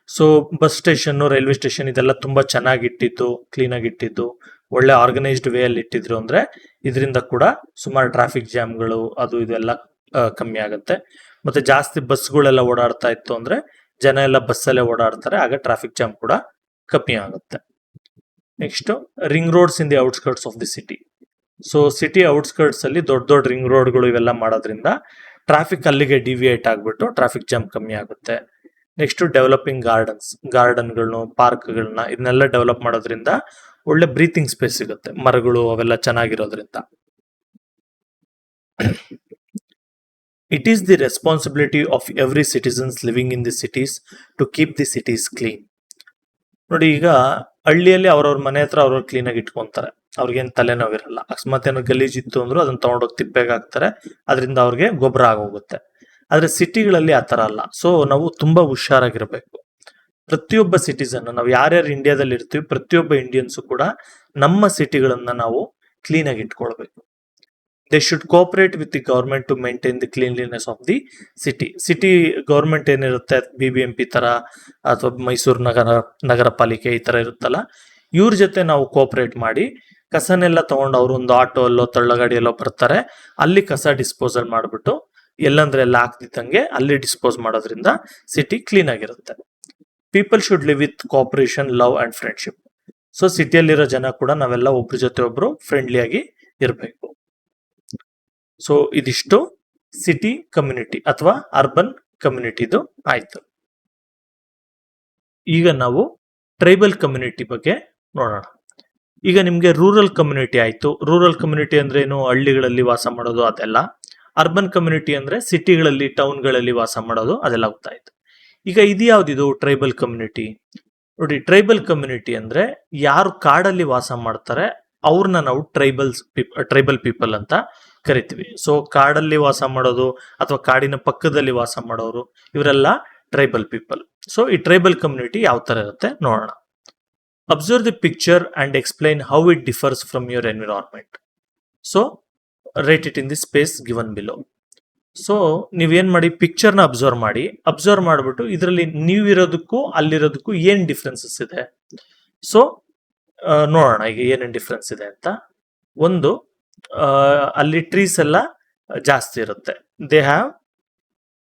[SPEAKER 1] So bus station, railway station ಇದೆಲ್ಲ ತುಂಬಾ ಚೆನ್ನಾಗಿ ಇಟ್ಟಿದ್ದು, ಕ್ಲೀನ್ ಆಗಿ ಇಟ್ಟಿದ್ದು, ಒಳ್ಳೆ ಆರ್ಗನೈಸ್ಡ್ ವೇ ಅಲ್ಲಿ ಇಟ್ಟಿದ್ರು ಅಂದ್ರೆ ಇದರಿಂದ ಕೂಡ ಸುಮಾರು ಟ್ರಾಫಿಕ್ ಜಾಮ್ಗಳು ಅದು ಇದೆಲ್ಲ ಕಮ್ಮಿ ಆಗುತ್ತೆ. ಮತ್ತೆ ಜಾಸ್ತಿ ಬಸ್ಗಳೆಲ್ಲ ಓಡಾಡ್ತಾ ಇತ್ತು ಅಂದ್ರೆ ಜನ ಎಲ್ಲ ಬಸ್ಸಲ್ಲೇ ಓಡಾಡ್ತಾರೆ, ಆಗ ಟ್ರಾಫಿಕ್ ಜಾಮ್ ಕೂಡ ಕಮ್ಮಿ ಆಗುತ್ತೆ. Next, ring roads in the outskirts of the city. So city outskirts ಅಲ್ಲಿ ದೊಡ್ಡ ದೊಡ್ಡ ರಿಂಗ್ ರೋಡ್ಗಳು ಇವೆಲ್ಲ ಮಾಡೋದ್ರಿಂದ ಟ್ರಾಫಿಕ್ ಅಲ್ಲಿಗೆ ಡಿವಿಯೇಟ್ ಆಗ್ಬಿಟ್ಟು ಟ್ರಾಫಿಕ್ ಜಾಮ್ ಕಮ್ಮಿ ಆಗುತ್ತೆ. ನೆಕ್ಸ್ಟ್, ಡೆವಲಪಿಂಗ್ ಗಾರ್ಡನ್ಗಳನ್ನ, ಪಾರ್ಕ್ಗಳನ್ನ ಇದನ್ನೆಲ್ಲ ಡೆವಲಪ್ ಮಾಡೋದ್ರಿಂದ ಒಳ್ಳೆ ಬ್ರೀತಿಂಗ್ ಸ್ಪೇಸ್ ಸಿಗುತ್ತೆ, ಮರಗಳು ಅವೆಲ್ಲ ಚೆನ್ನಾಗಿರೋದ್ರಿಂದ. It is the responsibility of every citizens living in the cities to keep the cities clean. ನೋಡಿ, ಈಗ ಹಳ್ಳಿಯಲ್ಲಿ ಅವ್ರವ್ರ ಮನೆ ಹತ್ರ ಅವ್ರವ್ರು ಕ್ಲೀನ್ ಆಗಿ ಇಟ್ಕೊಂತಾರೆ. ಅವ್ರಿಗೇನು ತಲೆನೋವಿರಲ್ಲ. ಅಕಸ್ಮಾತ್ ಏನೋ ಗಲೀಜಿತ್ತು ಅಂದ್ರೂ ಅದನ್ನ ತಗೊಂಡೋಗಿ ತಿಪ್ಪೆಗೆ ಹಾಕ್ತಾರೆ, ಅದರಿಂದ ಅವ್ರಿಗೆ ಗೊಬ್ಬರ ಆಗೋಗುತ್ತೆ. ಆದ್ರೆ ಸಿಟಿಗಳಲ್ಲಿ ಆ ತರ ಅಲ್ಲ. ಸೊ ನಾವು ತುಂಬಾ ಹುಷಾರಾಗಿರ್ಬೇಕು. ಪ್ರತಿಯೊಬ್ಬ ಸಿಟಿಸನ್, ನಾವು ಯಾರ್ಯಾರು ಇಂಡಿಯಾದಲ್ಲಿ ಇರ್ತೀವಿ, ಪ್ರತಿಯೊಬ್ಬ ಇಂಡಿಯನ್ಸ್ ಕೂಡ ನಮ್ಮ ಸಿಟಿಗಳನ್ನ ನಾವು ಕ್ಲೀನ್ ಆಗಿ ಇಟ್ಕೊಳ್ಬೇಕು. They should cooperate with the government to maintain the cleanliness of the city government ಏನಿರುತ್ತೆ, BBMP ತರ ಅಥವಾ ಮೈಸೂರು ನಗರ ಪಾಲಿಕೆ ಈ ತರ ಇರುತ್ತಲ್ಲ, ಇವ್ರ ಜೊತೆ ನಾವು ಕೋಆಪರೇಟ್ ಮಾಡಿ ಕಸನೆಲ್ಲ ತಗೊಂಡು ಅವ್ರು ಒಂದು ಆಟೋ ಅಲ್ಲೋ ತಳ್ಳಗಾಡಿಯಲ್ಲೋ ಬರ್ತಾರೆ, ಅಲ್ಲಿ ಕಸ ಡಿಸ್ಪೋಸಲ್ ಮಾಡ್ಬಿಟ್ಟು ಎಲ್ಲಂದ್ರೆ ಎಲ್ಲ ಹಾಕ್ತಿದ್ದಂಗೆ ಅಲ್ಲಿ ಡಿಸ್ಪೋಸ್ ಮಾಡೋದ್ರಿಂದ ಸಿಟಿ ಕ್ಲೀನ್ ಆಗಿರುತ್ತೆ. People should live with cooperation, love and friendship. So ಸಿಟಿಯಲ್ಲಿರೋ ಜನ ಕೂಡ ನಾವೆಲ್ಲ ಒಬ್ರ ಜೊತೆ ಒಬ್ರು ಫ್ರೆಂಡ್ಲಿ ಆಗಿ ಇರಬೇಕು. ಸೊ ಇದಿಷ್ಟು ಸಿಟಿ ಕಮ್ಯುನಿಟಿ ಅಥವಾ ಅರ್ಬನ್ ಕಮ್ಯುನಿಟಿದು ಆಯ್ತು. ಈಗ ನಾವು ಟ್ರೈಬಲ್ ಕಮ್ಯುನಿಟಿ ಬಗ್ಗೆ ನೋಡೋಣ. ಈಗ ನಿಮ್ಗೆ ರೂರಲ್ ಕಮ್ಯುನಿಟಿ ಆಯ್ತು. ರೂರಲ್ ಕಮ್ಯುನಿಟಿ ಅಂದ್ರೆ ಏನು, ಹಳ್ಳಿಗಳಲ್ಲಿ ವಾಸ ಮಾಡೋದು ಅದೆಲ್ಲ. ಅರ್ಬನ್ ಕಮ್ಯುನಿಟಿ ಅಂದ್ರೆ ಸಿಟಿಗಳಲ್ಲಿ, ಟೌನ್ಗಳಲ್ಲಿ ವಾಸ ಮಾಡೋದು ಅದೆಲ್ಲ ಗೊತ್ತಾಯ್ತು. ಈಗ ಇದು ಯಾವ್ದಿದು ಟ್ರೈಬಲ್ ಕಮ್ಯುನಿಟಿ? ನೋಡಿ, ಟ್ರೈಬಲ್ ಕಮ್ಯುನಿಟಿ ಅಂದ್ರೆ ಯಾರು ಕಾಡಲ್ಲಿ ವಾಸ ಮಾಡ್ತಾರೆ ಅವ್ರನ್ನ ನಾವು ಟ್ರೈಬಲ್ ಪೀಪಲ್ ಅಂತ ಕರಿತೀವಿ. ಸೊ ಕಾಡಲ್ಲಿ ವಾಸ ಮಾಡೋದು ಅಥವಾ ಕಾಡಿನ ಪಕ್ಕದಲ್ಲಿ ವಾಸ ಮಾಡೋರು, ಇವರೆಲ್ಲ ಟ್ರೈಬಲ್ ಪೀಪಲ್. ಸೊ ಈ ಟ್ರೈಬಲ್ ಕಮ್ಯುನಿಟಿ ಯಾವ ತರ ಇರುತ್ತೆ ನೋಡೋಣ. Observe the picture and explain how it differs from your environment. So right it in the space given below. So ನೀವೇನ್ ಮಾಡಿ, ಪಿಕ್ಚರ್ನ ಅಬ್ಸರ್ವ್ ಮಾಡ್ಬಿಟ್ಟು ಇದರಲ್ಲಿ ನೀವಿರೋದಕ್ಕೂ ಅಲ್ಲಿರೋದಕ್ಕೂ ಏನ್ ಡಿಫ್ರೆನ್ಸಸ್ ಇದೆ ಸೊ ನೋಡೋಣ ಈಗ ಏನೇನ್ ಡಿಫ್ರೆನ್ಸ್ ಇದೆ ಅಂತ. ಒಂದು, ಅಲ್ಲಿ ಟ್ರೀಸ್ ಎಲ್ಲ ಜಾಸ್ತಿ ಇರುತ್ತೆ. ದೇ ಹ್ಯಾವ್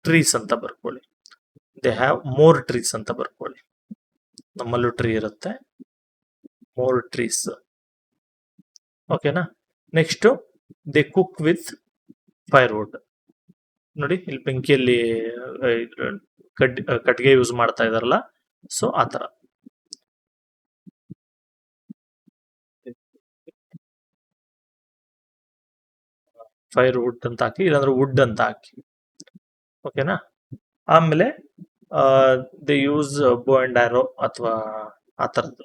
[SPEAKER 1] ಟ್ರೀಸ್ ಅಂತ ಬರ್ಕೊಳ್ಳಿ. ದೇ ಹ್ಯಾವ್ ಮೋರ್ ಟ್ರೀಸ್ ಅಂತ ಬರ್ಕೊಳ್ಳಿ. ನಮ್ಮಲ್ಲೂ ಟ್ರೀ ಇರುತ್ತೆ, ಮೋರ್ ಟ್ರೀಸ್. ಓಕೆನಾ. Next, they cook with firewood. ನೋಡಿ, ಇಲ್ಲಿ ಬೆಂಕಿಯಲ್ಲಿ ಕಟ್ಟಿಗೆ ಯೂಸ್ ಮಾಡ್ತಾ ಇದಾರಲ್ಲ, ಸೊ ಆತರ. ಫೈರ್ ವುಡ್ ಅಂತ ಹಾಕಿ, ಇಲ್ಲಾಂದ್ರೆ ವುಡ್ ಅಂತ ಹಾಕಿ. ಓಕೆನಾ. ಆಮೇಲೆ they use bow and arrow ಅಥವಾ ಆ ತರದ್ದು.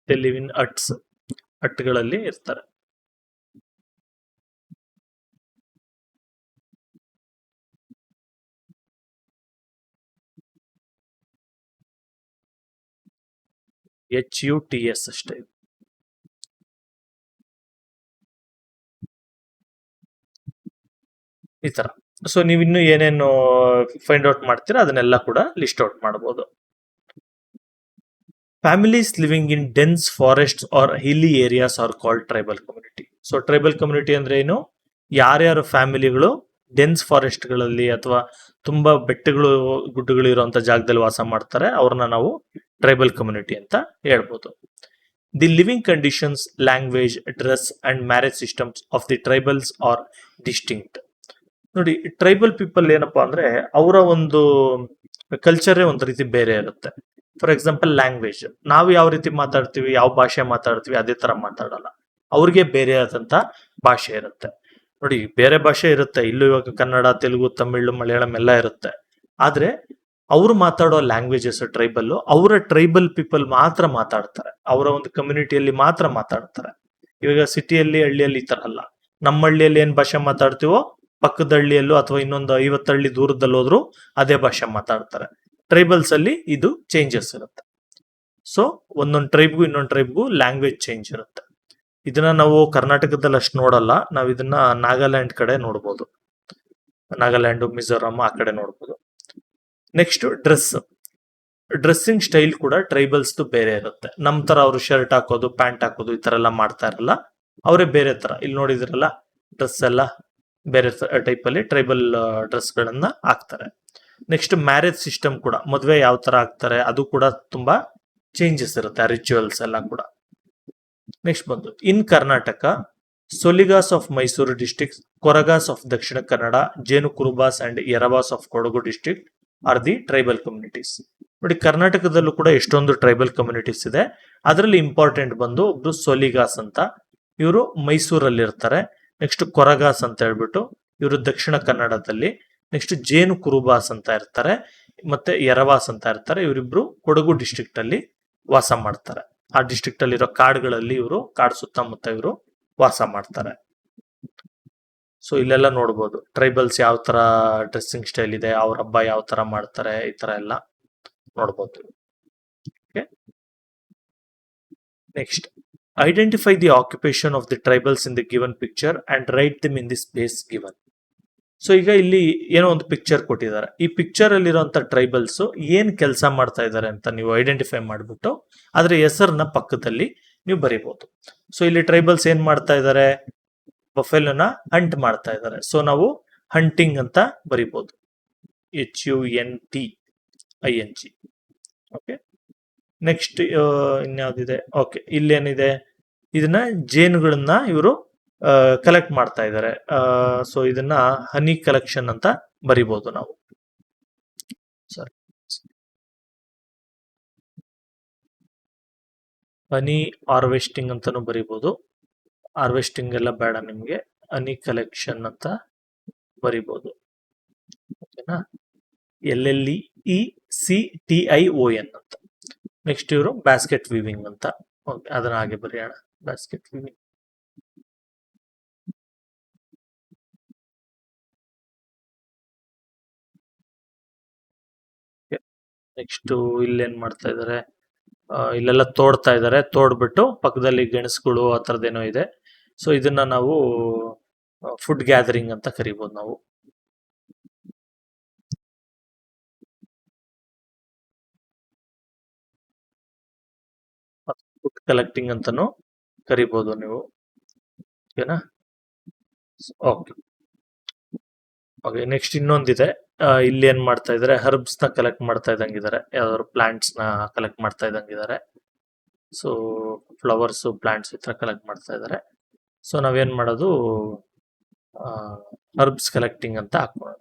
[SPEAKER 1] They live in huts. ಹಟ್ಗಳಲ್ಲಿ ಇರ್ತಾರೆ. HUTS ಅಷ್ಟೇ. ಈ ತರ. ಸೊ ನೀವು ಇನ್ನು ಏನೇನು ಫೈಂಡ್ ಔಟ್ ಮಾಡ್ತೀರಾ ಅದನ್ನೆಲ್ಲ ಕೂಡ ಲಿಸ್ಟ್ ಔಟ್ ಮಾಡಬಹುದು. Families living in dense forest or hilly areas are called tribal community. So tribal community ಅಂದ್ರೆ ಏನು, ಯಾರ್ಯಾರು ಫ್ಯಾಮಿಲಿಗಳು ಡೆನ್ಸ್ ಫಾರೆಸ್ಟ್ ಗಳಲ್ಲಿ ಅಥವಾ ತುಂಬಾ ಬೆಟ್ಟಗಳು ಗುಡ್ಡಗಳು ಇರುವಂತ ಜಾಗದಲ್ಲಿ ವಾಸ ಮಾಡ್ತಾರೆ ಅವ್ರನ್ನ ನಾವು ಟ್ರೈಬಲ್ ಕಮ್ಯುನಿಟಿ ಅಂತ ಹೇಳ್ಬೋದು. The living conditions, language, dress and marriage systems of the tribals are distinct. ನೋಡಿ, ಟ್ರೈಬಲ್ ಪೀಪಲ್ ಏನಪ್ಪಾ ಅಂದ್ರೆ ಅವರ ಒಂದು ಕಲ್ಚರೇ ಒಂದು ರೀತಿ ಬೇರೆ ಇರುತ್ತೆ. ಫಾರ್ ಎಕ್ಸಾಂಪಲ್ ಲ್ಯಾಂಗ್ವೇಜ್, ನಾವು ಯಾವ ರೀತಿ ಮಾತಾಡ್ತೀವಿ, ಯಾವ ಭಾಷೆ ಮಾತಾಡ್ತೀವಿ ಅದೇ ತರ ಮಾತಾಡಲ್ಲ. ಅವ್ರಿಗೆ ಬೇರೆ ಆದಂತ ಭಾಷೆ ಇರುತ್ತೆ. ನೋಡಿ, ಬೇರೆ ಭಾಷೆ ಇರುತ್ತೆ ಇಲ್ಲೂ, ಇವಾಗ ಕನ್ನಡ, ತೆಲುಗು, ತಮಿಳು, ಮಲಯಾಳಂ ಎಲ್ಲ ಇರುತ್ತೆ. ಆದ್ರೆ ಅವ್ರು ಮಾತಾಡೋ ಲ್ಯಾಂಗ್ವೇಜಸ್ ಟ್ರೈಬಲ್, ಅವರ ಟ್ರೈಬಲ್ ಪೀಪಲ್ ಮಾತ್ರ ಮಾತಾಡ್ತಾರೆ, ಅವರ ಒಂದು ಕಮ್ಯುನಿಟಿಯಲ್ಲಿ ಮಾತ್ರ ಮಾತಾಡ್ತಾರೆ. ಇವಾಗ ಸಿಟಿಯಲ್ಲಿ, ಹಳ್ಳಿಯಲ್ಲಿ ಈ ತರ ಅಲ್ಲ. ನಮ್ಮ ಹಳ್ಳಿಯಲ್ಲಿ ಏನ್ ಭಾಷೆ ಮಾತಾಡ್ತೀವೋ ಪಕ್ಕದ ಹಳ್ಳಿಯಲ್ಲೂ ಅಥವಾ ಇನ್ನೊಂದು 50 ಹಳ್ಳಿ ದೂರದಲ್ಲಿ ಹೋದ್ರು ಅದೇ ಭಾಷೆ ಮಾತಾಡ್ತಾರೆ. ಟ್ರೈಬಲ್ಸ್ ಅಲ್ಲಿ ಇದು ಚೇಂಜಸ್ ಇರುತ್ತೆ. ಸೊ ಒಂದೊಂದು ಟ್ರೈಬ್ಗೂ ಇನ್ನೊಂದು ಟ್ರೈಬ್ಗೂ ಲ್ಯಾಂಗ್ವೇಜ್ ಚೇಂಜ್ ಇರುತ್ತೆ. ಇದನ್ನ ನಾವು ಕರ್ನಾಟಕದಲ್ಲಿ ಅಷ್ಟು ನೋಡಲ್ಲ, ನಾವು ಇದನ್ನ ನಾಗಾಲ್ಯಾಂಡ್ ಕಡೆ ನೋಡ್ಬೋದು. ನಾಗಾಲ್ಯಾಂಡ್, ಮಿಜೋರಾಮ್ ಆ ಕಡೆ ನೋಡ್ಬೋದು. ನೆಕ್ಸ್ಟ್, ಡ್ರೆಸ್ಸಿಂಗ್ ಸ್ಟೈಲ್ ಕೂಡ ಟ್ರೈಬಲ್ಸ್ ಬೇರೆ ಇರುತ್ತೆ. ನಮ್ ತರ ಅವರು ಶರ್ಟ್ ಹಾಕೋದು, ಪ್ಯಾಂಟ್ ಹಾಕೋದು ಈ ತರ ಎಲ್ಲ ಮಾಡ್ತಾ ಇರಲ್ಲ, ಅವರೇ ಬೇರೆ ತರ. ಇಲ್ಲಿ ನೋಡಿದ್ರಲ್ಲ, ಡ್ರೆಸ್ ಎಲ್ಲ ಬೇರೆ ಟೈಪ್ ಅಲ್ಲಿ ಟ್ರೈಬಲ್ ಡ್ರೆಸ್ ಗಳನ್ನ ಹಾಕ್ತಾರೆ. ನೆಕ್ಸ್ಟ್, ಮ್ಯಾರೇಜ್ ಸಿಸ್ಟಮ್ ಕೂಡ, ಮದುವೆ ಯಾವ ತರ ಆಗ್ತಾರೆ ಅದು ಕೂಡ ತುಂಬಾ ಚೇಂಜಸ್ ಇರುತ್ತೆ, ರಿಚುವಲ್ಸ್ ಎಲ್ಲ ಕೂಡ. ನೆಕ್ಸ್ಟ್ ಬಂದು, in Karnataka, Soligas of Mysuru district, Koragas of Dakshina Kannada, Jenu Kurubas and Eravas of Kodagu district are the tribal communities. ನೋಡಿ, ಕರ್ನಾಟಕದಲ್ಲೂ ಕೂಡ ಎಷ್ಟೊಂದು ಟ್ರೈಬಲ್ ಕಮ್ಯುನಿಟೀಸ್ ಇದೆ. ಅದರಲ್ಲಿ ಇಂಪಾರ್ಟೆಂಟ್ ಬಂದು ಒಬ್ರು ಸೊಲಿಗಾಸ್ ಅಂತ, ಇವರು ಮೈಸೂರಲ್ಲಿ ಇರ್ತಾರೆ. ನೆಕ್ಸ್ಟ್ ಕೊರಗಾಸ್ ಅಂತ ಹೇಳ್ಬಿಟ್ಟು ಇವರು ದಕ್ಷಿಣ ಕನ್ನಡದಲ್ಲಿ. ನೆಕ್ಸ್ಟ್ ಜೇನು ಕುರುಬಾಸ್ ಅಂತ ಇರ್ತಾರೆ, ಮತ್ತೆ ಎರವಾಸ್ ಅಂತ ಇರ್ತಾರೆ. ಇವರಿಬ್ರು ಕೊಡಗು ಡಿಸ್ಟ್ರಿಕ್ಟ್ ಅಲ್ಲಿ ವಾಸ ಮಾಡ್ತಾರೆ. ಆ ಡಿಸ್ಟ್ರಿಕ್ಟ್ ಅಲ್ಲಿ ಇರೋ ಕಾಡುಗಳಲ್ಲಿ ಇವರು ಕಾಡು ಸುತ್ತಮುತ್ತ ಇವರು ವಾಸ ಮಾಡ್ತಾರೆ. ಸೊ ಇಲ್ಲೆಲ್ಲ ನೋಡ್ಬೋದು ಟ್ರೈಬಲ್ಸ್ ಯಾವ ತರ ಡ್ರೆಸ್ಸಿಂಗ್ ಸ್ಟೈಲ್ ಇದೆ, ಅವ್ರ ಹಬ್ಬ ಯಾವ ತರ ಮಾಡ್ತಾರೆ, ಈ ತರ ಎಲ್ಲ ನೋಡ್ಬೋದು. Next, identify the occupation of the tribals in the given picture and write them in the space given. ಸೊ ಈಗ ಇಲ್ಲಿ ಏನೋ ಒಂದು ಪಿಕ್ಚರ್ ಕೊಟ್ಟಿದ್ದಾರೆ. ಈ ಪಿಕ್ಚರ್ ಅಲ್ಲಿರುವಂತ ಟ್ರೈಬಲ್ಸ್ ಏನ್ ಕೆಲಸ ಮಾಡ್ತಾ ಇದ್ದಾರೆ ಅಂತ ನೀವು ಐಡೆಂಟಿಫೈ ಮಾಡ್ಬಿಟ್ಟು ಅದ್ರ ಹೆಸರನ್ನ ಪಕ್ಕದಲ್ಲಿ ನೀವು ಬರೀಬಹುದು. ಸೊ ಇಲ್ಲಿ ಟ್ರೈಬಲ್ಸ್ ಏನ್ ಮಾಡ್ತಾ ಇದ್ದಾರೆ, ಬಫೆಲೋನ ಹಂಟ್ ಮಾಡ್ತಾ ಇದ್ದಾರೆ. ಸೊ ನಾವು ಹಂಟಿಂಗ್ ಅಂತ ಬರಿಬಹುದು, HUNTING. ಓಕೆ, ನೆಕ್ಸ್ಟ್ ಇನ್ಯಾವ್ದಿದೆ, ಓಕೆ ಇಲ್ಲೇನಿದೆ, ಇದನ್ನ ಜೇನುಗಳನ್ನ ಇವರು ಕಲೆಕ್ಟ್ ಮಾಡ್ತಾ ಇದ್ದಾರೆ. ಸೊ ಇದನ್ನ ಹನಿ ಕಲೆಕ್ಷನ್ ಅಂತ ಬರಿಬಹುದು ನಾವು. ಸರಿ, ಹನಿ ಹಾರ್ವೆಸ್ಟಿಂಗ್ ಅಂತಾನು ಬರಿಬಹುದು. ಹಾರ್ವೆಸ್ಟಿಂಗ್ ಎಲ್ಲ ಬೇಡ ನಿಮ್ಗೆ, ಹನಿ ಕಲೆಕ್ಷನ್ ಅಂತ ಬರಿಬಹುದು. ಓಕೆನಾ, LLECTION ಅಂತ. ನೆಕ್ಸ್ಟ್ ಇವರು ಬ್ಯಾಸ್ಕೆಟ್ ವೀವಿಂಗ್ ಅಂತ, ಅದನ್ನ ಹಾಗೆ ಬರೆಯೋಣ, ಬ್ಯಾಸ್ಕೆಟ್ ವೀವಿಂಗ್. ನೆಕ್ಸ್ಟ್ ಇಲ್ಲೇನ್ ಮಾಡ್ತಾ ಇದಾರೆ, ಇಲ್ಲೆಲ್ಲ ತೋಡ್ತಾ ಇದ್ದಾರೆ. ತೋಡ್ಬಿಟ್ಟು ಪಕ್ಕದಲ್ಲಿ ಗೆಣಸುಗಳು ಆ ಥರದ್ದೇನೋ ಇದೆ. ಸೊ ಇದನ್ನ ನಾವು ಫುಡ್ ಗ್ಯಾದರಿಂಗ್ ಅಂತ ಕರಿಬಹುದು ನಾವು. ಫುಡ್ ಕಲೆಕ್ಟಿಂಗ್ ಅಂತಾನು ಕರಿಬಹುದು ನೀವು. ಓಕೆನಾ, ಓಕೆ ಓಕೆ. ನೆಕ್ಸ್ಟ್ ಇನ್ನೊಂದಿದೆ, ಇಲ್ಲಿ ಏನ್ ಮಾಡ್ತಾ ಇದಾರೆ, ಹರ್ಬ್ಸ್ ನ ಕಲೆಕ್ಟ್ ಮಾಡ್ತಾ ಇದ್ದಂಗಿದ್ದಾರೆ, ಯಾವ್ದಾದ್ರು ಪ್ಲಾಂಟ್ಸ್ ನ ಕಲೆಕ್ಟ್ ಮಾಡ್ತಾ ಇದ್ದಂಗಿದ್ದಾರೆ. ಸೊ ಫ್ಲವರ್ಸ್, ಪ್ಲಾಂಟ್ಸ್ ಈ ತರ ಕಲೆಕ್ಟ್ ಮಾಡ್ತಾ ಇದ್ದಾರೆ. ಸೊ ನಾವೇನ್ ಮಾಡೋದು, ಹರ್ಬ್ಸ್ ಕಲೆಕ್ಟಿಂಗ್ ಅಂತ ಹಾಕೋಣ.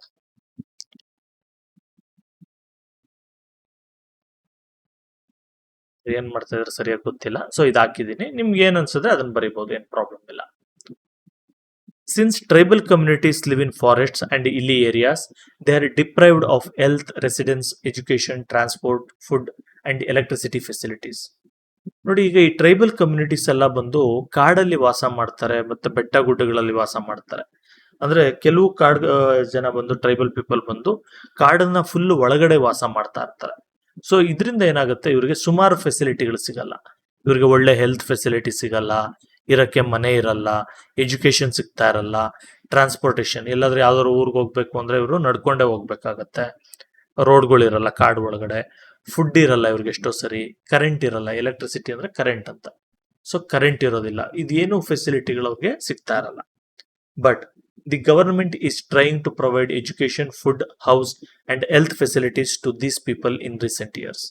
[SPEAKER 1] ಏನ್ ಮಾಡ್ತಾ ಇದ್ರೆ ಸರಿಯಾಗಿ ಗೊತ್ತಿಲ್ಲ. ಸೊ ಇದು ಹಾಕಿದೀನಿ, ನಿಮ್ಗೆ ಏನ್ ಅನ್ಸಿದ್ರೆ ಅದನ್ನ ಬರಿಬಹುದು, ಏನ್ ಪ್ರಾಬ್ಲಮ್ ಇಲ್ಲ. Since tribal communities live in forests and hilly areas, they are deprived of health, residence, education, transport, food and electricity facilities. ನೋಡಿ, ಈಗ ಈ ಟ್ರೈಬಲ್ ಕಮ್ಯುನಿಟೀಸ್ ಎಲ್ಲ ಬಂದು ಕಾಡಲ್ಲಿ ವಾಸ ಮಾಡ್ತಾರೆ, ಮತ್ತೆ ಬೆಟ್ಟ ಗುಡ್ಡಗಳಲ್ಲಿ ವಾಸ ಮಾಡ್ತಾರೆ. ಅಂದ್ರೆ ಕೆಲವು ಜನ ಬಂದು, ಟ್ರೈಬಲ್ ಪೀಪಲ್ ಬಂದು ಕಾಡನ್ನ ಫುಲ್ ಒಳಗಡೆ ವಾಸ ಮಾಡ್ತಾ ಇರ್ತಾರೆ. ಸೊ ಇದರಿಂದ ಏನಾಗುತ್ತೆ, ಇವರಿಗೆ ಸುಮಾರು ಫೆಸಿಲಿಟಿಗಳು ಸಿಗಲ್ಲ. ಇವರಿಗೆ ಒಳ್ಳೆ ಹೆಲ್ತ್ ಫೆಸಿಲಿಟಿ ಸಿಗಲ್ಲ, ಇರಕ್ಕೆ ಮನೆ ಇರಲ್ಲ, ಎಜುಕೇಶನ್ ಸಿಗ್ತಾ ಇರಲ್ಲ, ಟ್ರಾನ್ಸ್ಪೋರ್ಟೇಶನ್, ಎಲ್ಲಾದ್ರೂ ಯಾವ್ದಾದ್ರು ಊರಿಗೆ ಹೋಗ್ಬೇಕು ಅಂದ್ರೆ ಇವರು ನಡ್ಕೊಂಡೇ ಹೋಗ್ಬೇಕಾಗತ್ತೆ, ರೋಡ್ಗಳು ಇರಲ್ಲ ಕಾಡು ಒಳಗಡೆ, ಫುಡ್ ಇರಲ್ಲ ಇವ್ರಿಗೆ ಎಷ್ಟೋ ಸರಿ, ಕರೆಂಟ್ ಇರಲ್ಲ, ಎಲೆಕ್ಟ್ರಿಸಿಟಿ ಅಂದ್ರೆ ಕರೆಂಟ್ ಅಂತ. ಸೊ ಕರೆಂಟ್ ಇರೋದಿಲ್ಲ, ಇದೇನು ಫೆಸಿಲಿಟಿಗಳು ಅವ್ರಿಗೆ ಸಿಗ್ತಾ ಇರಲ್ಲ. But the government is trying to provide education, food, house and health facilities to these people in recent years.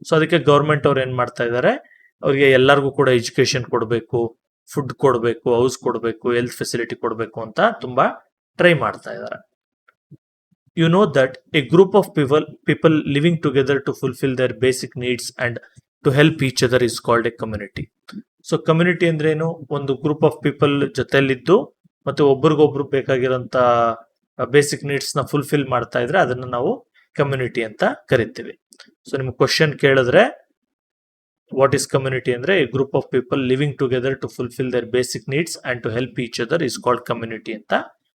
[SPEAKER 1] So ಅದಕ್ಕೆ ಗವರ್ಮೆಂಟ್ ಅವ್ರು ಏನ್ ಮಾಡ್ತಾ ಇದ್ದಾರೆ, ಅವ್ರಿಗೆ ಎಲ್ಲರಿಗೂ ಕೂಡ ಎಜುಕೇಶನ್ ಕೊಡಬೇಕು, ಫುಡ್ ಕೊಡಬೇಕು, ಹೌಸ್ ಕೊಡಬೇಕು, ಹೆಲ್ತ್ ಫೆಸಿಲಿಟಿ ಕೊಡಬೇಕು ಅಂತ ತುಂಬಾ ಟ್ರೈ ಮಾಡ್ತಾ ಇದ್ದಾರೆ. You know that a group of people living together to fulfil their basic needs and to help each other is called a community. So community ಅಂದ್ರೆ ಏನು, ಒಂದು ಗ್ರೂಪ್ ಆಫ್ ಪೀಪಲ್ ಜೊತೆಲಿದ್ದು ಮತ್ತೆ ಒಬ್ರಿಗೊಬ್ರು ಬೇಕಾಗಿರೋಂತ ಬೇಸಿಕ್ ನೀಡ್ಸ್ ನ ಫುಲ್ಫಿಲ್ ಮಾಡ್ತಾ ಇದ್ರೆ ಅದನ್ನ ನಾವು ಕಮ್ಯುನಿಟಿ ಅಂತ ಕರಿತೀವಿ. ಸೊ ನಿಮ್ಗೆ ಕ್ವಶನ್ ಕೇಳಿದ್ರೆ ವಾಟ್ ಈಸ್ ಕಮ್ಯುನಿಟಿ ಅಂದ್ರೆ a group of people living together to fulfil their basic needs and to help each other is called community ಅಂತ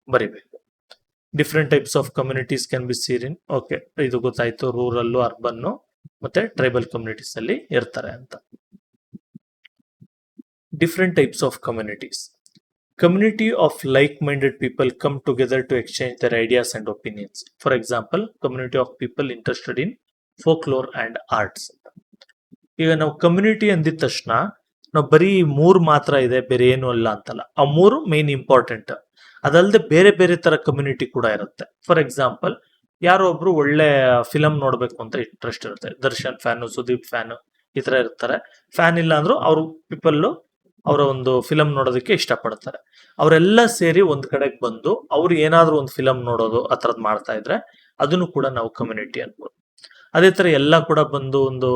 [SPEAKER 1] ಬರಿಬೇಕು. Different types of communities can be seen in, okay ಇದು ಗೊತ್ತಾಯ್ತು, rural, urban ಮತ್ತೆ tribal communities ಅಲ್ಲಿ ಇರ್ತಾರೆ ಅಂತ. Different types of communities. Community of like-minded people come together to exchange their ideas and opinions. For example, community of people interested in folklore and arts. ಈಗ ನಾವು community ಅಂದಿದ ತಕ್ಷಣ ನಾವು ಬರೀ 3 ಮಾತ್ರ ಇದೆ, ಬೇರೆ ಏನು ಅಲ್ಲ ಅಂತಲ್ಲ. ಆ 3 ಮೇನ್ ಇಂಪಾರ್ಟೆಂಟ್. ಅದಲ್ಲದೆ ಬೇರೆ ಬೇರೆ ತರ ಕಮ್ಯುನಿಟಿ ಕೂಡ ಇರುತ್ತೆ. ಫಾರ್ ಎಕ್ಸಾಂಪಲ್, ಯಾರೋ ಒಬ್ರು ಒಳ್ಳೆ ಫಿಲಂ ನೋಡ್ಬೇಕು ಅಂತ ಇಂಟ್ರೆಸ್ಟ್ ಇರುತ್ತೆ, ದರ್ಶನ್ ಫ್ಯಾನ್, ಸುದೀಪ್ ಫ್ಯಾನ್ ಈ ತರ ಇರ್ತಾರೆ. ಫ್ಯಾನ್ ಇಲ್ಲ ಅಂದ್ರೂ ಅವ್ರ ಪೀಪಲ್ ಅವರ ಒಂದು ಫಿಲಂ ನೋಡೋದಕ್ಕೆ ಇಷ್ಟಪಡ್ತಾರೆ. ಅವರೆಲ್ಲ ಸೇರಿ ಒಂದ್ ಕಡೆಗೆ ಬಂದು ಅವ್ರು ಏನಾದ್ರೂ ಒಂದು ಫಿಲಂ ನೋಡೋದು ಆ ಥರದ್ ಮಾಡ್ತಾ ಇದ್ರೆ ಅದನ್ನು ಕೂಡ ನಾವು ಕಮ್ಯುನಿಟಿ ಅನ್ಬೋದು. ಅದೇ ತರ ಎಲ್ಲ ಕೂಡ ಬಂದು ಒಂದು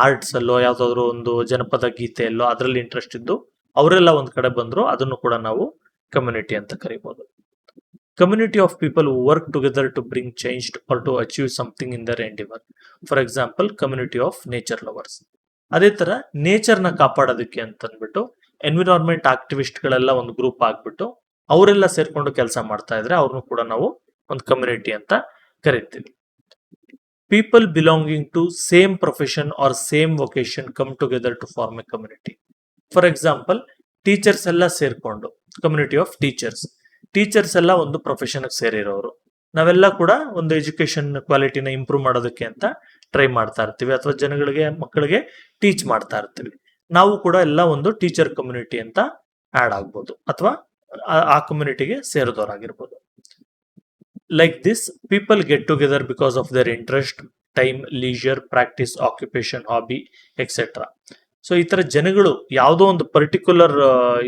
[SPEAKER 1] ಆರ್ಟ್ಸ್ ಅಲ್ಲೋ ಯಾವ್ದಾದ್ರು ಒಂದು ಜನಪದ ಗೀತೆಯಲ್ಲೋ ಅದ್ರಲ್ಲಿ ಇಂಟ್ರೆಸ್ಟ್ ಇದ್ದು ಅವರೆಲ್ಲ ಒಂದ್ ಕಡೆ ಬಂದ್ರು ಅದನ್ನು ಕೂಡ ನಾವು ಕಮ್ಯುನಿಟಿ ಅಂತ ಕರಿಬಹುದು. Community of people who work together to bring change or to achieve something in their endeavor. For example community of nature lovers. ಅದೇ ತರ ನೇಚರ್ನ ಕಾಪಾಡೋದಕ್ಕೆ ಅಂತಂದ್ಬಿಟ್ಟು ಎನ್ವಿರಾನ್ಮೆಂಟ್ ಆಕ್ಟಿವಿಸ್ಟ್ ಗಳೆಲ್ಲ ಒಂದು ಗ್ರೂಪ್ ಆಗ್ಬಿಟ್ಟು ಅವರೆಲ್ಲ ಸೇರ್ಕೊಂಡು ಕೆಲಸ ಮಾಡ್ತಾ ಇದ್ರೆ ಅವ್ರನ್ನು ಕೂಡ ನಾವು ಒಂದು ಕಮ್ಯುನಿಟಿ ಅಂತ ಕರಿತೀವಿ. People belonging to same profession or same vocation come together to form a community. For example teachers ಎಲ್ಲ ಸೇರ್ಕೊಂಡು ಕಮ್ಯುನಿಟಿ ಆಫ್ ಟೀಚರ್ಸ್. ಟೀಚರ್ಸ್ ಎಲ್ಲ ಒಂದು ಪ್ರೊಫೆಷನ್ ಸೇರಿರೋರು, ನಾವೆಲ್ಲ ಕೂಡ ಒಂದು ಎಜುಕೇಶನ್ ಕ್ವಾಲಿಟಿನ ಇಂಪ್ರೂವ್ ಮಾಡೋದಕ್ಕೆ ಅಂತ ಟ್ರೈ ಮಾಡ್ತಾ ಇರ್ತೀವಿ, ಅಥವಾ ಜನಗಳಿಗೆ ಮಕ್ಕಳಿಗೆ ಟೀಚ್ ಮಾಡ್ತಾ ಇರ್ತೀವಿ. ನಾವು ಕೂಡ ಎಲ್ಲ ಒಂದು ಟೀಚರ್ ಕಮ್ಯುನಿಟಿ ಅಂತ ಆಡ್ ಆಗ್ಬೋದು, ಅಥವಾ ಆ ಕಮ್ಯುನಿಟಿಗೆ ಸೇರಿದವರಾಗಿರ್ಬೋದು. Like this people get together because of their interest, time, leisure, practice, occupation, hobby etcetera. So ಈ ತರ ಜನಗಳು ಯಾವುದೋ ಒಂದು ಪರ್ಟಿಕ್ಯುಲರ್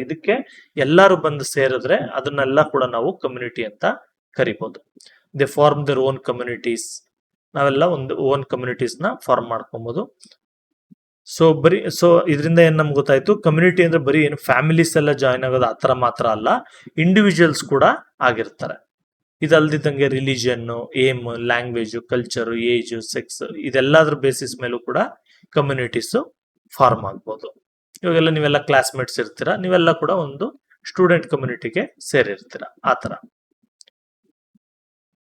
[SPEAKER 1] ಇದಕ್ಕೆ ಎಲ್ಲರೂ ಬಂದು ಸೇರಿದ್ರೆ ಅದನ್ನೆಲ್ಲ ಕೂಡ ನಾವು ಕಮ್ಯುನಿಟಿ ಅಂತ ಕರಿಬಹುದು. They form their own communities. ನಾವೆಲ್ಲ ಒಂದು ಓನ್ ಕಮ್ಯುನಿಟೀಸ್ ನ ಫಾರ್ಮ್ ಮಾಡ್ಕೊಬಹುದು. ಸೊ ಇದರಿಂದ ಏನ್ ನಮ್ಗೆ ಗೊತ್ತಾಯ್ತು, ಕಮ್ಯುನಿಟಿ ಅಂದ್ರೆ ಬರೀ ಏನು ಫ್ಯಾಮಿಲೀಸ್ ಎಲ್ಲ ಜಾಯ್ನ್ ಆಗೋದು ಆತರ ಮಾತ್ರ ಅಲ್ಲ, ಇಂಡಿವಿಜುವಲ್ಸ್ ಕೂಡ ಆಗಿರ್ತಾರೆ. ಇದಲ್ದಿದ್ದಂಗೆ religion, aim, language, culture, age, sex ಇದೆಲ್ಲದ್ರ ಬೇಸಿಸ್ ಮೇಲೂ ಕೂಡ ಕಮ್ಯುನಿಟೀಸ್ ಫಾರ್ಮ್ ಆಗ್ಬೋದು. ಇವಾಗೆಲ್ಲ ನೀವೆಲ್ಲ ಕ್ಲಾಸ್ಮೇಟ್ಸ್ ಇರ್ತೀರಾ, ನೀವೆಲ್ಲ ಕೂಡ ಒಂದು ಸ್ಟೂಡೆಂಟ್ ಕಮ್ಯುನಿಟಿಗೆ ಸೇರಿರ್ತೀರಾ. ಆತರ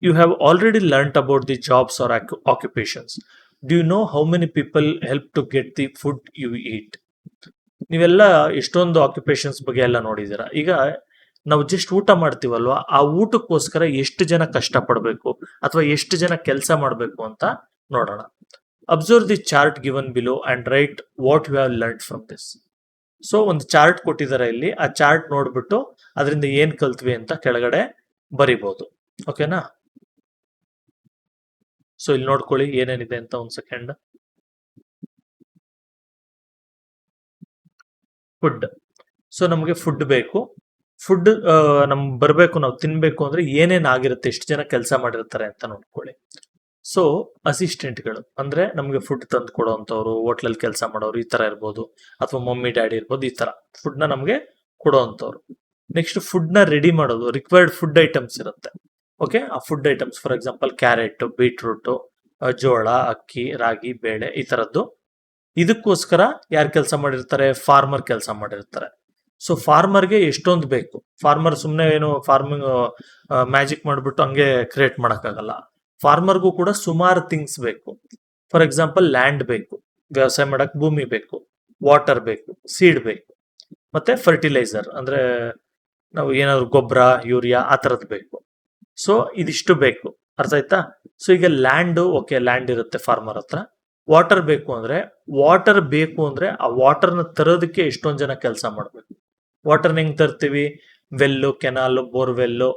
[SPEAKER 1] you have already learned about the jobs or occupations. Do you know how many people help to get the food you eat? ನೀವೆಲ್ಲ ಎಷ್ಟೊಂದು ಆಕ್ಯುಪೇಷನ್ಸ್ ಬಗ್ಗೆ ಎಲ್ಲ ನೋಡಿದೀರಾ. ಈಗ ನಾವು ಜಸ್ಟ್ ಊಟ ಮಾಡ್ತೀವಲ್ವಾ, ಆ ಊಟಕ್ಕೋಸ್ಕರ ಎಷ್ಟು ಜನ ಕಷ್ಟ ಪಡ್ಬೇಕು ಅಥವಾ ಎಷ್ಟು ಜನ ಕೆಲಸ ಮಾಡ್ಬೇಕು ಅಂತ ನೋಡೋಣ. Observe the chart given below and write what you have learned from this. So ಒಂದು ಚಾರ್ಟ್ ಕೊಟ್ಟಿದ್ದಾರೆ ಇಲ್ಲಿ, ಆ ಚಾರ್ಟ್ ನೋಡ್ಬಿಟ್ಟು ಅದರಿಂದ ಏನ್ ಕಲ್ತ್ವಿ ಅಂತ ಕೆಳಗಡೆ ಬರಿಬಹುದು. ಓಕೆನಾ? ಸೊ ಇಲ್ಲಿ ನೋಡ್ಕೊಳ್ಳಿ ಏನೇನಿದೆ ಅಂತ ಒಂದ್ ಸೆಕೆಂಡ್. ಫುಡ್. ಸೊ ನಮಗೆ ಫುಡ್ ಬೇಕು. ಫುಡ್ ನಮ್ಗೆ ಬರಬೇಕು, ನಾವು ತಿನ್ಬೇಕು ಅಂದ್ರೆ ಏನೇನ್ ಆಗಿರುತ್ತೆ, ಎಷ್ಟು ಜನ ಕೆಲಸ ಮಾಡಿರ್ತಾರೆ ಅಂತ ನೋಡ್ಕೊಳ್ಳಿ. ಸೊ ಅಸಿಸ್ಟೆಂಟ್ಗಳು ಅಂದ್ರೆ ನಮಗೆ ಫುಡ್ ತಂದು ಕೊಡೋವಂಥವ್ರು, ಹೋಟ್ಲಲ್ಲಿ ಕೆಲಸ ಮಾಡೋರು ಈ ತರ ಇರ್ಬೋದು, ಅಥವಾ ಮಮ್ಮಿ ಡ್ಯಾಡಿ ಇರ್ಬೋದು, ಈ ತರ ಫುಡ್ ನ ನಮಗೆ ಕೊಡೋವಂಥವ್ರು. ನೆಕ್ಸ್ಟ್ ಫುಡ್ ನ ರೆಡಿ ಮಾಡೋದು, ರಿಕ್ವೈರ್ಡ್ ಫುಡ್ ಐಟಮ್ಸ್ ಇರುತ್ತೆ. ಓಕೆ, ಆ food items for example carrot, beetroot, ಜೋಳ, ಅಕ್ಕಿ, ರಾಗಿ, ಬೇಳೆ ಈ ತರದ್ದು. ಇದಕ್ಕೋಸ್ಕರ ಯಾರು ಕೆಲಸ ಮಾಡಿರ್ತಾರೆ? ಫಾರ್ಮರ್ ಕೆಲಸ ಮಾಡಿರ್ತಾರೆ. ಸೊ ಫಾರ್ಮರ್ಗೆ ಎಷ್ಟೊಂದು ಬೇಕು. ಫಾರ್ಮರ್ ಸುಮ್ಮನೆ ಏನು ಫಾರ್ಮಿಂಗ್ ಮ್ಯಾಜಿಕ್ ಮಾಡ್ಬಿಟ್ಟು ಹಂಗೆ ಕ್ರಿಯೇಟ್ ಮಾಡಕ್ಕಾಗಲ್ಲ. ಫಾರ್ಮರ್ಗೂ ಕೂಡ ಸುಮಾರು ಥಿಂಗ್ಸ್ ಬೇಕು. ಫಾರ್ ಎಕ್ಸಾಂಪಲ್ ಲ್ಯಾಂಡ್ ಬೇಕು, ವ್ಯವಸಾಯ ಮಾಡಕ್ ಭೂಮಿ ಬೇಕು, ವಾಟರ್ ಬೇಕು, ಸೀಡ್ ಬೇಕು, ಮತ್ತೆ ಫರ್ಟಿಲೈಸರ್ ಅಂದ್ರೆ ನಾವು ಏನಾದ್ರು ಗೊಬ್ಬರ, ಯೂರಿಯಾ ಆ ತರದ್ ಬೇಕು. ಸೊ ಇದಿಷ್ಟು ಬೇಕು, ಅರ್ಥ ಆಯ್ತಾ? ಸೊ ಈಗ ಲ್ಯಾಂಡ್, ಓಕೆ ಲ್ಯಾಂಡ್ ಇರುತ್ತೆ ಫಾರ್ಮರ್ ಹತ್ರ. ವಾಟರ್ ಬೇಕು ಅಂದ್ರೆ ಆ ವಾಟರ್ನ ತರೋದಕ್ಕೆ ಎಷ್ಟೊಂದ್ ಜನ ಕೆಲಸ ಮಾಡ್ಬೇಕು. ವಾಟರ್ನ ಹೆಂಗ್ ತರ್ತೀವಿ? ವೆಲ್ಲು, ಕೆನಾಲ್, ಬೋರ್ವೆಲ್ಲು,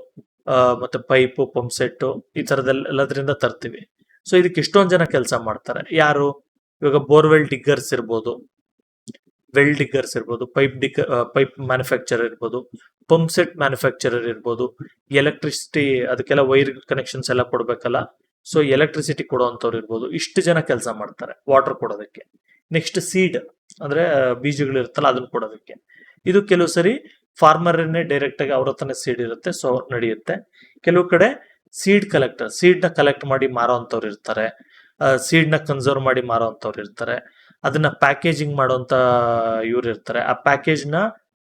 [SPEAKER 1] ಮತ್ತೆ ಪೈಪು, ಪಂಪ್ ಸೆಟ್ ಈ ತರದೆಲ್ಲದ್ರಿಂದ ತರ್ತೀವಿ. ಸೊ ಇದಕ್ಕೆ ಎಷ್ಟೊಂದ್ ಜನ ಕೆಲಸ ಮಾಡ್ತಾರೆ. ಯಾರು? ಇವಾಗ ಬೋರ್ವೆಲ್ ಡಿಗ್ಗರ್ಸ್ ಇರ್ಬೋದು, ವೆಲ್ ಡಿಗ್ಗರ್ಸ್ ಇರ್ಬೋದು, ಪೈಪ್ ಮ್ಯಾನುಫ್ಯಾಕ್ಚರರ್ ಇರ್ಬೋದು, ಪಂಪ್ ಸೆಟ್ ಮ್ಯಾನುಫ್ಯಾಕ್ಚರರ್ ಇರ್ಬೋದು, ಎಲೆಕ್ಟ್ರಿಸಿಟಿ ಅದಕ್ಕೆಲ್ಲ ವೈರ್ ಕನೆಕ್ಷನ್ಸ್ ಎಲ್ಲ ಕೊಡ್ಬೇಕಲ್ಲ, ಸೊ ಎಲೆಕ್ಟ್ರಿಸಿಟಿ ಕೊಡುವಂತವ್ರು ಇರ್ಬೋದು. ಇಷ್ಟು ಜನ ಕೆಲಸ ಮಾಡ್ತಾರೆ ವಾಟರ್ ಕೊಡೋದಕ್ಕೆ. ನೆಕ್ಸ್ಟ್ ಸೀಡ್ ಅಂದ್ರೆ ಬೀಜಗಳು ಇರುತ್ತಲ್ಲ ಅದನ್ನ ಕೊಡೋದಕ್ಕೆ. ಇದು ಕೆಲವು ಸರಿ ಫಾರ್ಮರ್ನೇ ಡೈರೆಕ್ಟ್ ಆಗಿ ಅವ್ರ ಹತ್ರನೇ ಸೀಡ್ ಇರುತ್ತೆ, ಸೊ ನಡೆಯುತ್ತೆ. ಕೆಲವು ಕಡೆ ಸೀಡ್ ಕಲೆಕ್ಟರ್, ಸೀಡ್ ನ ಕಲೆಕ್ಟ್ ಮಾಡಿ ಮಾರೋ ಅಂತವ್ರು ಇರ್ತಾರೆ, ಸೀಡ್ ನ ಕನ್ಸರ್ವ್ ಮಾಡಿ ಮಾರೋ ಅಂತವ್ರು ಇರ್ತಾರೆ, ಅದನ್ನ ಪ್ಯಾಕೇಜಿಂಗ್ ಮಾಡೋಂತ ಇವ್ರು ಇರ್ತಾರೆ, ಆ ಪ್ಯಾಕೇಜ್ ನ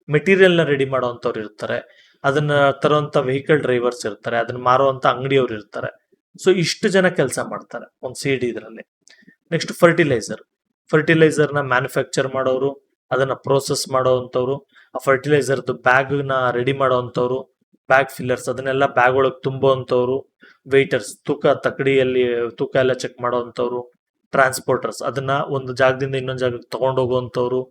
[SPEAKER 1] ಮೆಟೀರಿಯಲ್ ನ ರೆಡಿ ಮಾಡೋಂಥವ್ರು ಇರ್ತಾರೆ, ಅದನ್ನ ತರುವಂತ ವೆಹಿಕಲ್ ಡ್ರೈವರ್ಸ್ ಇರ್ತಾರೆ, ಅದನ್ನ ಮಾರುವಂತ ಅಂಗಡಿಯವ್ರು ಇರ್ತಾರೆ. ಸೊ ಇಷ್ಟು ಜನ ಕೆಲಸ ಮಾಡ್ತಾರೆ ಒಂದು ಸೀಡ್ ಇದರಲ್ಲಿ. ನೆಕ್ಸ್ಟ್ ಫರ್ಟಿಲೈಸರ್ ನ ಮ್ಯಾನುಫ್ಯಾಕ್ಚರ್ ಮಾಡೋರು, ಅದನ್ನ ಪ್ರೋಸೆಸ್ ಮಾಡೋವಂಥವ್ರು, ಆ ಫರ್ಟಿಲೈಸರ್ದು ಬ್ಯಾಗ್ ನ ರೆಡಿ ಮಾಡೋವಂಥವ್ರು, ಬ್ಯಾಗ್ ಫಿಲ್ಲರ್ಸ್ ಅದನ್ನೆಲ್ಲ ಬ್ಯಾಗ್ ಒಳಗೆ ತುಂಬುವಂಥವ್ರು, ವೆಯ್ಟರ್ಸ್ ತಕಡಿಯಲ್ಲಿ ತೂಕ ಎಲ್ಲ ಚೆಕ್ ಮಾಡೋವಂಥವ್ರು, ಟ್ರಾನ್ಸ್ಪೋರ್ಟರ್ಸ್ ಅದನ್ನ ಒಂದು ಜಾಗದಿಂದ ಇನ್ನೊಂದು ಜಾಗಕ್ಕೆ ತಗೊಂಡೋಗುವಂಥವ್ರು,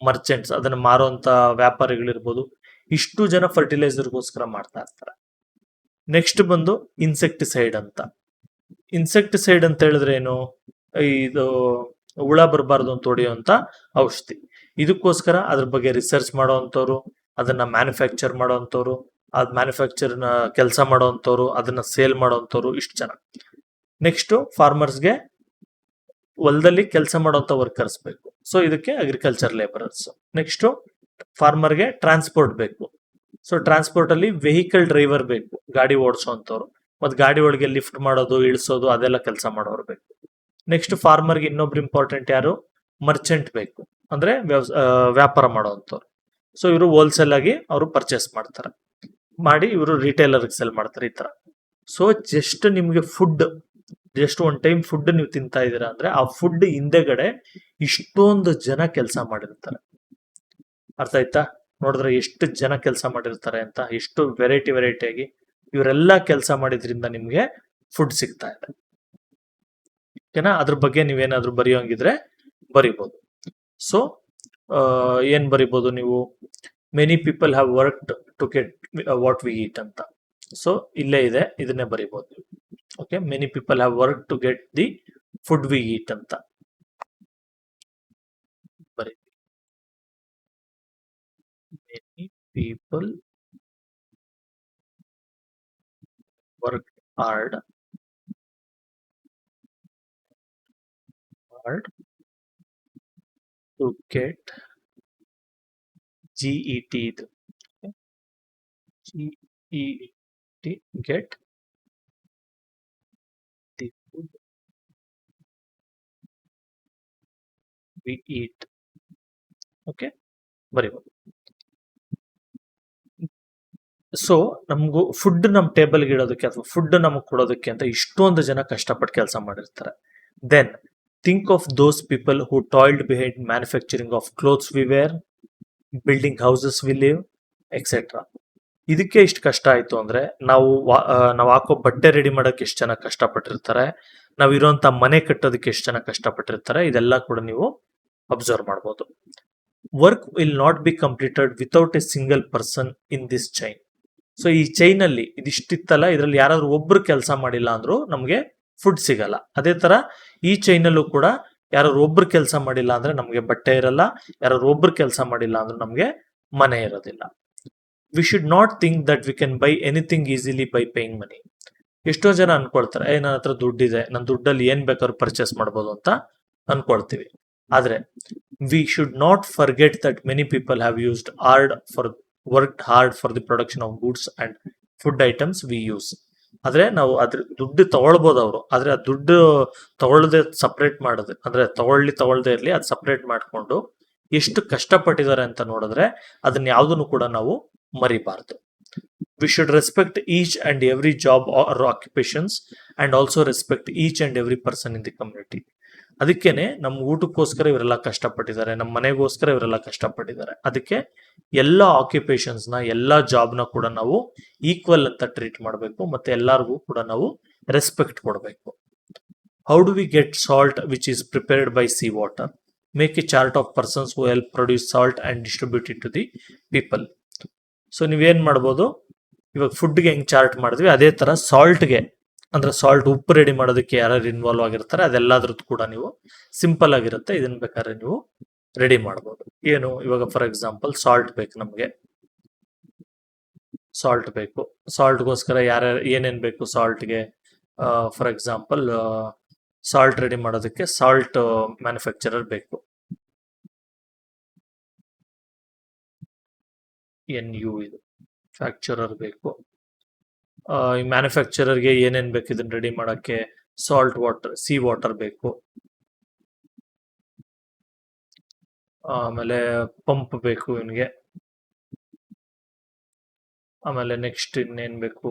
[SPEAKER 1] ಮರ್ಚೆಂಟ್ಸ್ ಅದನ್ನ ಮಾರುವಂತ ವ್ಯಾಪಾರಿಗಳಿರ್ಬೋದು. ಇಷ್ಟು ಜನ ಫರ್ಟಿಲೈಸರ್ಗೋಸ್ಕರ ಮಾಡ್ತಾ ಇರ್ತಾರೆ. ನೆಕ್ಸ್ಟ್ ಬಂದು ಇನ್ಸೆಕ್ಟಿಸೈಡ್ ಅಂತ ಹೇಳಿದ್ರೆ ಏನು? ಇದು ಹುಳ ಬರಬಾರ್ದು ಅಂತ ಹೊಡೆಯುವಂತ ಔಷಧಿ. ಇದಕ್ಕೋಸ್ಕರ ಅದ್ರ ಬಗ್ಗೆ ರಿಸರ್ಚ್ ಮಾಡೋವಂಥವ್ರು, ಅದನ್ನ ಮ್ಯಾನುಫ್ಯಾಕ್ಚರ್ ಮಾಡೋವಂಥವ್ರು, ಅದ್ ಮ್ಯಾನುಫ್ಯಾಕ್ಚರ್ ನ ಕೆಲಸ ಮಾಡೋವಂಥವ್ರು, ಅದನ್ನ ಸೇಲ್ ಮಾಡೋವಂಥವ್ರು, ಇಷ್ಟು ಜನ. ನೆಕ್ಸ್ಟ್ ಫಾರ್ಮರ್ಸ್ಗೆ ಹೊಲದಲ್ಲಿ ಕೆಲಸ ಮಾಡುವಂತ ವರ್ಕರ್ಸ್ ಬೇಕು, ಸೊ ಇದಕ್ಕೆ ಅಗ್ರಿಕಲ್ಚರ್ ಲೇಬರರ್ಸ್. ನೆಕ್ಸ್ಟ್ ಫಾರ್ಮರ್ಗೆ ಟ್ರಾನ್ಸ್ಪೋರ್ಟ್ ಬೇಕು, ಸೊ ಟ್ರಾನ್ಸ್ಪೋರ್ಟ್ ಅಲ್ಲಿ ವೆಹಿಕಲ್ ಡ್ರೈವರ್ ಬೇಕು, ಗಾಡಿ ಓಡಿಸೋಂಥವ್ರು. ಮತ್ತೆ ಗಾಡಿ ಒಳಗೆ ಲಿಫ್ಟ್ ಮಾಡೋದು, ಇಳಿಸೋದು ಅದೆಲ್ಲ ಕೆಲಸ ಮಾಡೋರು ಬೇಕು. ನೆಕ್ಸ್ಟ್ ಫಾರ್ಮರ್ಗೆ ಇನ್ನೊಬ್ರು ಇಂಪಾರ್ಟೆಂಟ್ ಯಾರು? ಮರ್ಚೆಂಟ್ ಬೇಕು, ಅಂದ್ರೆ ವ್ಯಾಪಾರ ಮಾಡೋವಂಥವ್ರು. ಸೊ ಇವರು ಹೋಲ್ಸೇಲ್ ಆಗಿ ಅವರು ಪರ್ಚೇಸ್ ಮಾಡ್ತಾರೆ, ಮಾಡಿ ಇವರು ರಿಟೇಲರ್ಗೆ ಸೆಲ್ ಮಾಡ್ತಾರೆ, ಈ ತರ. ಸೊ ಜಸ್ಟ್ ನಿಮ್ಗೆ food, just one time food ನೀವು ತಿಂತಾ ಇದೀರಾ ಅಂದ್ರೆ ಆ ಫುಡ್ ಹಿಂದೆಗಡೆ ಇಷ್ಟೊಂದು ಜನ ಕೆಲಸ ಮಾಡಿರ್ತಾರೆ. ಅರ್ಥ ಆಯ್ತಾ? ನೋಡಿದ್ರೆ ಎಷ್ಟು ಜನ ಕೆಲಸ ಮಾಡಿರ್ತಾರೆ ಅಂತ, ಎಷ್ಟು ವೆರೈಟಿ ಆಗಿ ಇವರೆಲ್ಲ ಕೆಲಸ ಮಾಡಿದ್ರಿಂದ ನಿಮ್ಗೆ ಫುಡ್ ಸಿಗ್ತಾ ಇದೆ. ಓಕೆನಾ? ಅದ್ರ ಬಗ್ಗೆ ನೀವೇನಾದ್ರೂ ಬರೆಯೋಂಗಿದ್ರೆ ಬರಿಬಹುದು. ಸೊ ಏನ್ ಬರಿಬಹುದು ನೀವು? Many people have worked to get what we eat ಅಂತ. ಸೊ ಇಲ್ಲೇ ಇದೆ, ಇದನ್ನೇ ಬರಿಬಹುದು. Okay, many people have work to get the food we eat ಅಂತ ಬರಿ. Many people work hard to get GET ಇದು GET get the food we eat. Okay, ಬರೀಬಹುದು. So ನಮಗೂ ಫುಡ್ ನಮ್ಮ ಟೇಬಲ್ಗೆ ಇಡೋದಕ್ಕೆ ಅಥವಾ ಫುಡ್ ನಮಗೆ ಕೊಡೋದಕ್ಕೆ ಅಂತ ಇಷ್ಟೊಂದು ಜನ ಕಷ್ಟಪಟ್ಟು ಕೆಲಸ ಮಾಡಿರ್ತಾರೆ. Then think of those people who toiled behind manufacturing of clothes we wear, building houses we live, etcetera. ಇದಕ್ಕೆ ಇಷ್ಟು ಕಷ್ಟ ಆಯ್ತು ಅಂದ್ರೆ ನಾವು ಹಾಕೋ ಬಟ್ಟೆ ರೆಡಿ ಮಾಡೋಕೆ ಎಷ್ಟು ಜನ ಕಷ್ಟಪಟ್ಟಿರ್ತಾರೆ, ನಾವು ಇರುವಂತ ಮನೆ ಕಟ್ಟೋದಕ್ಕೆ ಎಷ್ಟು ಜನ ಕಷ್ಟಪಟ್ಟಿರ್ತಾರೆ, ಇದೆಲ್ಲ ಕೂಡ ನೀವು ಅಬ್ಸರ್ವ್ ಮಾಡ್ಬೋದು. Work will not be completed without A single person in this chain. So ಈ ಚೈನ್ ಅಲ್ಲಿ ಇದಿಷ್ಟಿತ್ತಲ್ಲ, ಇದರಲ್ಲಿ ಯಾರಾದ್ರೂ ಒಬ್ರು ಕೆಲಸ ಮಾಡಿಲ್ಲ ಅಂದ್ರೂ ನಮ್ಗೆ ಫುಡ್ ಸಿಗಲ್ಲ. ಅದೇ ತರ ಈ ಚೈನ್ ಅಲ್ಲೂ ಕೂಡ ಯಾರಾದ್ರು ಒಬ್ರು ಕೆಲಸ ಮಾಡಿಲ್ಲ ಅಂದ್ರೆ ನಮ್ಗೆ ಬಟ್ಟೆ ಇರಲ್ಲ, ಯಾರಾದ್ರು ಒಬ್ರು ಕೆಲಸ ಮಾಡಿಲ್ಲ ಅಂದ್ರೆ ನಮ್ಗೆ ಮನೆ ಇರೋದಿಲ್ಲ. We should not think that we can buy anything easily by paying money. ಎಷ್ಟೋ ಜನ ಅನ್ಕೊಳ್ತಾರೆ, ನನ್ನ ಹತ್ರ ದುಡ್ಡಿದೆ, ನನ್ನ ದುಡ್ಡಲ್ಲಿ ಏನ್ ಬೇಕಾದ್ರೂ ಪರ್ಚೇಸ್ ಮಾಡ್ಬೋದು ಅಂತ ಅನ್ಕೊಳ್ತೀವಿ. ಆದ್ರೆ V should not forget that many people have used worked hard for the production of goods and food items we use. ಆದ್ರೆ ನಾವು ಅದ್ರ ದುಡ್ಡು ತಗೊಳ್ಬೋದು ಅವರು, ಆದ್ರೆ ಆ ದುಡ್ಡು ತಗೊಳ್ಳದೆ ಸಪ್ರೇಟ್ ಮಾಡೋದು, ಅಂದ್ರೆ ತಗೊಳ್ಳದೆ ಇರ್ಲಿ, ಅದು ಸಪ್ರೇಟ್ ಮಾಡ್ಕೊಂಡು ಎಷ್ಟು ಕಷ್ಟಪಟ್ಟಿದ್ದಾರೆ ಅಂತ ನೋಡಿದ್ರೆ ಅದನ್ನ ಯಾವ್ದನ್ನು ಕೂಡ ನಾವು ಮರಿಬಾರ್ದು. We should respect each and every job or occupations and also respect each and every person in the community. ಅದಕ್ಕೇನೆ ನಮ್ಮ ಊಟಕ್ಕೋಸ್ಕರ ಇವರೆಲ್ಲ ಕಷ್ಟಪಟ್ಟಿದ್ದಾರೆ, ನಮ್ಮ ಮನೆಗೋಸ್ಕರ ಇವರೆಲ್ಲ ಕಷ್ಟಪಟ್ಟಿದ್ದಾರೆ. ಅದಕ್ಕೆ ಎಲ್ಲ ಆಕ್ಯುಪೇಷನ್ಸ್ ನ, ಎಲ್ಲ ಜಾಬ್ ನ ಕೂಡ ನಾವು ಈಕ್ವಲ್ ಅಂತ ಟ್ರೀಟ್ ಮಾಡಬೇಕು, ಮತ್ತೆ ಎಲ್ಲರಿಗೂ ಕೂಡ ನಾವು ರೆಸ್ಪೆಕ್ಟ್ ಕೊಡಬೇಕು. How do we get salt which is prepared by sea water? Make a chart of persons who help produce salt and distribute it to the people. So ನೀವೇನ್ ಮಾಡ್ಬೋದು, ಇವಾಗ ಫುಡ್ಗೆ ಹೆಂಗ್ ಚಾರ್ಟ್ ಮಾಡಿದ್ವಿ ಅದೇ ತರ ಸಾಲ್ಟ್ಗೆ, ಅಂದ್ರೆ ಸಾಲ್ಟ್ ಉಪ್ಪು ರೆಡಿ ಮಾಡೋದಕ್ಕೆ ಯಾರು ಇನ್ವಾಲ್ವ್ ಆಗಿರ್ತಾರೆ ಅದೆಲ್ಲದ್ರದ್ದು ಕೂಡ ನೀವು ಸಿಂಪಲ್ ಆಗಿರುತ್ತೆ, ಇದನ್ನ ಬೇಕಾದ್ರೆ ನೀವು ರೆಡಿ ಮಾಡ್ಬೋದು. ಏನು, ಇವಾಗ ಫಾರ್ ಎಕ್ಸಾಂಪಲ್ ಸಾಲ್ಟ್ ಬೇಕು, ನಮಗೆ ಸಾಲ್ಟ್ ಬೇಕು. ಸಾಲ್ಟ್ಗೋಸ್ಕರ ಯಾರ್ಯಾರು ಏನೇನ್ ಬೇಕು ಸಾಲ್ಟ್ಗೆ? ಫಾರ್ ಎಕ್ಸಾಂಪಲ್ ಸಾಲ್ಟ್ ರೆಡಿ ಮಾಡೋದಕ್ಕೆ ಸಾಲ್ಟ್ ಮ್ಯಾನುಫ್ಯಾಕ್ಚರರ್ ಬೇಕು, NU ಇದು ಫ್ಯಾಕ್ಚರರ್ ಬೇಕು. ಈ ಮ್ಯಾನುಫ್ಯಾಕ್ಚರರ್ಗೆ ಏನೇನ್ ಬೇಕು ಇದನ್ನ ರೆಡಿ ಮಾಡಕ್ಕೆ? ಸಾಲ್ಟ್ ವಾಟರ್, ಸಿ ವಾಟರ್ ಬೇಕು, ಆಮೇಲೆ ಪಂಪ್ ಬೇಕು ಇವನ್ಗೆ, ಆಮೇಲೆ ನೆಕ್ಸ್ಟ್ ಇನ್ನೇನ್ ಬೇಕು?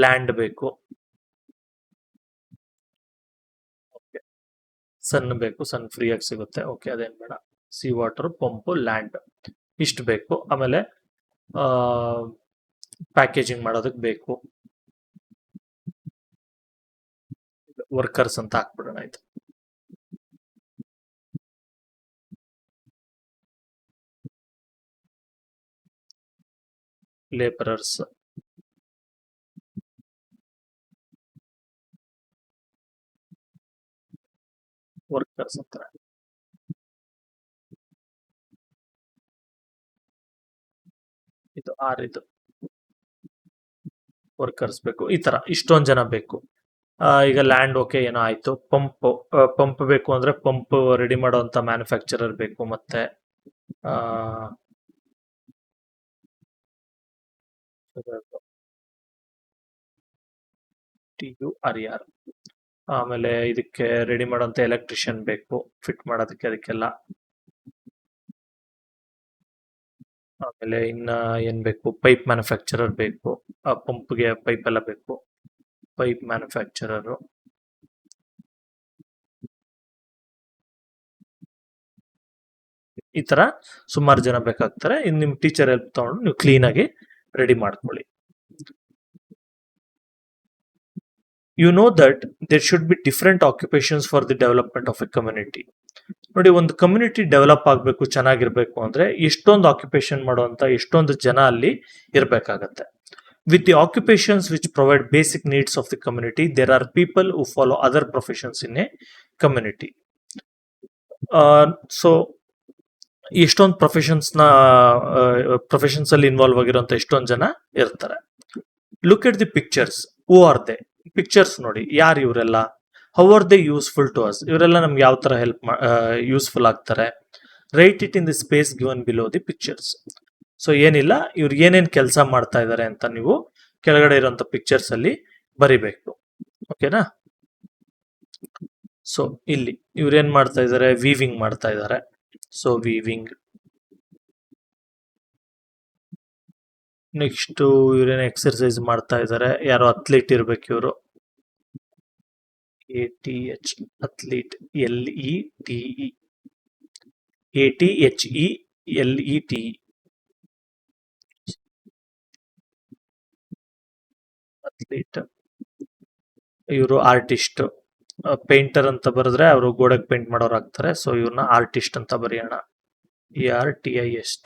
[SPEAKER 1] ಲ್ಯಾಂಡ್ ಬೇಕು, ಸನ್ ಬೇಕು, ಸನ್ ಫ್ರೀ ಆಗಿ ಸಿಗುತ್ತೆ. ಓಕೆ, ಅದೇನ್ ಬೇಡ. ಸಿ ವಾಟರ್, ಪಂಪ್, ಲ್ಯಾಂಡ್ ಇಷ್ಟು ಬೇಕು. ಆಮೇಲೆ ಪ್ಯಾಕೇಜಿಂಗ್ ಮಾಡೋದಕ್ಕೆ ಬೇಕು ವರ್ಕರ್ಸ್ ಅಂತ ಹಾಕ್ಬಿಡೋಣ. ಆಯ್ತು, ಲೇಬರರ್ಸ್, ವರ್ಕರ್ಸ್ ಅಂತ. ಇದು ಇದು ವರ್ಕರ್ಸ್ ಬೇಕು, ಈ ತರ ಇಷ್ಟೊಂದು ಜನ ಬೇಕು. ಈಗ ಲ್ಯಾಂಡ್ ಓಕೆ ಏನೋ ಆಯ್ತು. ಪಂಪ್ ಬೇಕು ಅಂದ್ರೆ ಪಂಪ್ ರೆಡಿ ಮಾಡುವಂತ ಮ್ಯಾನುಫ್ಯಾಕ್ಚರರ್ ಬೇಕು, ಮತ್ತೆ TURER. ಆಮೇಲೆ ಇದಕ್ಕೆ ರೆಡಿ ಮಾಡೋಂಥ ಎಲೆಕ್ಟ್ರಿಷಿಯನ್ ಬೇಕು ಫಿಟ್ ಮಾಡೋದಕ್ಕೆ ಅದಕ್ಕೆಲ್ಲ. ಆಮೇಲೆ ಇನ್ನ ಏನ್ ಬೇಕು, ಪೈಪ್ ಮ್ಯಾನುಫ್ಯಾಕ್ಚರರ್ ಬೇಕು, ಆ ಪಂಪ್ಗೆ ಪೈಪ್ ಎಲ್ಲ ಬೇಕು, ಪೈಪ್ ಮ್ಯಾನುಫ್ಯಾಕ್ಚರರು. ಈ ತರ ಸುಮಾರು ಜನ ಬೇಕಾಗ್ತಾರೆ. ಇನ್ನು ನಿಮ್ ಟೀಚರ್ ಹೆಲ್ಪ್ ತಗೊಂಡು ನೀವು ಕ್ಲೀನ್ ಆಗಿ ರೆಡಿ ಮಾಡ್ಕೊಳ್ಳಿ. You know that there should be different occupations for the development of a community. ನೋಡಿ, ಒಂದು ಕಮ್ಯುನಿಟಿ ಡೆವಲಪ್ ಆಗಬೇಕು, ಚೆನ್ನಾಗಿರ್ಬೇಕು ಅಂದ್ರೆ ಎಷ್ಟೊಂದು ಆಕ್ಯುಪೇಷನ್ ಮಾಡುವಂತ ಎಷ್ಟೊಂದು ಜನ ಅಲ್ಲಿ ಇರ್ಬೇಕಾಗತ್ತೆ. With the occupations which provide basic needs of the community, there are people who follow other professions in a community. So ಎಷ್ಟೊಂದು ಪ್ರೊಫೆಷನ್ಸ್ ಅಲ್ಲಿ ಇನ್ವಾಲ್ವ್ ಆಗಿರುವಂತ ಎಷ್ಟೊಂದು ಜನ ಇರ್ತಾರೆ. Look at the pictures. Who are they? Pictures ನೋಡಿ, ಯಾರು ಇವರೆಲ್ಲ? How are they useful to us? ಇವರೆಲ್ಲ ನಮ್ಗೆ ಯಾವ ತರ ಯೂಸ್ಫುಲ್ ಆಗ್ತಾರೆ? Write it in the space given below the pictures. So ಏನಿಲ್ಲ, ಇವ್ರು ಏನೇನ್ ಕೆಲಸ ಮಾಡ್ತಾ ಇದ್ದಾರೆ ಅಂತ ನೀವು ಕೆಳಗಡೆ ಇರುವಂತ ಪಿಕ್ಚರ್ಸ್ ಅಲ್ಲಿ ಬರಿಬೇಕು. ಓಕೆನಾ? ಸೊ ಇಲ್ಲಿ ಇವ್ರು ಏನ್ ಮಾಡ್ತಾ ಇದ್ದಾರೆ? ವೀವಿಂಗ್ ಮಾಡ್ತಾ ಇದ್ದಾರೆ. So weaving. ನೆಕ್ಸ್ಟ್ ಇವ್ರೇನು ಎಕ್ಸರ್ಸೈಸ್ ಮಾಡ್ತಾ ಇದ್ದಾರೆ. ಯಾರೋ ಅಥ್ಲೀಟ್ ಇರ್ಬೇಕು ಇವರು. ATH athlete. LETE. ATHELETE. Athlete. ಇವರು ಆರ್ಟಿಸ್ಟ್. ಪೇಂಟರ್ ಅಂತ ಬರೆದ್ರೆ ಅವರು ಗೋಡೆಗೆ ಪೇಂಟ್ ಮಾಡೋರು ಆಗ್ತಾರೆ. ಸೊ ಇವ್ರನ್ನ ಆರ್ಟಿಸ್ಟ್ ಅಂತ ಬರೆಯೋಣ. ARTIST.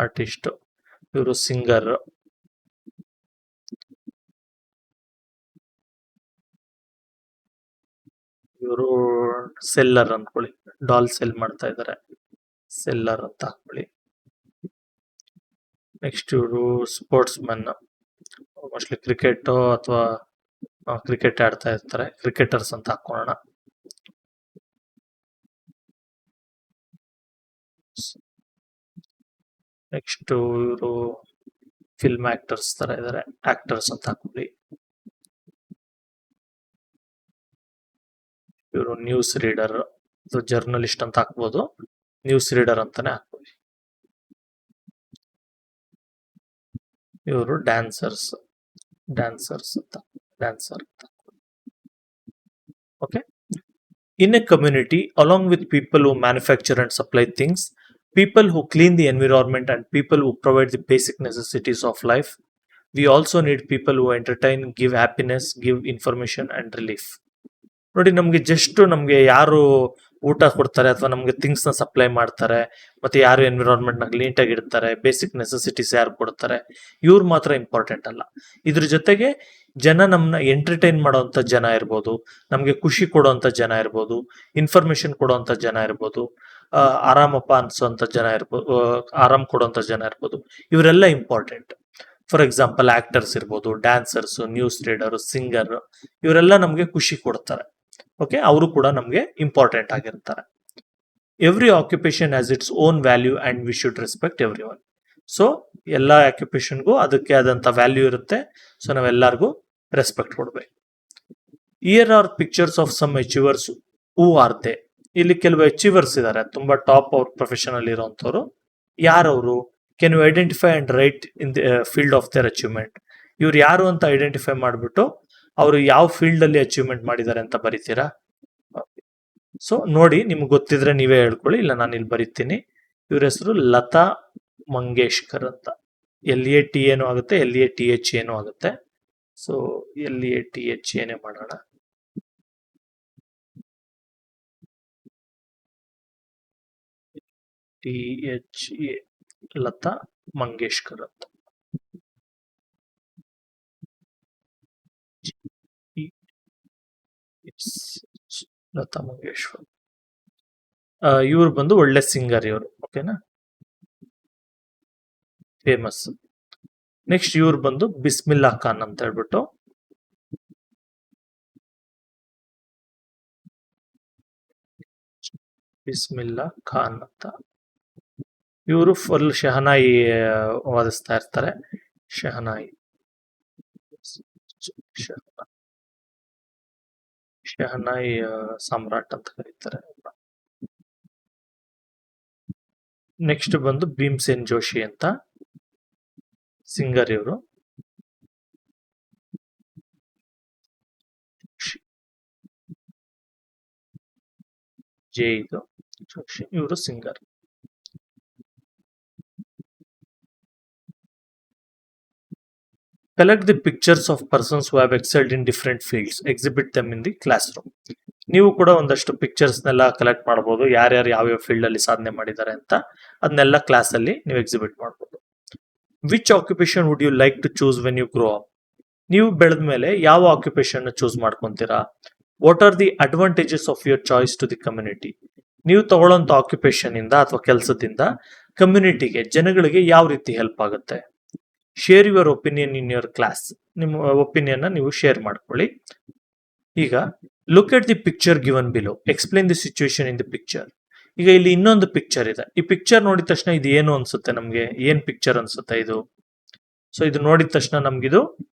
[SPEAKER 1] ಆರ್ಟಿಸ್ಟ್. ಇವರು ಸಿಂಗರ್. ಇವರು ಸೆಲ್ಲರ್ ಅನ್ಕೊಳ್ಳಿ. ಡಾಲ್ ಸೆಲ್ ಮಾಡ್ತಾ ಇದ್ದಾರೆ. ಸೆಲ್ಲರ್ ಅಂತ ಹಾಕೊಳ್ಳಿ. ನೆಕ್ಸ್ಟ್ ಇವರು ಸ್ಪೋರ್ಟ್ಸ್ ಮನ್. ಮೋಸ್ಟ್ಲಿ ಕ್ರಿಕೆಟ್ ಅಥವಾ ಕ್ರಿಕೆಟ್ ಆಡ್ತಾ ಇರ್ತಾರೆ. ಕ್ರಿಕೆಟರ್ಸ್ ಅಂತ ಹಾಕೋಣ. ನೆಕ್ಸ್ಟ್ ಇವರು ಫಿಲ್ಮ್ ಆಕ್ಟರ್ಸ್ ತರ ಇದಾರೆ. ಆಕ್ಟರ್ಸ್ ಅಂತ ಹಾಕೊಳ್ಳಿ. ಇವರು ನ್ಯೂಸ್ ರೀಡರ್, ಜರ್ನಲಿಸ್ಟ್ ಅಂತ ಹಾಕ್ಬೋದು. ನ್ಯೂಸ್ ರೀಡರ್ ಅಂತಾನೆ ಹಾಕೊಳ್ಳಿ. ಇವರು ಡ್ಯಾನ್ಸರ್ಸ್. ಡ್ಯಾನ್ಸರ್ಸ್ ಅಂತ, ಡ್ಯಾನ್ಸರ್ ಅಂತ. Okay. In a community, along with people who manufacture and supply things, people who clean the environment, and people who provide the basic necessities of life, we also need people who entertain, give happiness, give information and relief. ನೋಡಿ, ನಮ್ಗೆ just ನಮ್ಗೆ ಯಾರು ಊಟ ಕೊಡ್ತಾರೆ ಅಥವಾ ನಮ್ಗೆ things ನ supply ಮಾಡ್ತಾರೆ, ಮತ್ತೆ ಯಾರು ಎನ್ವಿರಾನ್ಮೆಂಟ್ ನ ನೀಟಾಗಿ ಇಡ್ತಾರೆ, ಬೇಸಿಕ್ ನೆಸೆಸಿಟೀಸ್ ಯಾರು ಕೊಡ್ತಾರೆ, ಇವ್ರು ಮಾತ್ರ ಇಂಪಾರ್ಟೆಂಟ್ ಅಲ್ಲ. ಇದ್ರ ಜೊತೆಗೆ ಜನ ನಮ್ನ ಎಂಟರ್ಟೈನ್ ಮಾಡೋಂಥ ಜನ ಇರ್ಬೋದು, ನಮ್ಗೆ ಖುಷಿ ಕೊಡುವಂತ ಜನ ಇರ್ಬೋದು, ಇನ್ಫಾರ್ಮೇಶನ್ ಕೊಡುವಂತ ಜನ ಇರ್ಬೋದು, ಆರಾಮಪ್ಪ ಅನ್ಸೋಂತ ಜನ ಇರ್ಬೋದು, ಆರಾಮ್ ಕೊಡುವಂತ ಜನ ಇರ್ಬೋದು. ಇವರೆಲ್ಲ ಇಂಪಾರ್ಟೆಂಟ್. ಫಾರ್ ಎಕ್ಸಾಂಪಲ್ ಆಕ್ಟರ್ಸ್ ಇರ್ಬೋದು, ಡ್ಯಾನ್ಸರ್ಸ್, ನ್ಯೂಸ್ ರೀಡರ್, ಸಿಂಗರ್, ಇವರೆಲ್ಲ ನಮ್ಗೆ ಖುಷಿ ಕೊಡ್ತಾರೆ. ಓಕೆ, ಅವರು ಕೂಡ ನಮ್ಗೆ ಇಂಪಾರ್ಟೆಂಟ್ ಆಗಿರ್ತಾರೆ. Every occupation has its own value and we should respect every one. So ಎಲ್ಲ ಆಕ್ಯುಪೇಷನ್ಗೂ ಅದಕ್ಕೆ ಆದಂತ ವ್ಯಾಲ್ಯೂ ಇರುತ್ತೆ. ಸೊ ನಾವೆಲ್ಲರಿಗೂ ರೆಸ್ಪೆಕ್ಟ್ ಕೊಡ್ಬೇಕು. Here are pictures of some achievers. Who are they? ಇಲ್ಲಿ ಕೆಲವು ಅಚೀವರ್ಸ್ ಇದ್ದಾರೆ, ತುಂಬಾ ಟಾಪ್ ಅವ್ರ ಪ್ರೊಫೆಷನ್ ಅಲ್ಲಿ ಇರೋಂಥವ್ರು. ಯಾರವರು? Can you identify and write in the field of their achievement. ಇವ್ರು ಯಾರು ಅಂತ ಐಡೆಂಟಿಫೈ ಮಾಡ್ಬಿಟ್ಟು ಅವರು ಯಾವ ಫೀಲ್ಡ್ ಅಲ್ಲಿ ಅಚೀವ್ಮೆಂಟ್ ಮಾಡಿದ್ದಾರೆ ಅಂತ ಬರೀತೀರಾ? ಸೊ ನೋಡಿ, ನಿಮ್ಗೆ ಗೊತ್ತಿದ್ರೆ ನೀವೇ ಹೇಳ್ಕೊಳ್ಳಿ, ಇಲ್ಲ ನಾನು ಇಲ್ಲಿ ಬರೀತೀನಿ. ಇವ್ರ ಹೆಸರು ಲತಾ ಮಂಗೇಶ್ಕರ್ ಅಂತ. LAT ಏನೋ ಆಗುತ್ತೆ, LATH ಏನೋ ಆಗುತ್ತೆ. ಸೊ LATH ಏನೇ ಮಾಡೋಣ. THA, ಲತಾ ಮಂಗೇಶ್ಕರ್ ಅಂತ. ಲತಾ ಮಂಗೇಶ್ವರ್. ಇವ್ರು ಬಂದು ಒಳ್ಳೆ ಸಿಂಗರ್ ಇವರು. ಓಕೆನಾ? ಫೇಮಸ್. ನೆಕ್ಸ್ಟ್ ಇವ್ರು ಬಂದು ಬಿಸ್ಮಿಲ್ಲಾ ಖಾನ್ ಅಂತ ಹೇಳ್ಬಿಟ್ಟು. ಬಿಸ್ಮಿಲ್ಲಾ ಖಾನ್ ಅಂತ ಇವರು ಫುಲ್ ಶಹನಾಯಿ ವಾದಿಸ್ತಾ ಇರ್ತಾರೆ. ಶಹನಾಯಿ ಶಹನಾಯಿ ಸಾಮ್ರಾಟ್ ಅಂತ ಕರೀತಾರೆ. ನೆಕ್ಸ್ಟ್ ಬಂದು ಭೀಮ್ಸೇನ್ ಜೋಶಿ ಅಂತ ಸಿಂಗರ್ ಇವರು. ಇದು ಜೋಶಿ, ಇವರು singer. Collect the pictures of persons who have excelled in different fields. Exhibit them in the classroom. ನೀವು ಕೂಡ ಒಂದಷ್ಟು ಪಿಕ್ಚರ್ಸ್ನೆಲ್ಲ ಕಲೆಕ್ಟ್ ಮಾಡ್ಬೋದು, ಯಾರ್ಯಾರು ಯಾವ್ಯಾವ ಫೀಲ್ಡ್ ಅಲ್ಲಿ ಸಾಧನೆ ಮಾಡಿದ್ದಾರೆ ಅಂತ. ಅದನ್ನೆಲ್ಲ ಕ್ಲಾಸ್ ಅಲ್ಲಿ ನೀವು ಎಕ್ಸಿಬಿಟ್ ಮಾಡ್ಬೋದು. Which occupation would you like to choose when you grow up? ನೀವು ಬೆಳೆದ ಮೇಲೆ ಯಾವ ಆಕ್ಯುಪೇಷನ್ ಚೂಸ್ ಮಾಡ್ಕೊಂತೀರಾ? What are the advantages of your choice to the community? ನೀವು ತಗೊಳ್ಳೋಂಥ ಆಕ್ಯುಪೇಷನ್ ಇಂದ ಅಥವಾ ಕೆಲಸದಿಂದ ಕಮ್ಯುನಿಟಿಗೆ, ಜನಗಳಿಗೆ ಯಾವ ರೀತಿ ಹೆಲ್ಪ್ ಆಗುತ್ತೆ? Share your opinion in your class. ನಿಮ್ಮ ಒಪಿನಿಯನ್ ನೀವು ಶೇರ್ ಮಾಡ್ಕೊಳ್ಳಿ. ಈಗ look at the picture given below, explain the situation in the picture. ಈಗ ಇಲ್ಲಿ ಇನ್ನೊಂದು ಪಿಕ್ಚರ್ ಇದೆ. ಈ ಪಿಕ್ಚರ್ ನೋಡಿದ ತಕ್ಷಣ ಇದು ಏನು ಅನ್ಸುತ್ತೆ ನಮ್ಗೆ? ಏನ್ ಪಿಕ್ಚರ್ ಅನ್ಸುತ್ತೆ ಇದು? ಸೊ ಇದು ನೋಡಿದ ತಕ್ಷಣ ನಮ್ಗಿದು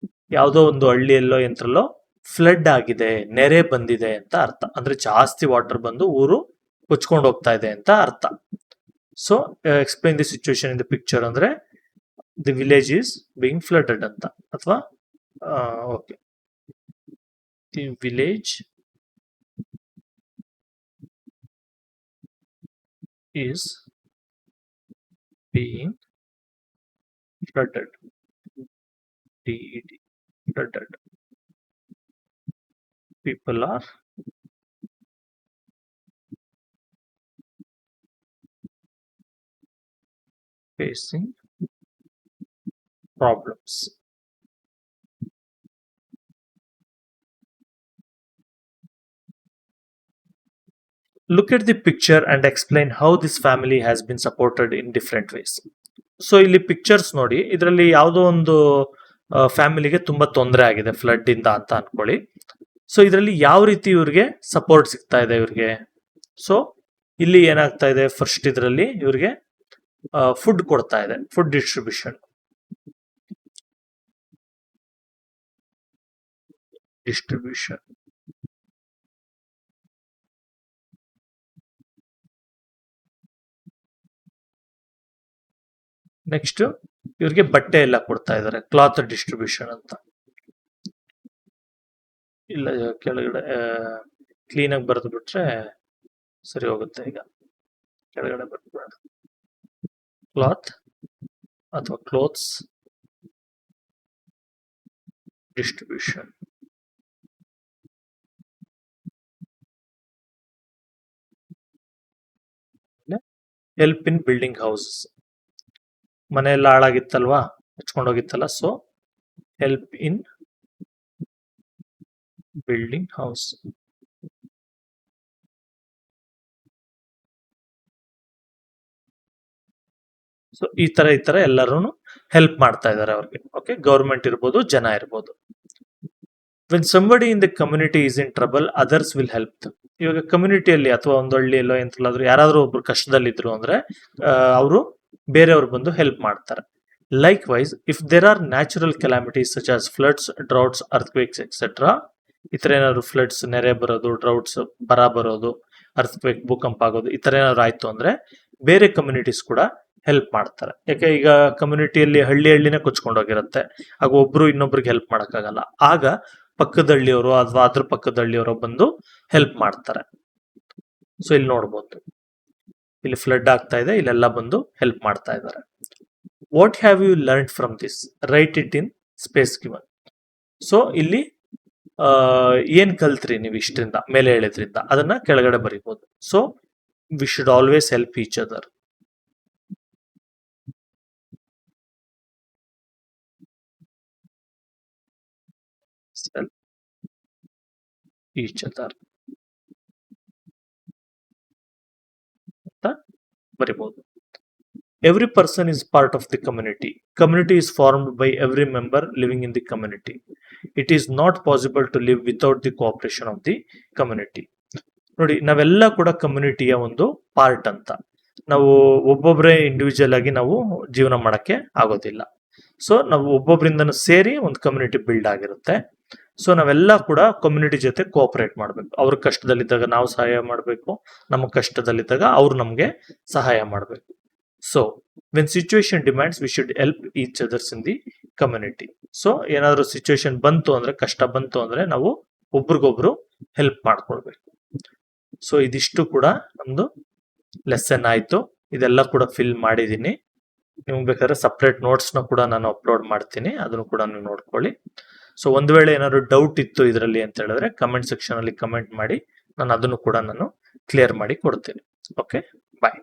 [SPEAKER 1] ಯಾವುದೋ ಒಂದು ಹಳ್ಳಿಯಲ್ಲೋ ಎಂತ್ರಲ್ಲೋ ಫ್ಲಡ್ ಆಗಿದೆ, ನೆರೆ ಬಂದಿದೆ ಅಂತ ಅರ್ಥ. ಅಂದ್ರೆ ಜಾಸ್ತಿ ವಾಟರ್ ಬಂದು ಊರು ಕೊಚ್ಕೊಂಡು ಹೋಗ್ತಾ ಇದೆ ಅಂತ ಅರ್ಥ. So explain the situation in the picture ಅಂದ್ರೆ the village is being flooded ಅಂತ, ಅಥವಾ okay, the village is being flooded, DED, flooded. People are facing problems. Look at the picture and explain how this family has been supported in different ways. So ಇಲ್ಲಿ pictures ನೋಡಿ, ಇದರಲ್ಲಿ ಯಾವುದೋ ಒಂದು ಫ್ಯಾಮಿಲಿಗೆ ತುಂಬಾ ತೊಂದರೆ ಆಗಿದೆ ಫ್ಲಡ್ ಇಂದ ಅಂತ ಅನ್ಕೊಳ್ಳಿ. ಸೊ ಇದರಲ್ಲಿ ಯಾವ ರೀತಿ ಇವ್ರಿಗೆ ಸಪೋರ್ಟ್ ಸಿಗ್ತಾ ಇದೆ ಇವ್ರಿಗೆ? ಸೊ ಇಲ್ಲಿ ಏನಾಗ್ತಾ ಇದೆ, ಫಸ್ಟ್ ಇದರಲ್ಲಿ ಇವ್ರಿಗೆ ಫುಡ್ ಕೊಡ್ತಾ ಇದೆ, ಫುಡ್ ಡಿಸ್ಟ್ರಿಬ್ಯೂಷನ್. ನೆಕ್ಸ್ಟ್ ಇವ್ರಿಗೆ ಬಟ್ಟೆ ಎಲ್ಲ ಕೊಡ್ತಾ ಇದ್ದಾರೆ, ಕ್ಲಾತ್ ಡಿಸ್ಟ್ರಿಬ್ಯೂಷನ್ ಅಂತ. ಇಲ್ಲ ಕೆಳಗಡೆ ಕ್ಲೀನ್ ಆಗಿ ಬರೆದು ಬಿಟ್ರೆ ಸರಿ ಹೋಗುತ್ತೆ. ಈಗ ಕೆಳಗಡೆ ಬರ್ಬೇಡ, ಕ್ಲಾತ್ ಅಥವಾ clothes distribution. Help in building houses, ಮನೆಯೆಲ್ಲ ಹಾಳಾಗಿತ್ತಲ್ವಾ, ಹಚ್ಕೊಂಡೋಗಿತ್ತಲ್ಲ. So help in building house. So ಈ ತರ ಎಲ್ಲರೂ ಹೆಲ್ಪ್ ಮಾಡ್ತಾ ಇದ್ದಾರೆ ಅವ್ರಿಗೆ. ಓಕೆ, ಗೌರ್ಮೆಂಟ್ ಇರ್ಬೋದು, ಜನ ಇರ್ಬೋದು. When somebody in the community is in trouble, others will help them. ಇವಾಗ ಕಮ್ಯುನಿಟಿಯಲ್ಲಿ ಅಥವಾ ಒಂದು ಹಳ್ಳಿಯಲ್ಲೋ ಎಂತಲ್ಲಾದ್ರೂ ಯಾರಾದ್ರೂ ಒಬ್ರು ಕಷ್ಟದಲ್ಲಿದ್ರು ಅಂದ್ರೆ ಅವರು ಬೇರೆಯವ್ರು ಬಂದು ಹೆಲ್ಪ್ ಮಾಡ್ತಾರೆ. Likewise, if there are natural calamities such as floods, droughts, earthquakes etcetera, ಈ ತರ ಏನಾದ್ರು ಫ್ಲಡ್ಸ್, ನೆರೆ ಬರೋದು, ಡ್ರೌಟ್ಸ್, ಬರ ಬರೋದು, ಅರ್ಥ್ಕ್ವೇಕ್, ಭೂಕಂಪ ಆಗೋದು, ಈ ತರ ಏನಾದ್ರು ಆಯ್ತು ಅಂದ್ರೆ ಬೇರೆ ಕಮ್ಯುನಿಟೀಸ್ ಕೂಡ ಹೆಲ್ಪ್ ಮಾಡ್ತಾರೆ. ಯಾಕೆ, ಈಗ ಕಮ್ಯುನಿಟಿಯಲ್ಲಿ ಹಳ್ಳಿನೇ ಕೊಚ್ಕೊಂಡೋಗಿರುತ್ತೆ, ಆಗ ಒಬ್ರು ಇನ್ನೊಬ್ರಿಗೆ ಹೆಲ್ಪ್ ಮಾಡಕ್ಕಾಗಲ್ಲ. ಆಗ ಪಕ್ಕದ ಹಳ್ಳಿಯವರು ಅಥವಾ ಅದ್ರ ಪಕ್ಕದ ಹಳ್ಳಿಯವರು ಬಂದು ಹೆಲ್ಪ್ ಮಾಡ್ತಾರೆ. ಸೊ ಇಲ್ಲಿ ನೋಡ್ಬೋದು, ಇಲ್ಲಿ ಫ್ಲಡ್ ಆಗ್ತಾ ಇದೆ, ಇಲ್ಲೆಲ್ಲ ಬಂದು ಹೆಲ್ಪ್ ಮಾಡ್ತಾ ಇದ್ದಾರೆ. What have you learn from this? Write it in space given. So ಇಲ್ಲಿ ಏನ್ ಕಲ್ತ್ರಿ ನೀವು ಇಷ್ಟರಿಂದ, ಮೇಲೆ ಹೇಳಿದ್ರಿಂದ, ಅದನ್ನ ಕೆಳಗಡೆ ಬರೀಬಹುದು. So we should always help each other. Each other ಅಂತ ಬರಿಬಹುದು. Every person is part of the community. Community is formed by every member living in the community. It is not possible to live without the cooperation of the community. ನೋಡಿ, ನಾವೆಲ್ಲ ಕೂಡ ಕಮ್ಯುನಿಟಿಯ ಒಂದು part ಅಂತ. ನಾವು ಒಬ್ಬೊಬ್ಬರೇ individual ಆಗಿ ನಾವು ಜೀವನ ಮಾಡಕ್ಕೆ ಆಗೋದಿಲ್ಲ. ಸೊ ನಾವು ಒಬ್ಬೊಬ್ಬರಿಂದನೂ ಸೇರಿ ಒಂದು ಕಮ್ಯುನಿಟಿ ಬಿಲ್ಡ್ ಆಗಿರುತ್ತೆ. ಸೊ ನಾವೆಲ್ಲ ಕೂಡ ಕಮ್ಯುನಿಟಿ ಜೊತೆ ಕೋಆಪರೇಟ್ ಮಾಡಬೇಕು. ಅವ್ರ ಕಷ್ಟದಲ್ಲಿದ್ದಾಗ ನಾವು ಸಹಾಯ ಮಾಡಬೇಕು, ನಮ್ಮ ಕಷ್ಟದಲ್ಲಿದ್ದಾಗ ಅವ್ರು ನಮಗೆ ಸಹಾಯ ಮಾಡಬೇಕು. So when situation demands we should help each others in the community. So ಏನಾದ್ರು ಸಿಚುವೇಶನ್ ಬಂತು ಅಂದ್ರೆ, ಕಷ್ಟ ಬಂತು ಅಂದ್ರೆ ನಾವು ಒಬ್ರಿಗೊಬ್ರು ಹೆಲ್ಪ್ ಮಾಡ್ಕೊಳ್ಬೇಕು. ಸೊ ಇದಿಷ್ಟು ಕೂಡ ನಮ್ದು ಲೆಸನ್ ಆಯ್ತು. ಇದೆಲ್ಲ ಕೂಡ ಫಿಲ್ ಮಾಡಿದೀನಿ. ನಿಮ್ಗೆ ಬೇಕಾದ್ರೆ ಸಪ್ರೇಟ್ ನೋಟ್ಸ್ ನ ಕೂಡ ನಾನು ಅಪ್ಲೋಡ್ ಮಾಡ್ತೀನಿ, ಅದನ್ನು ಕೂಡ ನೀವು ನೋಡ್ಕೊಳ್ಳಿ. ಸೊ ಒಂದು ವೇಳೆ ಏನಾದ್ರು ಡೌಟ್ ಇತ್ತು ಇದರಲ್ಲಿ ಅಂತ ಹೇಳಿದ್ರೆ ಕಮೆಂಟ್ ಸೆಕ್ಷನ್ ಅಲ್ಲಿ ಕಮೆಂಟ್ ಮಾಡಿ, ನಾನು ಅದನ್ನು ಕೂಡ ಕ್ಲಿಯರ್ ಮಾಡಿ ಕೊಡ್ತೀನಿ. ಓಕೆ, ಬಾಯ್.